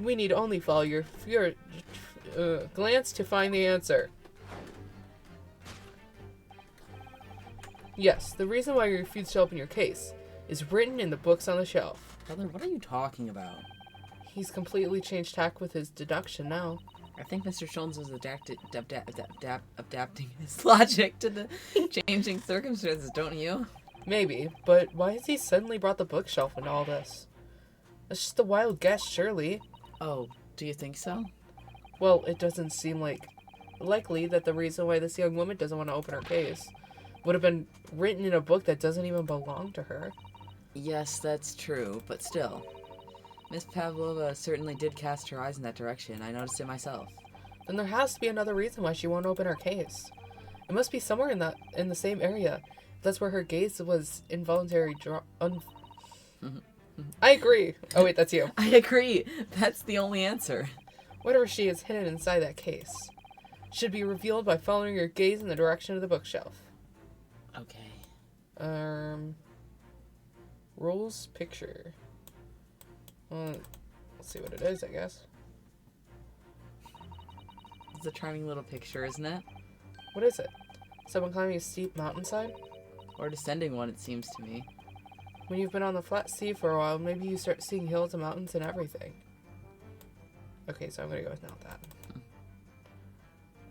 we need only follow your glance to find the answer. Yes, the reason why you refuse to open your case is written in the books on the shelf. Brother, what are you talking about? He's completely changed tack with his deduction now. I think Mr. Schultz was adapting his logic to the changing circumstances, don't you? Maybe, but why has he suddenly brought the bookshelf into all this? That's just a wild guess, surely. Oh, do you think so? Well, it doesn't seem likely that the reason why this young woman doesn't want to open her case would have been written in a book that doesn't even belong to her. Yes, that's true, but still. Miss Pavlova certainly did cast her eyes in that direction. I noticed it myself. Then there has to be another reason why she won't open her case. It must be somewhere in the same area. That's where her gaze was involuntary I agree. Oh wait, that's you. I agree. That's the only answer. Whatever she has hidden inside that case should be revealed by following your gaze in the direction of the bookshelf. Okay. Rules picture. Let's see what it is, I guess. It's a charming little picture, isn't it? What is it? Someone climbing a steep mountainside? Or descending one, it seems to me. When you've been on the flat sea for a while, maybe you start seeing hills and mountains and everything. Okay, so I'm gonna go with not that.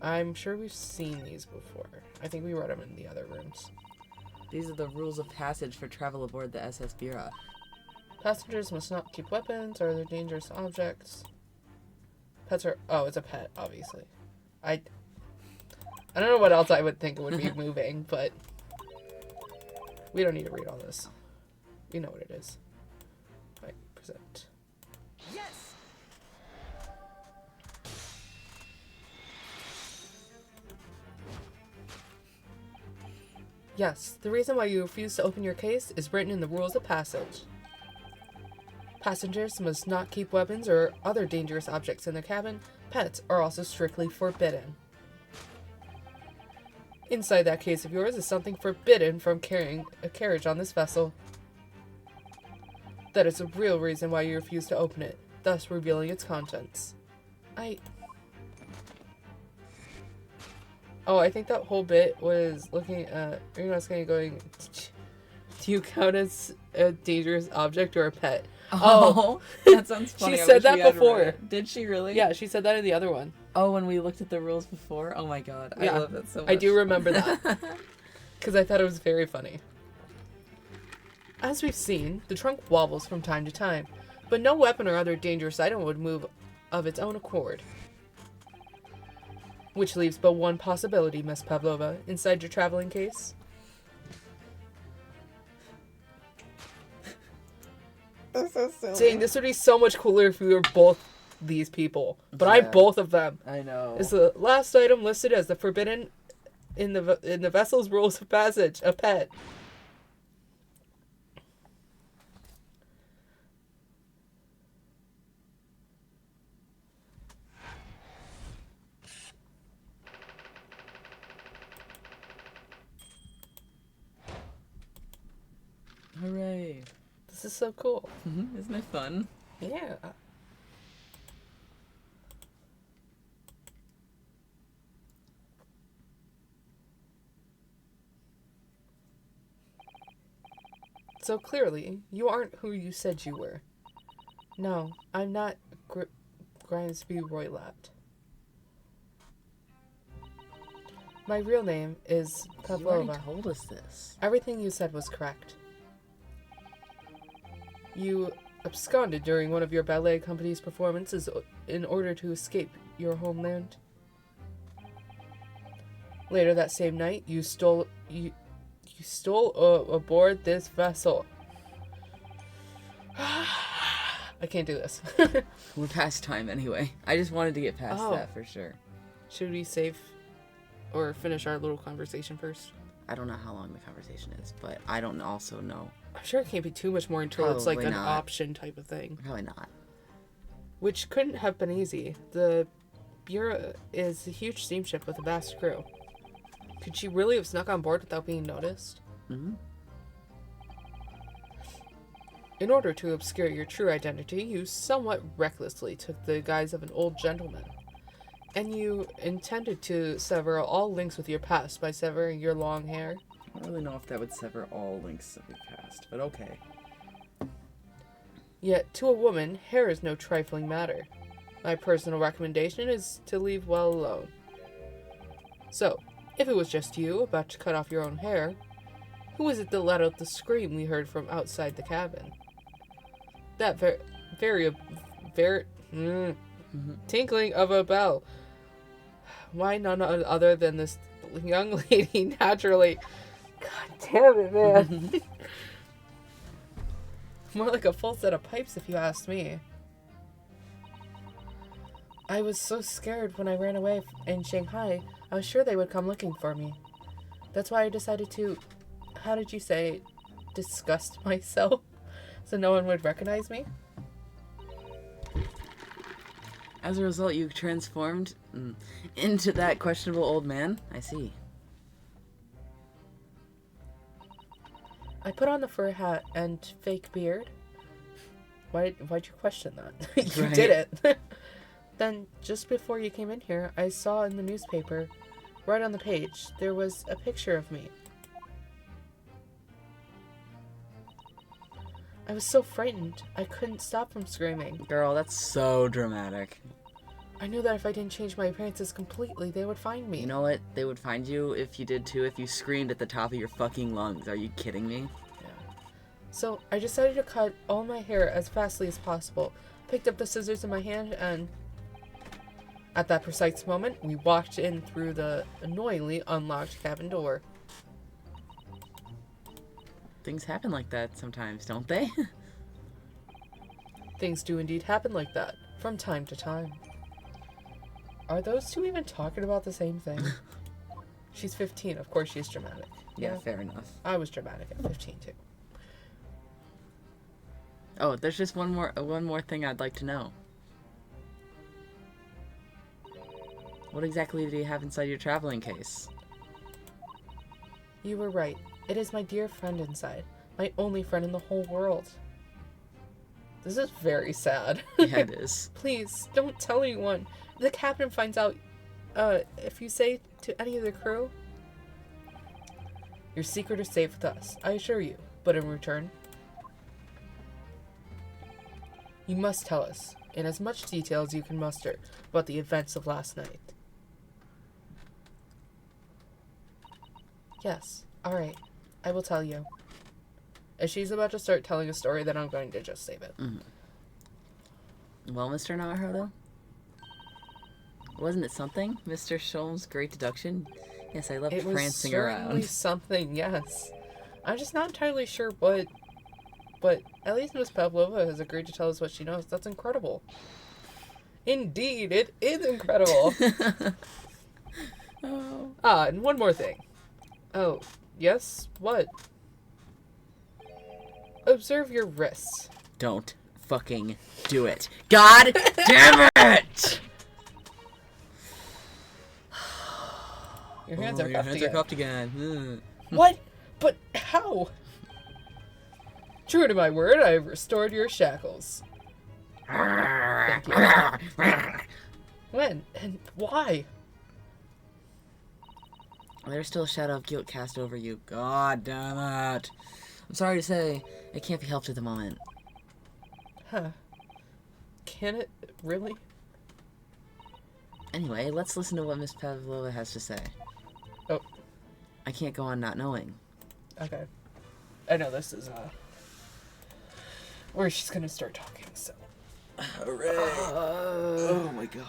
I'm sure we've seen these before. I think we read them in the other rooms. These are the rules of passage for travel aboard the SS Bira. Passengers must not keep weapons or other dangerous objects. Pets are... Oh, it's a pet, obviously. I don't know what else I would think it would be moving, but... We don't need to read all this. We know what it is. Right, present. Yes! Yes, the reason why you refuse to open your case is written in the rules of passage. Passengers must not keep weapons or other dangerous objects in the cabin. Pets are also strictly forbidden. Inside that case of yours is something forbidden from carrying a carriage on this vessel. That is the real reason why you refuse to open it, thus revealing its contents. Oh, I think that whole bit was looking at Rinasuke going, do you count as a dangerous object or a pet? Oh, that sounds funny. She I said wish that we had before. read it. Did she really? Yeah, she said that in the other one. Oh, when we looked at the rules before? Oh my god. Yeah. I love that so much. I do remember that. Because I thought it was very funny. As we've seen, the trunk wobbles from time to time, but no weapon or other dangerous item would move of its own accord. Which leaves but one possibility, Miss Pavlova, inside your traveling case. That's so silly. Dang, this would be so much cooler if we were both these people. But I'm Yeah. both of them. I know. Is the last item listed as the forbidden in the vessel's rules of passage, a pet. Hooray. This is so cool. Isn't it fun? Yeah. So clearly, you aren't who you said you were. No, I'm not Grimsby Roylott. My real name is You already Pavlova. told us this. Everything you said was correct. You absconded during one of your ballet company's performances in order to escape your homeland. Later that same night, you stole aboard this vessel. I can't do this. We're past time anyway. I just wanted to get past Oh. that for sure. Should we save or finish our little conversation first? I don't know how long the conversation is, but I don't also know. I'm sure it can't be too much more until it's like Probably an not. option type of thing. Probably not. Which couldn't have been easy. The Bureau is a huge steamship with a vast crew. Could she really have snuck on board without being noticed? Mm-hmm. In order to obscure your true identity, you somewhat recklessly took the guise of an old gentleman. And you intended to sever all links with your past by severing your long hair. I don't really know if that would sever all links that we've passed, but okay. Yet, to a woman, hair is no trifling matter. My personal recommendation is to leave well alone. So, if it was just you, about to cut off your own hair, who was it that let out the scream we heard from outside the cabin? That tinkling of a bell. Why none other than this young lady naturally... God damn it, man. More like a full set of pipes, if you ask me. I was so scared when I ran away in Shanghai, I was sure they would come looking for me. That's why I decided to, how did you say, disgust myself, so no one would recognize me? As a result, you transformed into that questionable old man? I see. I put on the fur hat and fake beard. Why'd you question that? You Right. did it. Then, just before you came in here, I saw in the newspaper, right on the page, there was a picture of me. I was so frightened. I couldn't stop from screaming. Girl, that's so dramatic. I knew that if I didn't change my appearances completely, they would find me. You know what? They would find you if you did too, if you screamed at the top of your fucking lungs. Are you kidding me? Yeah. So I decided to cut all my hair as fastly as possible. Picked up the scissors in my hand and... At that precise moment, we walked in through the annoyingly unlocked cabin door. Things happen like that sometimes, don't they? Things do indeed happen like that, from time to time. Are those two even talking about the same thing? She's 15, of course she's dramatic. Yeah, fair enough. I was dramatic at 15 too. Oh, there's just one more thing I'd like to know. What exactly do you have inside your traveling case? You were right. It is my dear friend inside. My only friend in the whole world. This is very sad. Yeah, it is. Please, don't tell anyone. If the captain finds out, if you say to any of the crew, your secret is safe with us, I assure you. But in return, you must tell us, in as much detail as you can muster, about the events of last night. Yes, alright. I will tell you. If she's about to start telling a story, then I'm going to just save it. Mm-hmm. Well, Mr. Naruto, wasn't it something? Mr. Sholm's great deduction? Yes, I love prancing around. It was something, yes. I'm just not entirely sure what, but at least Miss Pavlova has agreed to tell us what she knows. That's incredible. Indeed, it is incredible. Oh. And one more thing. Oh, yes? What? Observe your wrists. Don't fucking do it. God damn it! Your hands are cuffed again. cuffed again. What? But how? True to my word, I have restored your shackles. Thank you. When? And why? There's still a shadow of guilt cast over you. God damn it. I'm sorry to say, it can't be helped at the moment. Huh. Can it really? Anyway, let's listen to what Miss Pavlova has to say. Oh. I can't go on not knowing. Okay. I know this is, where she's gonna start talking, so. Hooray! Oh my god.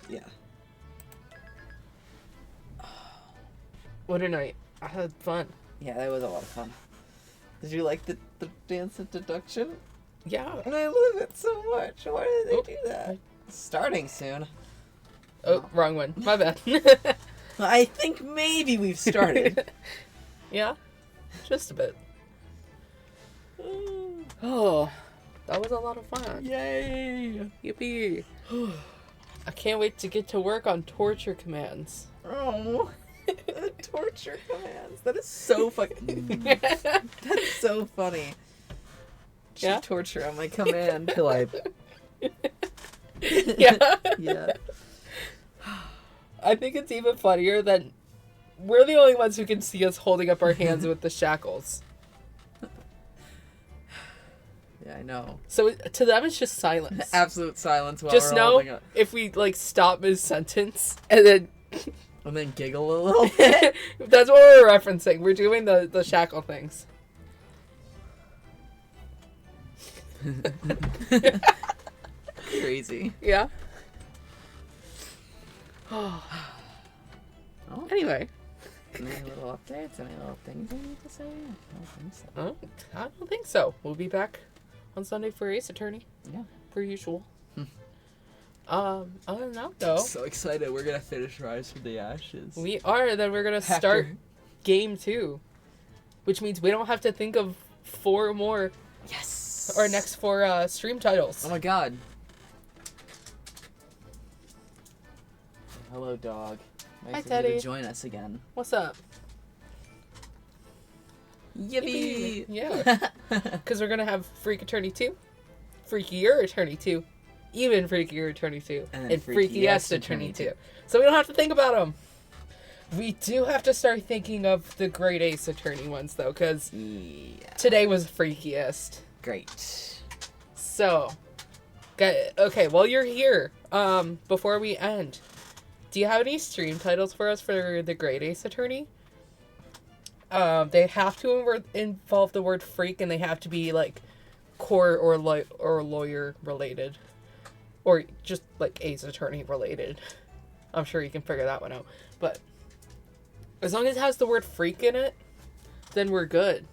Yeah. What a night. I had fun. Yeah, that was a lot of fun. Did you like the dance of deduction? Yeah. I love it so much. Why did they do that? Starting soon. Oh, wrong one. My bad. I think maybe we've started. Yeah? Just a bit. Oh, that was a lot of fun. Yay! Yippee. I can't wait to get to work on torture commands. Oh. Torture commands. That is so fucking. That's so funny. Yeah? Torture on my command till I. Yeah. Yeah. I think it's even funnier that we're the only ones who can see us holding up our hands with the shackles. Yeah, I know. So to them, it's just silence. Absolute silence while Just we're know holding up. if we like stop mid-sentence and then And then giggle a little bit. that's what we're referencing. We're doing the shackle things. Crazy. Yeah. Oh. Anyway. Any little updates? Any little things I need to say? I don't think so. I don't think so. We'll be back on Sunday for Ace Attorney. Yeah. Per usual. Other than that, though, So excited. We're going to finish Rise from the Ashes. we are. Then we're gonna start Game 2, which means we don't have to think of 4 more. Yes! Our next 4 stream titles. Oh my god. Hello, dog. Nice Hi, of you Teddy. to join us again. What's up? Yippee! Yeah. Because we're gonna have Freak Attorney 2, Freakier Attorney 2, even Freakier Attorney 2, And and Freakiest Freakiest Attorney 2. So we don't have to think about them. We do have to start thinking of the Great Ace Attorney ones, though, because Yeah. today was Freakiest. Great. So, okay, while you're here, before we end, do you have any stream titles for us for the Great Ace Attorney? They have to involve the word freak, and they have to be, like, court or lawyer related. Or just, like, Ace Attorney related. I'm sure you can figure that one out. But as long as it has the word freak in it, then we're good.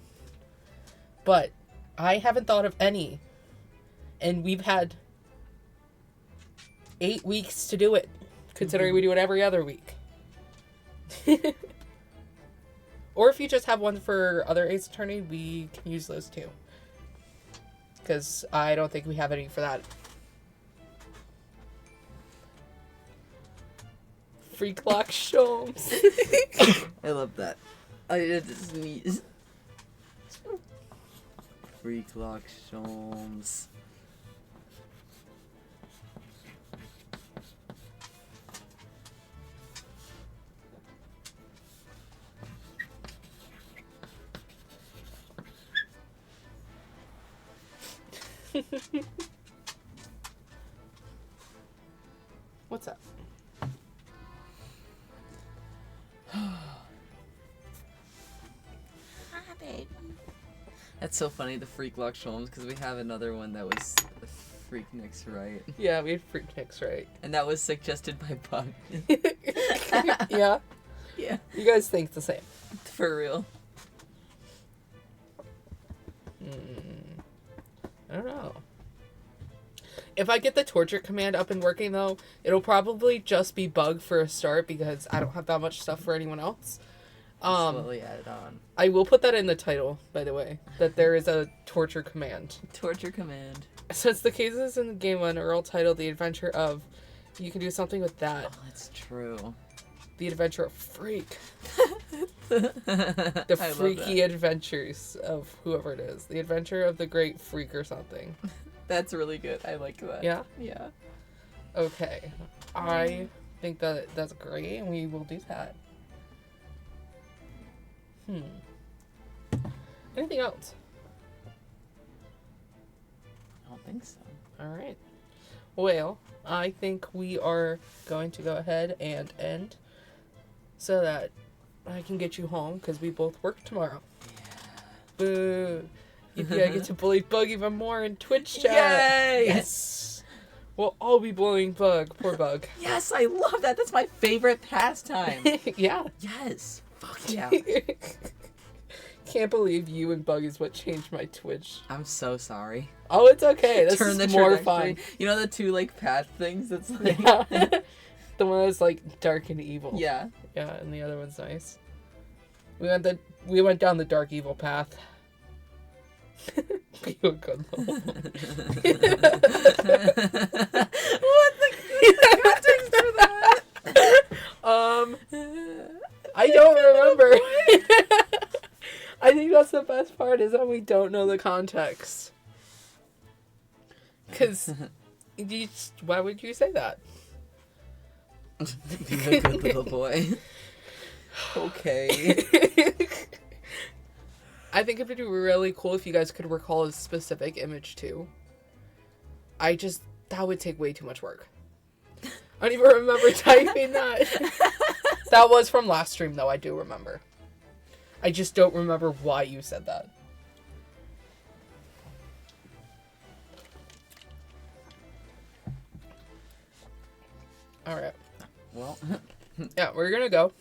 But I haven't thought of any. And we've had 8 weeks to do it, considering we do it every other week. Or if you just have one for other Ace Attorney, we can use those too. Because I don't think we have any for that. Freak Lock Shomes. I love that. I did sneeze. Freak Lock Shomes. What's up? That's so funny, the Freak Lock Shomes, because we have another one that was Freakniks, right? Yeah, we had Freakniks, right? And that was suggested by Bug. Yeah? Yeah. You guys think the same. For real. I don't know. If I get the torture command up and working, though, it'll probably just be Bug for a start, because I don't have that much stuff for anyone else. Slowly added on. I will put that in the title, by the way, that there is a torture command. Torture command. Since the cases in game 1 are all titled The Adventure of, you can do something with that. Oh, that's true. The Adventure of Freak. The freaky adventures of whoever it is. The Adventure of the Great Freak or something. That's really good. I like that. Yeah? Yeah. Okay. I think that's great, and we will do that. Anything else? I don't think so. Alright. Well, I think we are going to go ahead and end so that I can get you home, because we both work tomorrow. Yeah. Boo. I get to bully Bug even more in Twitch chat. Yay! Yes! We'll all be bullying Bug. Poor Bug. Yes, I love that. That's my favorite pastime. Yeah. Yes. Fuck yeah. Can't believe you and Bug is what changed my Twitch. I'm so sorry. Oh, it's okay. This Turn the is more trajectory. fun. You know the two, like, path things? That's like... Yeah. The one that's like dark and evil. Yeah. Yeah, and the other one's nice. We went down the dark evil path. Be a good little What the context for that? I don't remember. I think that's the best part, is that we don't know the context. Because, why would you say that? Be a good little boy. Okay. I think it would be really cool if you guys could recall a specific image too. That would take way too much work. I don't even remember typing that. That was from last stream though, I do remember. I just don't remember why you said that. Alright. Well. Yeah, we're gonna go.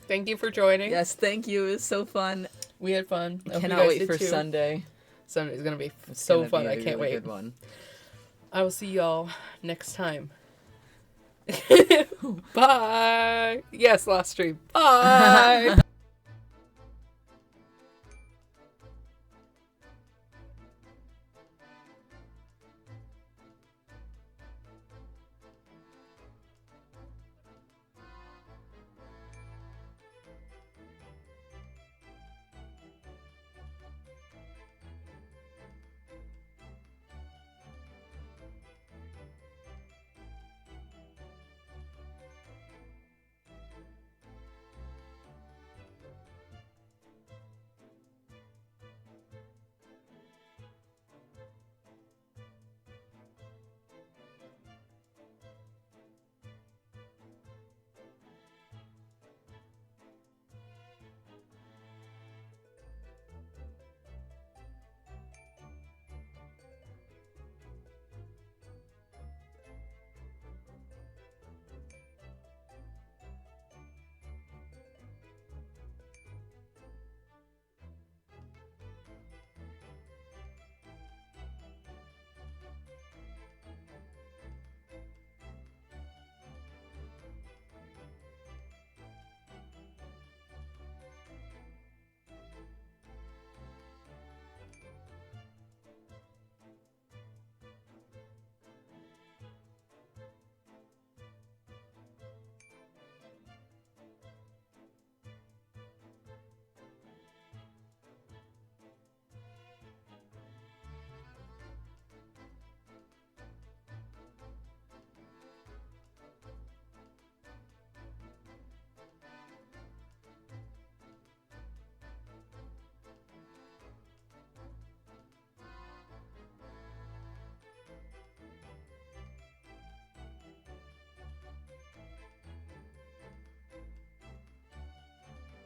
Thank you for joining. Yes, thank you. It was so fun. We had fun. I hope you Cannot guys wait did for too. Sunday's Sunday's gonna be so fun. I can't wait. Good one. I will see y'all next time. Bye. Yes, last stream. Bye.